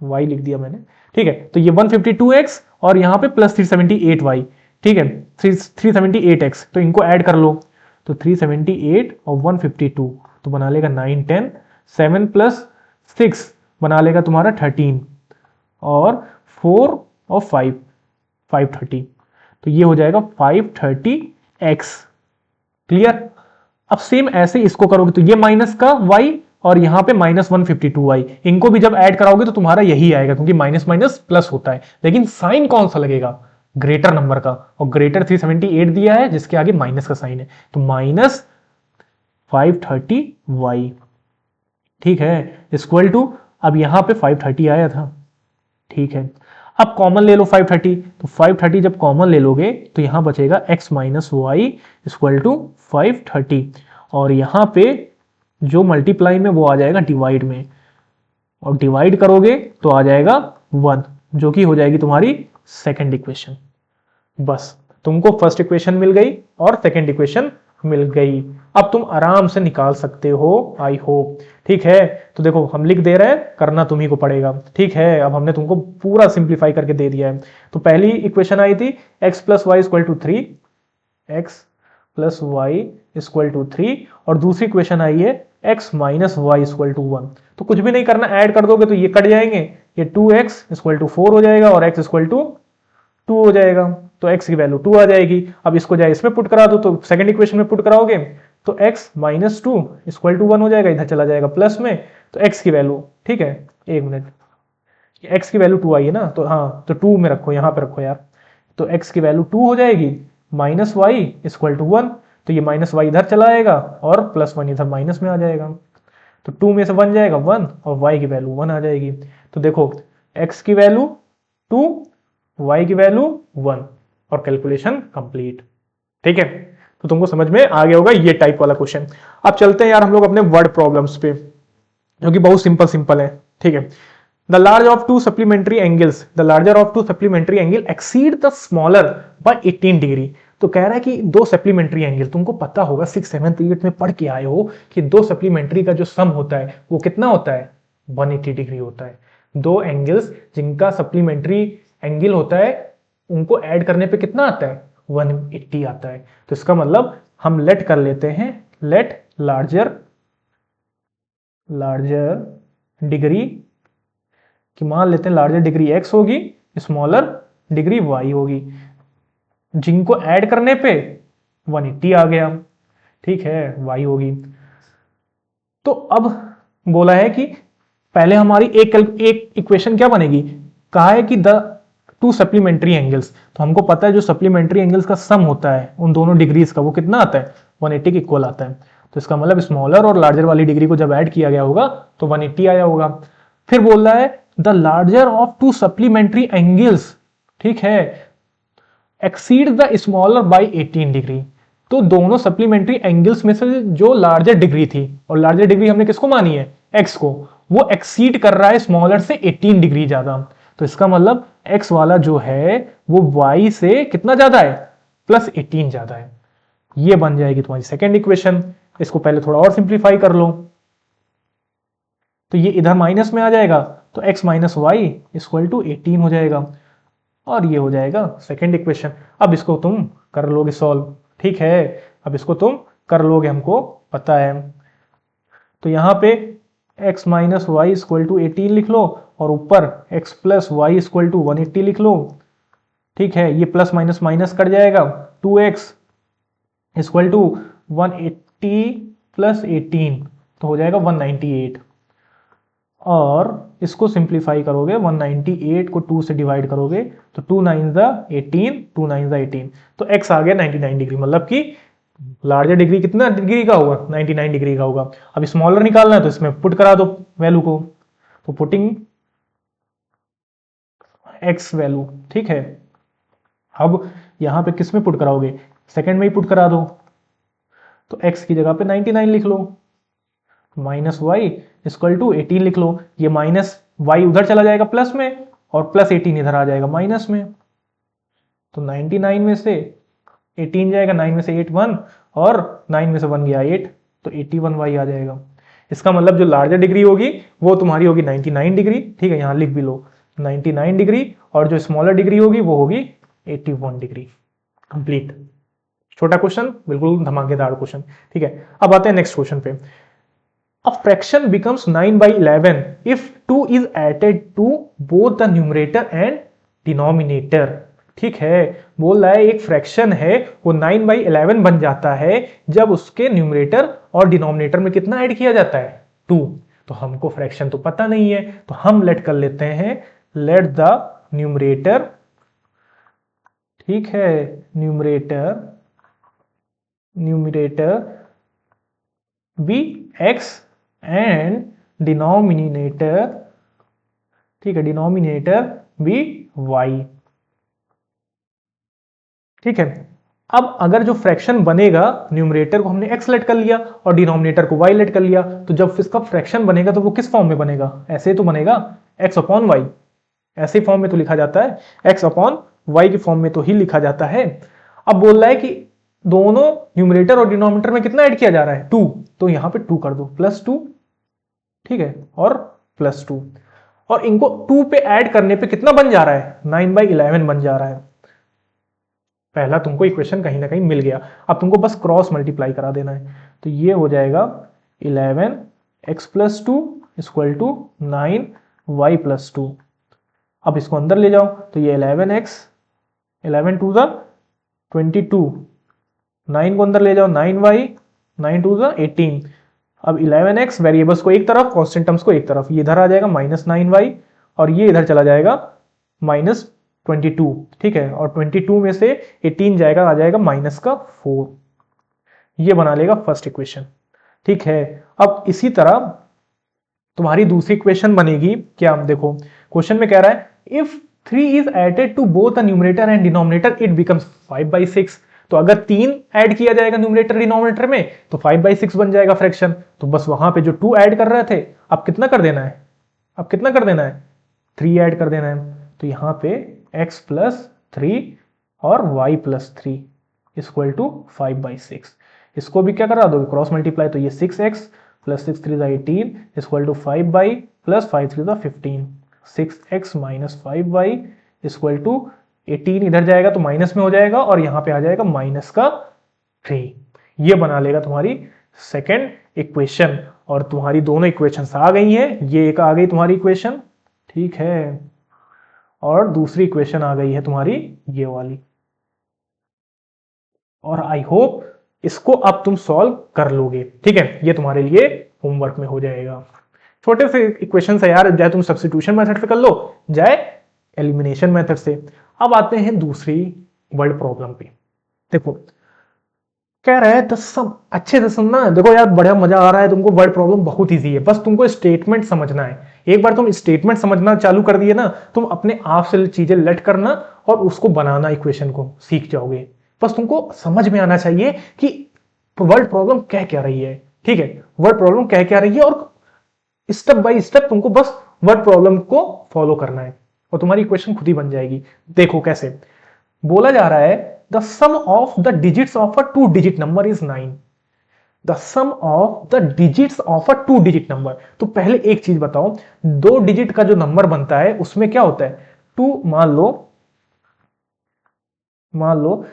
y लिख दिया मैंने, ठीक है, तो ये 152x और यहां पे प्लस 378y, ठीक है, 378x, तो इनको ऐड कर लो, तो 378 और 152 तो बना लेगा 9 10, 7 प्लस 6 बना लेगा तुम्हारा 13, और 4 और 5 530, तो ये हो जाएगा 530x, क्लियर। अब सेम ऐसे इसको करोगे तो ये माइनस का y और यहां पे माइनस 152y, इनको भी जब ऐड कराओगे तो तुम्हारा यही आएगा, क्योंकि माइनस माइनस प्लस होता है, लेकिन साइन कौन सा लगेगा, ग्रेटर नंबर का, और ग्रेटर 378 दिया है जिसके आगे माइनस का साइन है, तो माइनस 530y, ठीक है, इक्वल टू, अब यहां पे 530 आया था, ठीक है। अब कॉमन ले लो 530, तो 530 जब कॉमन ले लोगे तो यहां बचेगा x minus y equal to 530, और यहां पे जो मल्टीप्लाई में वो आ जाएगा डिवाइड में, और डिवाइड करोगे तो आ जाएगा 1, जो कि हो जाएगी तुम्हारी सेकंड इक्वेशन। बस तुमको फर्स्ट इक्वेशन मिल गई और सेकंड इक्वेशन मिल गई। अब तुम आराम से निकाल सकते हो, आई होप। ठीक है, तो देखो हम लिख दे रहे हैं, करना तुम्ही को पड़ेगा। ठीक है, अब हमने तुमको पूरा सिंप्लीफाई करके दे दिया है। तो पहली इक्वेशन आई थी x plus y equal to 3, x plus y equal to 3, और दूसरी इक्वेशन आई है x minus y equal to 1। तो कुछ भी नहीं करना, ऐड कर दोगे तो ये कट जाएंगे, ये 2x इक्वल टू 4 हो जाएगा और x इक्वल टू 2 हो जाएगा, तो x की वैल्यू 2 आ जाएगी। अब इसको जाए इसमें पुट करा दो, तो सेकंड इक्वेशन में पुट कराओगे तो x माइनस 2 इक्वल टू 1 हो जाएगा, इधर चला जाएगा प्लस में, तो x की वैल्यू, ठीक है एक मिनट, x की वैल्यू 2 आई है ना, तो हाँ, तो 2 में रखो, यहां पे रखो यार, तो x की वैल्यू 2 हो जाएगी, माइनस वाई इक्वल टू 1, तो ये माइनस वाई इधर चला आएगा और प्लस 1 इधर माइनस में आ जाएगा, तो 2 में से 1 जाएगा 1 और y की वैल्यू 1 आ जाएगी। तो देखो x की वैल्यू 2, y की वैल्यू 1 और कैलकुलेशन कंप्लीट। ठीक है, तो तुमको समझ में आ गया होगा ये टाइप वाला क्वेश्चन। अब चलते हैं यार हम लोग अपने वर्ड प्रॉब्लम्स पे, जो कि बहुत सिंपल है। ठीक है, the large of to supplementary angles, the larger of to supplementary angle exceed the smaller by 18 degree. तो कह रहा है कि दो सप्लीमेंट्री एंगल, तुमको पता होगा 6th 7th 8th में पढ़ के आए हो कि दो सप्लीमेंट्री का जो सम होता है वो कितना होता है, 180 डिग्री होता है। दो एंगल्स जिनका सप्लीमेंट्री एंगल होता है उनको ऐड करने पे कितना आता है, 180 आता है। तो इसका मतलब हम लेट कर लेते हैं, लेट लार्जर डिग्री कि मान लेते हैं लार्जर डिग्री x होगी, स्मॉलर डिग्री y होगी, जिनको ऐड करने पे 180 आ गया। ठीक है, y होगी। तो अब बोला है कि पहले हमारी एक इक्वेशन क्या बनेगी, कहा है कि द टू सप्लीमेंट्री एंगल्स, तो हमको पता है जो सप्लीमेंट्री एंगल्स का सम होता है उन दोनों डिग्रीज का वो कितना आता है, 180 के इक्वल आता है। तो इसका मतलब स्मॉलर और लार्जर वाली डिग्री को जब ऐड किया गया होगा तो 180 आया होगा। फिर बोल रहा है the larger of to supplementary angles, ठीक है, exceed the smaller by 18 degree. तो दोनों सप्लीमेंट्री एंगल्स में से जो लार्जर डिग्री थी, और लार्जर डिग्री हमने किसको मानी है, x को, वो एक्सीड कर रहा है स्मॉलर से 18 डिग्री ज्यादा। तो इसका मतलब x वाला जो है वो y से कितना ज्यादा है, प्लस 18 ज्यादा है। ये बन जाएगी तुम्हारी सेकेंड इक्वेशन। इसको पहले थोड़ा और सिंप्लीफाई कर लो, तो ये इधर माइनस में आ जाएगा, तो x minus y equal to 18 हो जाएगा, और ये हो जाएगा सेकेंड इक्वेशन। अब इसको तुम कर लोगे सॉल्व। ठीक है, अब इसको तुम कर लोगे, हमको पता है। तो यहां पे x minus y equal to 18 लिख लो, और ऊपर x plus y equal to 180 लिख लो। ठीक है, ये प्लस माइनस माइनस कट जाएगा, 2x इक्वल टू 180 प्लस 18 तो हो जाएगा 198, और इसको सिंप्लीफाई करोगे 198 को 2 से डिवाइड करोगे तो 2 9 ज़ा 18, 2 9 ज़ा 18, तो x आ गया 99 डिग्री। मतलब कि लार्जर डिग्री कितना डिग्री का होगा, 99 डिग्री का होगा। अब स्मॉलर निकालना है तो इसमें पुट करा दो वैल्यू को, तो पुटिंग x वैल्यू। ठीक है, अब यहां पे किस में पुट कराओगे, सेकंड में ही पुट करा दो, तो x की जगह पे 99 लिख लो, माइनस वाई इक्वल टू 18 लिख लो। ये माइनस वाई उधर चला जाएगा प्लस में, और प्लस 18 इधर आ जाएगा माइनस में, तो 99 में से 18 जाएगा, 9 में से 8 1, और 9 में से 1 गया 8, तो 81 वाई आ जाएगा। इसका मतलब जो लार्जर डिग्री होगी वो तुम्हारी होगी 99 डिग्री। ठीक है, यहां लिख भी लो 99 डिग्री, और जो स्मॉलर डिग्री होगी वो होगी 81 डिग्री। कंप्लीट। छोटा क्वेश्चन, बिल्कुल धमाकेदार क्वेश्चन। ठीक है, अब आते हैं नेक्स्ट क्वेश्चन पे। A fraction becomes 9 by 11 if 2 is added to both the numerator and denominator। ठीक है, बोल रहा है एक फ्रैक्शन है वो 9 by 11 बन जाता है जब उसके न्यूमरेटर और डिनोमिनेटर में कितना ऐड किया जाता है, 2। तो हमको फ्रैक्शन तो पता नहीं है, तो हम लेट कर लेते हैं, लेट द न्यूमरेटर, ठीक है, numerator be x and denominator, ठीक है, डिनोमिनेटर भी y। ठीक है, अब अगर जो फ्रैक्शन बनेगा, न्यूमरेटर को हमने x लेट कर लिया और डिनोमिनेटर को y लेट कर लिया, तो जब इसका फ्रैक्शन बनेगा तो वो किस फॉर्म में बनेगा? ऐसे तो बनेगा x अपॉन वाई, ऐसे फॉर्म में तो लिखा जाता है, x अपॉन वाई के फॉर्म में तो ही लिखा जाता है। अब बोल रहा है कि दोनों न्यूमरेटर और डिनोमिनेटर में कितना ऐड किया जा रहा है? 2, तो यहां पे 2 कर दो, +2, ठीक है, और +2, और इनको 2 पे ऐड करने पे कितना बन जा रहा है? 9/11 बन जा रहा है। पहला तुमको इक्वेशन कहीं ना कहीं मिल गया, अब तुमको बस क्रॉस मल्टीप्लाई करा देना है, तो ये हो जाएगा 11x + 2 = 9y + 2। अब इसको अंदर ले जाओ तो ये 11x, 11 2 ज़ा 22, 9 को अंदर ले जाओ 9y, 9 2 ज़ा 18। अब 11x वेरिएबल्स को एक तरफ, कांस्टेंट टर्म्स को एक तरफ, ये इधर आ जाएगा -9y और ये इधर चला जाएगा -22, ठीक है, और 22 में से 18 जाएगा, आ जाएगा -4। ये बना लेगा फर्स्ट इक्वेशन, ठीक है। अब इसी तरह तुम्हारी दूसरी इक्वेशन बनेगी क्या? देखो क्वेश्चन में कह रहा है if 3 is added to both the numerator and denominator it becomes 5/6। तो अगर 3 ऐड किया जाएगा न्यूमरेटर डिनोमिनेटर में तो 5/6 बन जाएगा फ्रैक्शन। तो बस वहां पे जो 2 ऐड कर रहे थे, अब कितना कर देना है? अब कितना कर देना है? 3 ऐड कर देना है। तो यहां पे x + 3 और y + 3 = 5/6। इसको भी क्या करा दो? क्रॉस मल्टीप्लाई, तो ये 6x + 6 3 18 = 5y + 5 3 15। 6x - 5y = 18 इधर जाएगा तो माइनस में हो जाएगा और यहां पे आ जाएगा -3। ये बना लेगा तुम्हारी सेकेंड इक्वेशन, और तुम्हारी दोनों इक्वेशंस आ गई हैं। ये एक आ गई तुम्हारी इक्वेशन, ठीक है, और दूसरी इक्वेशन आ गई है तुम्हारी ये वाली। और आई होप इसको अब तुम सॉल्व कर लोगे, ठीक है। ये तुम्हारे लिए होमवर्क में हो जाएगा। छोटे से इक्वेशन है यार, चाहे तुम सब्स्टिट्यूशन मेथड से कर लो, चाहे एलिमिनेशन मेथड से। अब आते हैं दूसरी वर्ड प्रॉब्लम पे। देखो कह रहा है द सम, अच्छे से सुनना, देखो यार बड़ा मजा आ रहा है तुमको, वर्ड प्रॉब्लम बहुत इजी है, बस तुमको स्टेटमेंट समझना है। एक बार तुम स्टेटमेंट समझना चालू कर दिए ना, तुम अपने आप से चीजें लट करना और उसको बनाना, इक्वेशन को सीख जाओगे। बस तुमको समझ में आना चाहिए कि वर्ड प्रॉब्लम कह क्या रही है, ठीक है, वर्ड प्रॉब्लम कह क्या रही है, और स्टेप बाय स्टेप तुमको बस वर्ड प्रॉब्लम को फॉलो करना है और तुम्हारी इक्वेशन खुद ही बन जाएगी। देखो कैसे बोला जा रहा है, the sum of the digits of a 2 digit number is 9। The sum of the digits of a 2 digit number. तो पहले एक चीज बताओ, 2 डिजिट का जो नंबर बनता है उसमें क्या होता है? 2, मान लो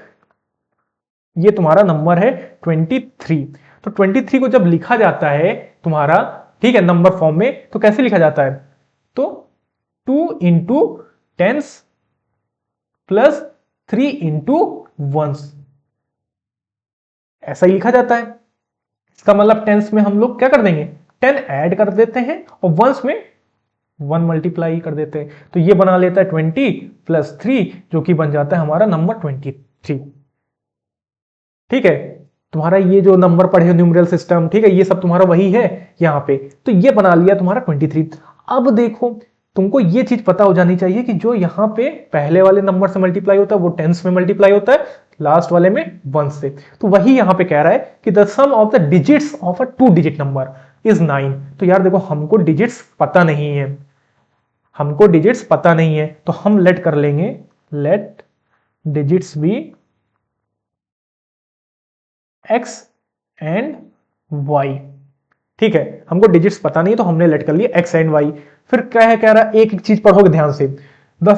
ये तुम्हारा नंबर है 23। तो 23 को जब लिखा जाता है तुम्हारा, ठीक है, नंबर फॉर्म में, तो कैसे लिखा जाता है? तो 2 × 10s + 3 × 1s, ऐसा ही लिखा जाता है। इसका मतलब टेंस में हम लोग क्या कर देंगे? 10 ऐड कर देते हैं और वंस में 1 मल्टीप्लाई कर देते हैं। तो ये बना लेता है 20 + 3, जो कि बन जाता है हमारा नंबर 23, ठीक है। तुम्हारा ये जो नंबर पढ़े न्यूमेरल सिस्टम, ठीक है, ये सब तुम्हारा वही है यहां पे। तो ये बना लिया तुम्हारा 23। अब देखो तुमको ये चीज पता हो जानी चाहिए कि जो यहां पे पहले वाले नंबर से मल्टीप्लाई होता है वो टेंस में मल्टीप्लाई होता है, लास्ट वाले में 1 से। तो वही यहां पे कह रहा है कि the sum of the digits of a 2 digit number is 9। तो यार देखो हमको डिजिट्स पता नहीं है, हमको डिजिट्स पता नहीं है, तो हम लेट कर लेंगे, let digits be x and y, ठीक है। हमको डिजिट्स पता नहीं तो हमने लेट कर लिया x एंड y। फिर क्या है, कह रहा है एक एक चीज पढ़ोगे ध्यान से, the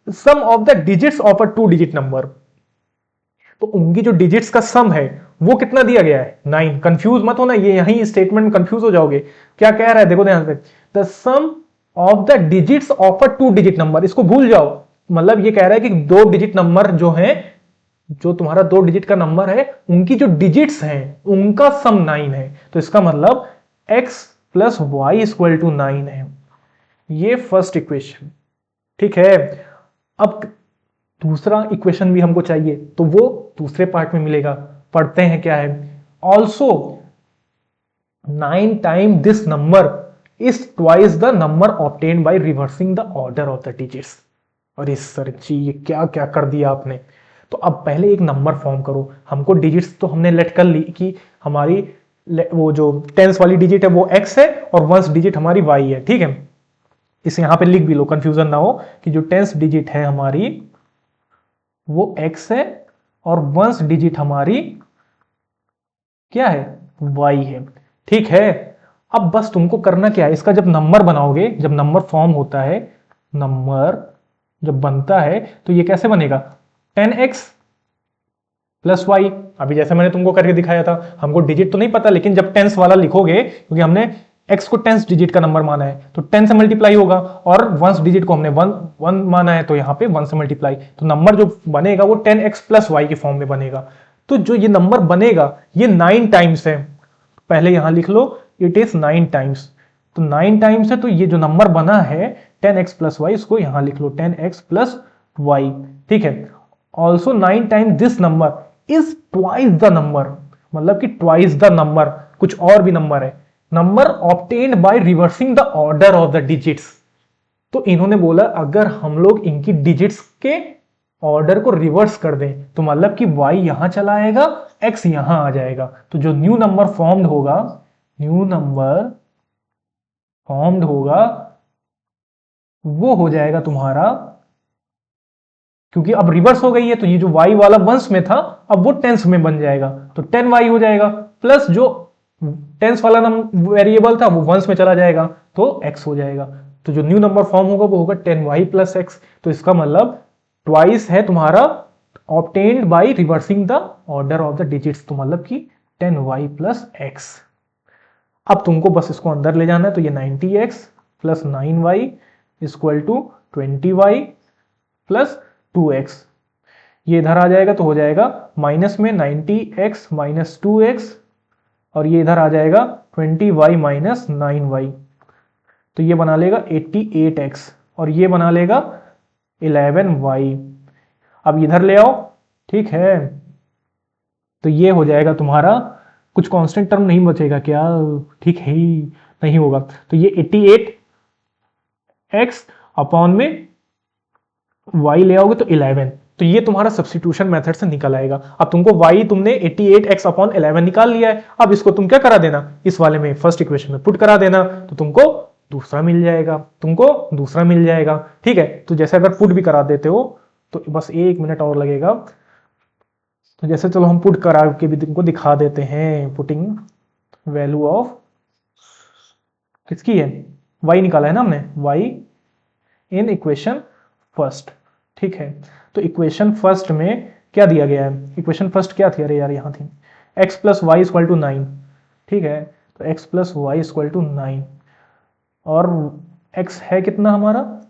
sum of the digits of a 2 digit number. तो उनकी जो डिजिट्स का सम है वो कितना दिया गया है? 9। कंफ्यूज मत होना, ये यही स्टेटमेंट में कंफ्यूज हो जाओगे। क्या कह रहा है देखो ध्यान से, the sum of the digits of a 2 digit number, इसको भूल जाओ। मतलब ये कह रहा है कि 2 डिजिट नंबर जो है, जो तुम्हारा 2 डिजिट का नंबर है, उनकी जो डिजिट्स हैं उनका सम 9 है। तो इसका मतलब x + y = 9 है। ये फर्स्ट इक्वेशन, ठीक है। अब दूसरा इक्वेशन भी हमको चाहिए, तो वो दूसरे पार्ट में मिलेगा। पढ़ते हैं क्या है। Also 9 time this number is twice the number obtained by reversing the order of the digits. अरे सर जी ये क्या क्या कर दिया आपने। तो अब पहले एक नंबर फॉर्म करो। हमको डिजिट्स तो हमने लेट कर ली कि हमारी वो जो टेंस वाली डिजिट है वो x है और वंस डिजिट हमारी y है, ठीक है। इसे यहां पे लिख भी लो, कंफ्यूजन ना हो, कि जो टेंस डिजिट है हमारी वो x है और वंस डिजिट हमारी क्या है, y है, ठीक है। अब बस तुमको करना क्या है, इसका जब नंबर बनाओगे, जब नंबर फॉर्म होता है, नंबर जब बनता है तो ये कैसे बनेगा, 10x प्लस वाई। अभी जैसे मैंने तुमको करके दिखाया था, हमको डिजिट तो नहीं पता, लेकिन जब टेंस वाला लिखोगे, क्योंकि हमने x को टेंस डिजिट का नंबर माना है तो 10 से मल्टीप्लाई होगा, और वंस डिजिट को हमने वन माना है तो यहाँ पे 1 से मल्टीप्लाई, तो नंबर जो बनेगा वो 10x प्लस वाई के फॉर्म में बनेगा। तो जो ये नंबर बनेगा ये 9 टाइम्स है, पहले यहां लिख लो इट इज 9 टाइम्स, तो 9 टाइम्स है, तो ये जो नंबर बना है 10x प्लस वाई, इसको यहां लिख लो 10x प्लस वाई, ठीक है। Also 9 times this number is twice the number, मतलब कि ट्वाइस द नंबर, कुछ और भी नंबर है, number obtained by reversing the order of the digits. तो इन्होंने बोला अगर हम लोग इनकी डिजिट्स के ऑर्डर को रिवर्स कर दें तो मतलब कि y यहां चला आएगा, x यहां आ जाएगा, तो जो न्यू नंबर फॉर्म्ड होगा, न्यू नंबर फॉर्म्ड होगा वो हो जाएगा तुम्हारा, क्योंकि अब रिवर्स हो गई है तो ये जो y वाला वंस में था अब वो टेंस में बन जाएगा, तो 10y हो जाएगा, प्लस जो टेंस वाला वेरिएबल था वो वंस में चला जाएगा तो x हो जाएगा। तो जो न्यू नंबर फॉर्म होगा वो होगा 10y प्लस x। तो इसका मतलब ट्वाइस है तुम्हारा obtained by reversing the order of the digits, तो मतलब कि 10y प्लस x। अब तुमको बस इसको अंदर ले जाना है, तो ये 90x plus 9y equal to 20y plus 2x, ये इधर आ जाएगा तो हो जाएगा माइनस में 90x माइनस 2x, और ये इधर आ जाएगा 20y माइनस 9y, तो ये बना लेगा 88x, और ये बना लेगा 11y। अब इधर ले आओ, ठीक है, तो ये हो जाएगा तुम्हारा, कुछ कांस्टेंट टर्म नहीं बचेगा क्या, ठीक है ही नहीं होगा, तो ये 88x अपॉन में y ले आओगे तो 11, तो ये तुम्हारा सब्स्टिट्यूशन मेथड से निकल आएगा। अब तुमको y तुमने 88x अपॉन 11 निकाल लिया है, अब इसको तुम क्या करा देना, इस वाले में फर्स्ट इक्वेशन में पुट करा देना, तो तुमको दूसरा मिल जाएगा, तुमको दूसरा मिल जाएगा, ठीक है। तो जैसे अगर पुट भी करा देते हो तो बस 1 मिनट और लगेगा, तो जैसे चलो हम पुट करा के भी तुमको दिखा देते हैं, पुटिंग वैल्यू ऑफ किसकी है, y निकाला है ना हमने, y इन इक्वेशन फर्स्ट, ठीक है। तो इक्वेशन फर्स्ट में क्या दिया गया है, इक्वेशन फर्स्ट क्या थी, अरे यार यहां थी, x plus y equal to 9, ठीक है, तो x plus y equal to 9, और x है कितना हमारा,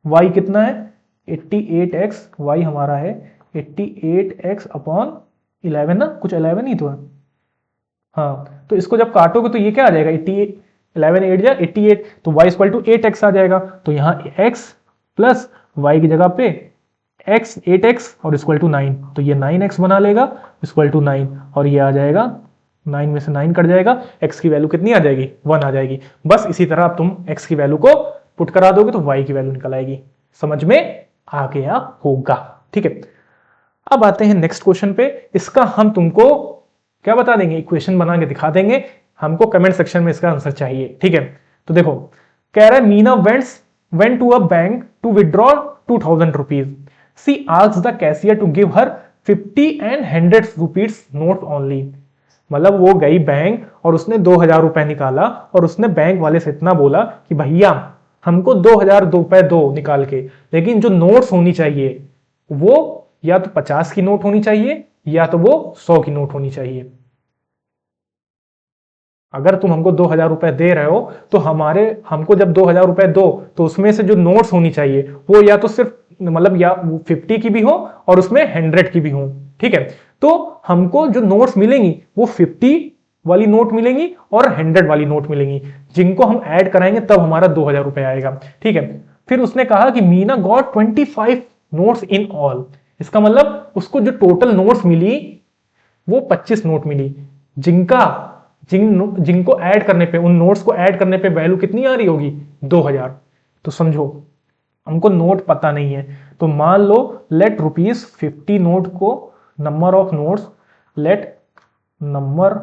y कितना है 88x, y हमारा है 88x अपॉन 11 ना, कुछ 11 ही तो है, हाँ, तो इसको जब काटोगे तो ये क्या आ जाएगा, 88, 11 8 जा 88, तो y इक्वल टू 8x आ जाएगा, तो यहाँ x प्लस y की जगह पे x 8x और इक्वल टू 9, तो ये 9x बना लेगा इक्वल टू 9, और ये आ जाएगा 9 में से 9 कट जाएगा, x की वैल्यू कितनी आ जाएगी, 1 आ जाएगी। बस इसी तरह अब तुम x की वैल्यू को पुट करा दोगे तो y की वैल्यू निकल आएगी, समझ में आ गया होगा, ठीक है। अब आते हैं नेक्स्ट क्वेश्चन पे, इसका हम तुमको क्या बता देंगे, इक्वेशन बना के दिखा देंगे, हमको कमेंट सेक्शन में इसका आंसर चाहिए, ठीक है। तो देखो कह रहा है Meena went to a bank to withdraw 2000 rupees. She asked the cashier to give her 50 and 100 rupees note only. मतलब वो गई बैंक और उसने 2000 रुपए निकाला, और उसने बैंक वाले से इतना बोला कि भैया हमको 2000 रुपए दो निकाल के, लेकिन जो नोट्स होनी चाहिए वो या तो 50 की नोट होनी चाहिए या तो वो 100 की नोट होनी चाहिए। अगर तुम हमको 2000 रुपए दे रहे हो तो हमको जब 2000 रुपए दो तो उसमें से जो नोट्स होनी चाहिए वो या तो सिर्फ मतलब या 50 की भी हो और उसमें 100 की भी हो, ठीक है। तो हमको जो नोट्स मिलेंगी वो 50 वाली नोट मिलेंगी और 100 वाली नोट मिलेंगी, जिनको हम ऐड कराएंगे तब हमारा 2000 रुपए आएगा, ठीक है। फिर उसने कहा कि Meena got 25 notes in all, इसका मतलब उसको जो टोटल नोट्स मिली वो 25 नोट मिली, जिनको ऐड करने पे, उन नोट्स को ऐड करने पे वैल्यू कितनी आ रही होगी, 2000। तो समझो हमको नोट पता नहीं है, तो मान लो लेट ₹50 नोट को number of notes, late number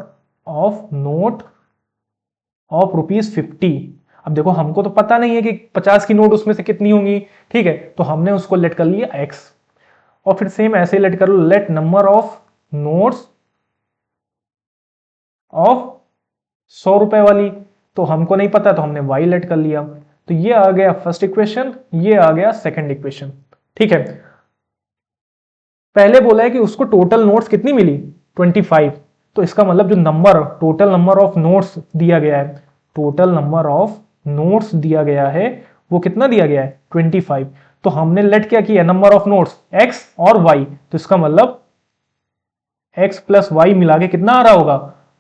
of note of ₹50। अब देखो हमको तो पता नहीं है कि 50 की नोट उसमें से कितनी होंगी, ठीक है, तो हमने उसको लेट कर लिया x। और फिर सेम ऐसे लेट कर लो, let number of notes of 100 रुपए वाली, तो हमको नहीं पता तो हमने y लेट कर लिया। तो ये आ गया फर्स्ट इक्वेशन, ये आ गया सेकंड इक्वेशन, ठीक है। पहले बोला है कि उसको टोटल नोट्स कितनी मिली, 25, तो इसका मतलब जो number, total number of notes दिया गया है, टोटल नंबर ऑफ नोट्स दिया गया है वो कितना दिया गया है, 25। तो हमने लेट क्या किया, नंबर ऑफ नोट्स x और y, तो इसका मतलब x प्लस वाई मिला के कितना आ रहा होगा,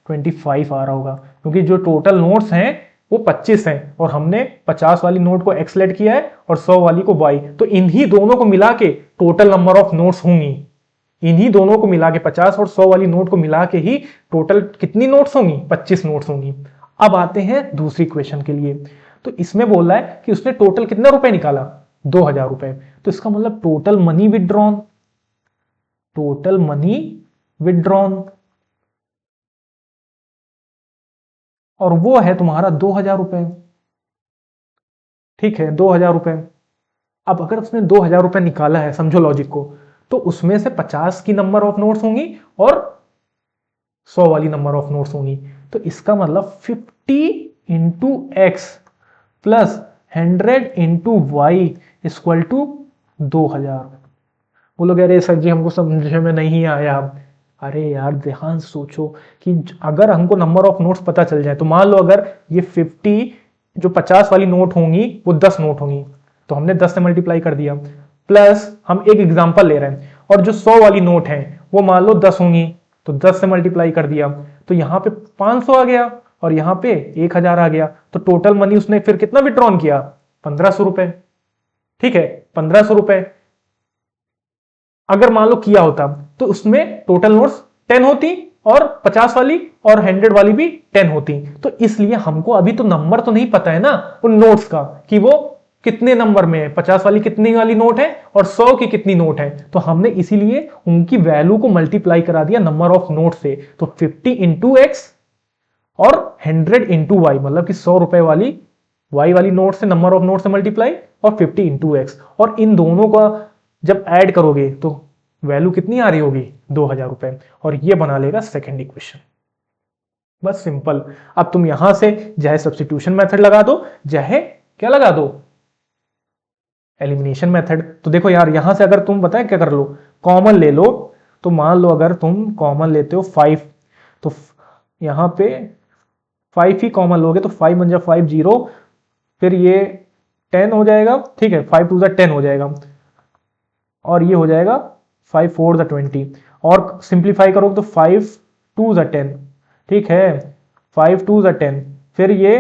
25 आ रहा होगा, क्योंकि जो टोटल नोट्स हैं वो 25 हैं और हमने 50 वाली नोट को x लेट किया है और 100 वाली को y, तो इन्हीं दोनों को मिला के टोटल नंबर ऑफ नोट्स होंगी। इन्हीं दोनों को मिला के 50 और 100 वाली नोट को मिला के ही टोटल कितनी नोट्स होंगी, 25 नोट्स होंगी। अब आते हैं दूसरी क्वेश्चन के लिए। तो इसमें बोल रहा है कि उसने टोटल कितना रुपए निकाला, 2000 रुपए। तो इसका मतलब total money withdrawn, total money withdrawn, और वो है तुम्हारा 2000 रुपए, ठीक है, 2000 रुपए। अब अगर उसने 2000 रुपए निकाला है, समझो लॉजिक को, तो उसमें से 50 की नंबर ऑफ नोट्स होंगी और 100 वाली नंबर ऑफ नोट्स होंगी। तो इसका मतलब 50 into x plus 100 into y equal to 2000। बोलोगे अरे सर जी हमको समझे में नहीं आया। अरे यार ध्यान से सोचो कि अगर हमको नंबर ऑफ नोट्स पता चल जाए, तो मान लो अगर ये 50 जो 50 वाली नोट होंगी वो 10 नोट होंगी, तो हमने 10 से मल्टीप्लाई कर दिया, प्लस हम एक एग्जांपल ले रहे हैं, और जो 100 वाली नोट है वो मान लो 10 होंगी, तो 10 से मल्टीप्लाई कर दिया, तो यहाँ पे 500 आ गया और यहाँ पे 1000 आ गया। तो टोटल मनी उसने फिर कितना विड्रॉन किया, 1500 रुपए, ठीक है, 1500 रुपए। अगर मान लो किया होता तो उसमें टोटल नोट्स 10 होती और 50 वाली और 100 वाली भी 10 होती। तो इसलिए हमको अभी तो नंबर तो नहीं पता है ना उन नोट्स का कि वो कितने नंबर में है, 50 वाली कितनी वाली नोट है और 100 की कितनी नोट है। तो हमने इसीलिए उनकी वैल्यू को मल्टीप्लाई करा दिया नंबर ऑफ नोट से। तो 50 इंटू एक्स और 100 इंटू वाई, मतलब कि 100 रुपए वाली वाई वाली नोट से नंबर ऑफ नोट से मल्टीप्लाई और 50 इंटू एक्स, और इन दोनों का जब ऐड करोगे तो वैल्यू कितनी आ रही होगी, 2000 रुपए, और ये बना लेगा सेकेंड इक्वेशन। बस सिंपल। अब तुम यहां से चाहे सब्स्टिट्यूशन मेथड लगा दो, चाहे क्या लगा दो, एलिमिनेशन मेथड। तो देखो यार यहां से अगर तुम बताए क्या कर लो, कॉमन ले लो। तो मान लो अगर तुम कॉमन लेते हो 5, तो यहां पे 5 ही कॉमन लोगे, तो 5 बन जा 5 0, फिर ये 10 हो जाएगा, ठीक है, 5 टू 10 हो जाएगा, और ये हो जाएगा 5 4 20, और सिंप्लीफाई करोगे तो 5 2 10, ठीक है, 5 2 10, फिर ये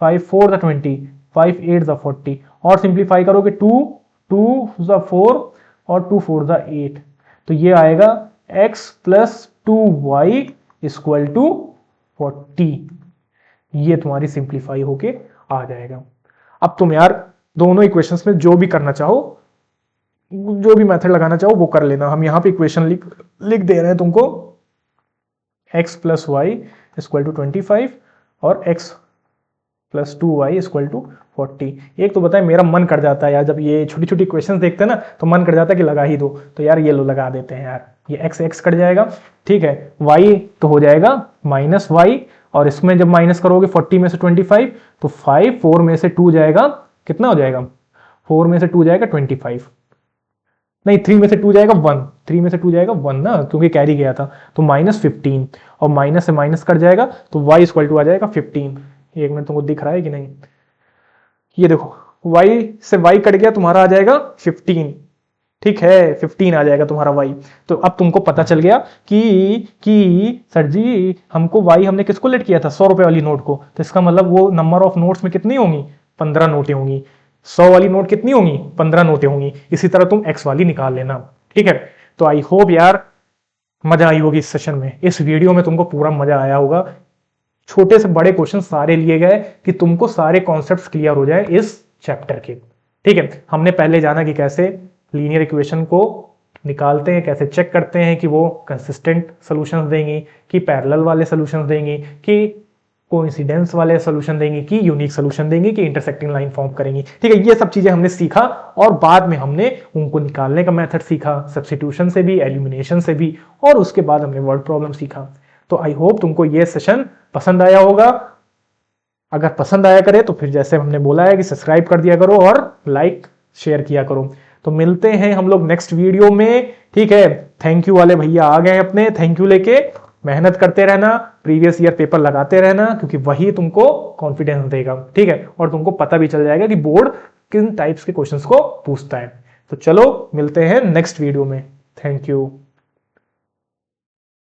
5 4 20, 5 8 40, और सिंप्लीफाई करोगे 2 2 4 और 2 4 8, तो ये आएगा x plus 2y equal to 40। ये तुम्हारी सिंप्लीफाई होके आ जाएगा। अब तुम यार दोनों इक्वेशंस में जो भी करना चाहो, जो भी मेथड लगाना चाहो वो कर लेना। हम यहाँ पे इक्वेशन लिख दे रहे हैं तुमको, x plus y equal to 25 और x plus 2y equal to 40। एक तो बताए मेरा मन कर जाता है यार, जब ये छोटी छोटी क्वेश्चन देखते हैं ना तो मन कर जाता है कि लगा ही दो। तो यार ये लो लगा देते हैं यार, ये x कट जाएगा, ठीक है, y तो हो जाएगा माइनस वाई, और इसमें जब माइनस करोगे 40 में से 25, तो 5 4 में से 2 जाएगा, कितना हो जाएगा, 4 में से 2 जाएगा 25, नहीं 3 में से 2 जाएगा 1, 3 में से 2 जाएगा 1 ना, क्योंकि कैरी गया था, तो माइनस 15, और माइनस से माइनस कट जाएगा तो y इक्वल टू आ जाएगा 15। एक मिनट तुमको दिख रहा है कि नहीं, ये देखो y से y कट गया, तुम्हारा आ जाएगा 15, ठीक है, 15 आ जाएगा तुम्हारा y। तो अब तुमको पता चल गया कि सर जी हमको y हमने किसको लेट किया था, 100 रुपए वाली नोट को, तो इसका मतलब वो नंबर ऑफ नोट्स में कितनी होंगी, 15 नोटें होंगी। 100 वाली नोट कितनी होंगी, 15 नोटें होंगी। इसी तरह तुम x वाली निकाल लेना, ठीक है। तो आई होप यार मजा आई होगी इस सेशन में, इस वीडियो में तुमको पूरा मजा आया होगा। छोटे से बड़े क्वेश्चन सारे लिए गए कि तुमको सारे कॉन्सेप्ट्स क्लियर हो जाए इस चैप्टर के, ठीक है, हमने पहले जाना कि कैसे लीनियर इक्वेशन को निकालते हैं, कैसे चेक करते हैं कि वो कंसिस्टेंट सॉल्यूशंस देंगी, कि पैरेलल वाले सॉल्यूशंस देंगी, कि कोइंसिडेंस वाले सॉल्यूशन देंगी, कि यूनिक सॉल्यूशन देंगी, कि इंटरसेक्टिंग लाइन फॉर्म करेंगी। ठीक है, ये सब चीजें हमने सीखा और बाद में हमने उनको निकालने का मेथड सीखा, सब्स्टिट्यूशन से भी, एलिमिनेशन से भी, और उसके बाद हमने वर्ड प्रॉब्लम सीखा। तो आई होप तुमको ये सेशन पसंद आया होगा। अगर पसंद आया करे तो फिर जैसे हमने बोला है कि सब्सक्राइब कर दिया करो और लाइक शेयर किया करो। तो मिलते हैं हम लोग नेक्स्ट वीडियो में। ठीक है, थैंक यू वाले भैया आ गए अपने, थैंक यू लेके मेहनत करते रहना, प्रीवियस ईयर पेपर लगाते रहना, क्योंकि वही तुमको कॉन्फिडेंस देगा। ठीक है, और तुमको पता भी चल जाएगा कि बोर्ड किन टाइप्स के क्वेश्चंस को पूछता है। तो चलो मिलते हैं नेक्स्ट वीडियो में। Thank you.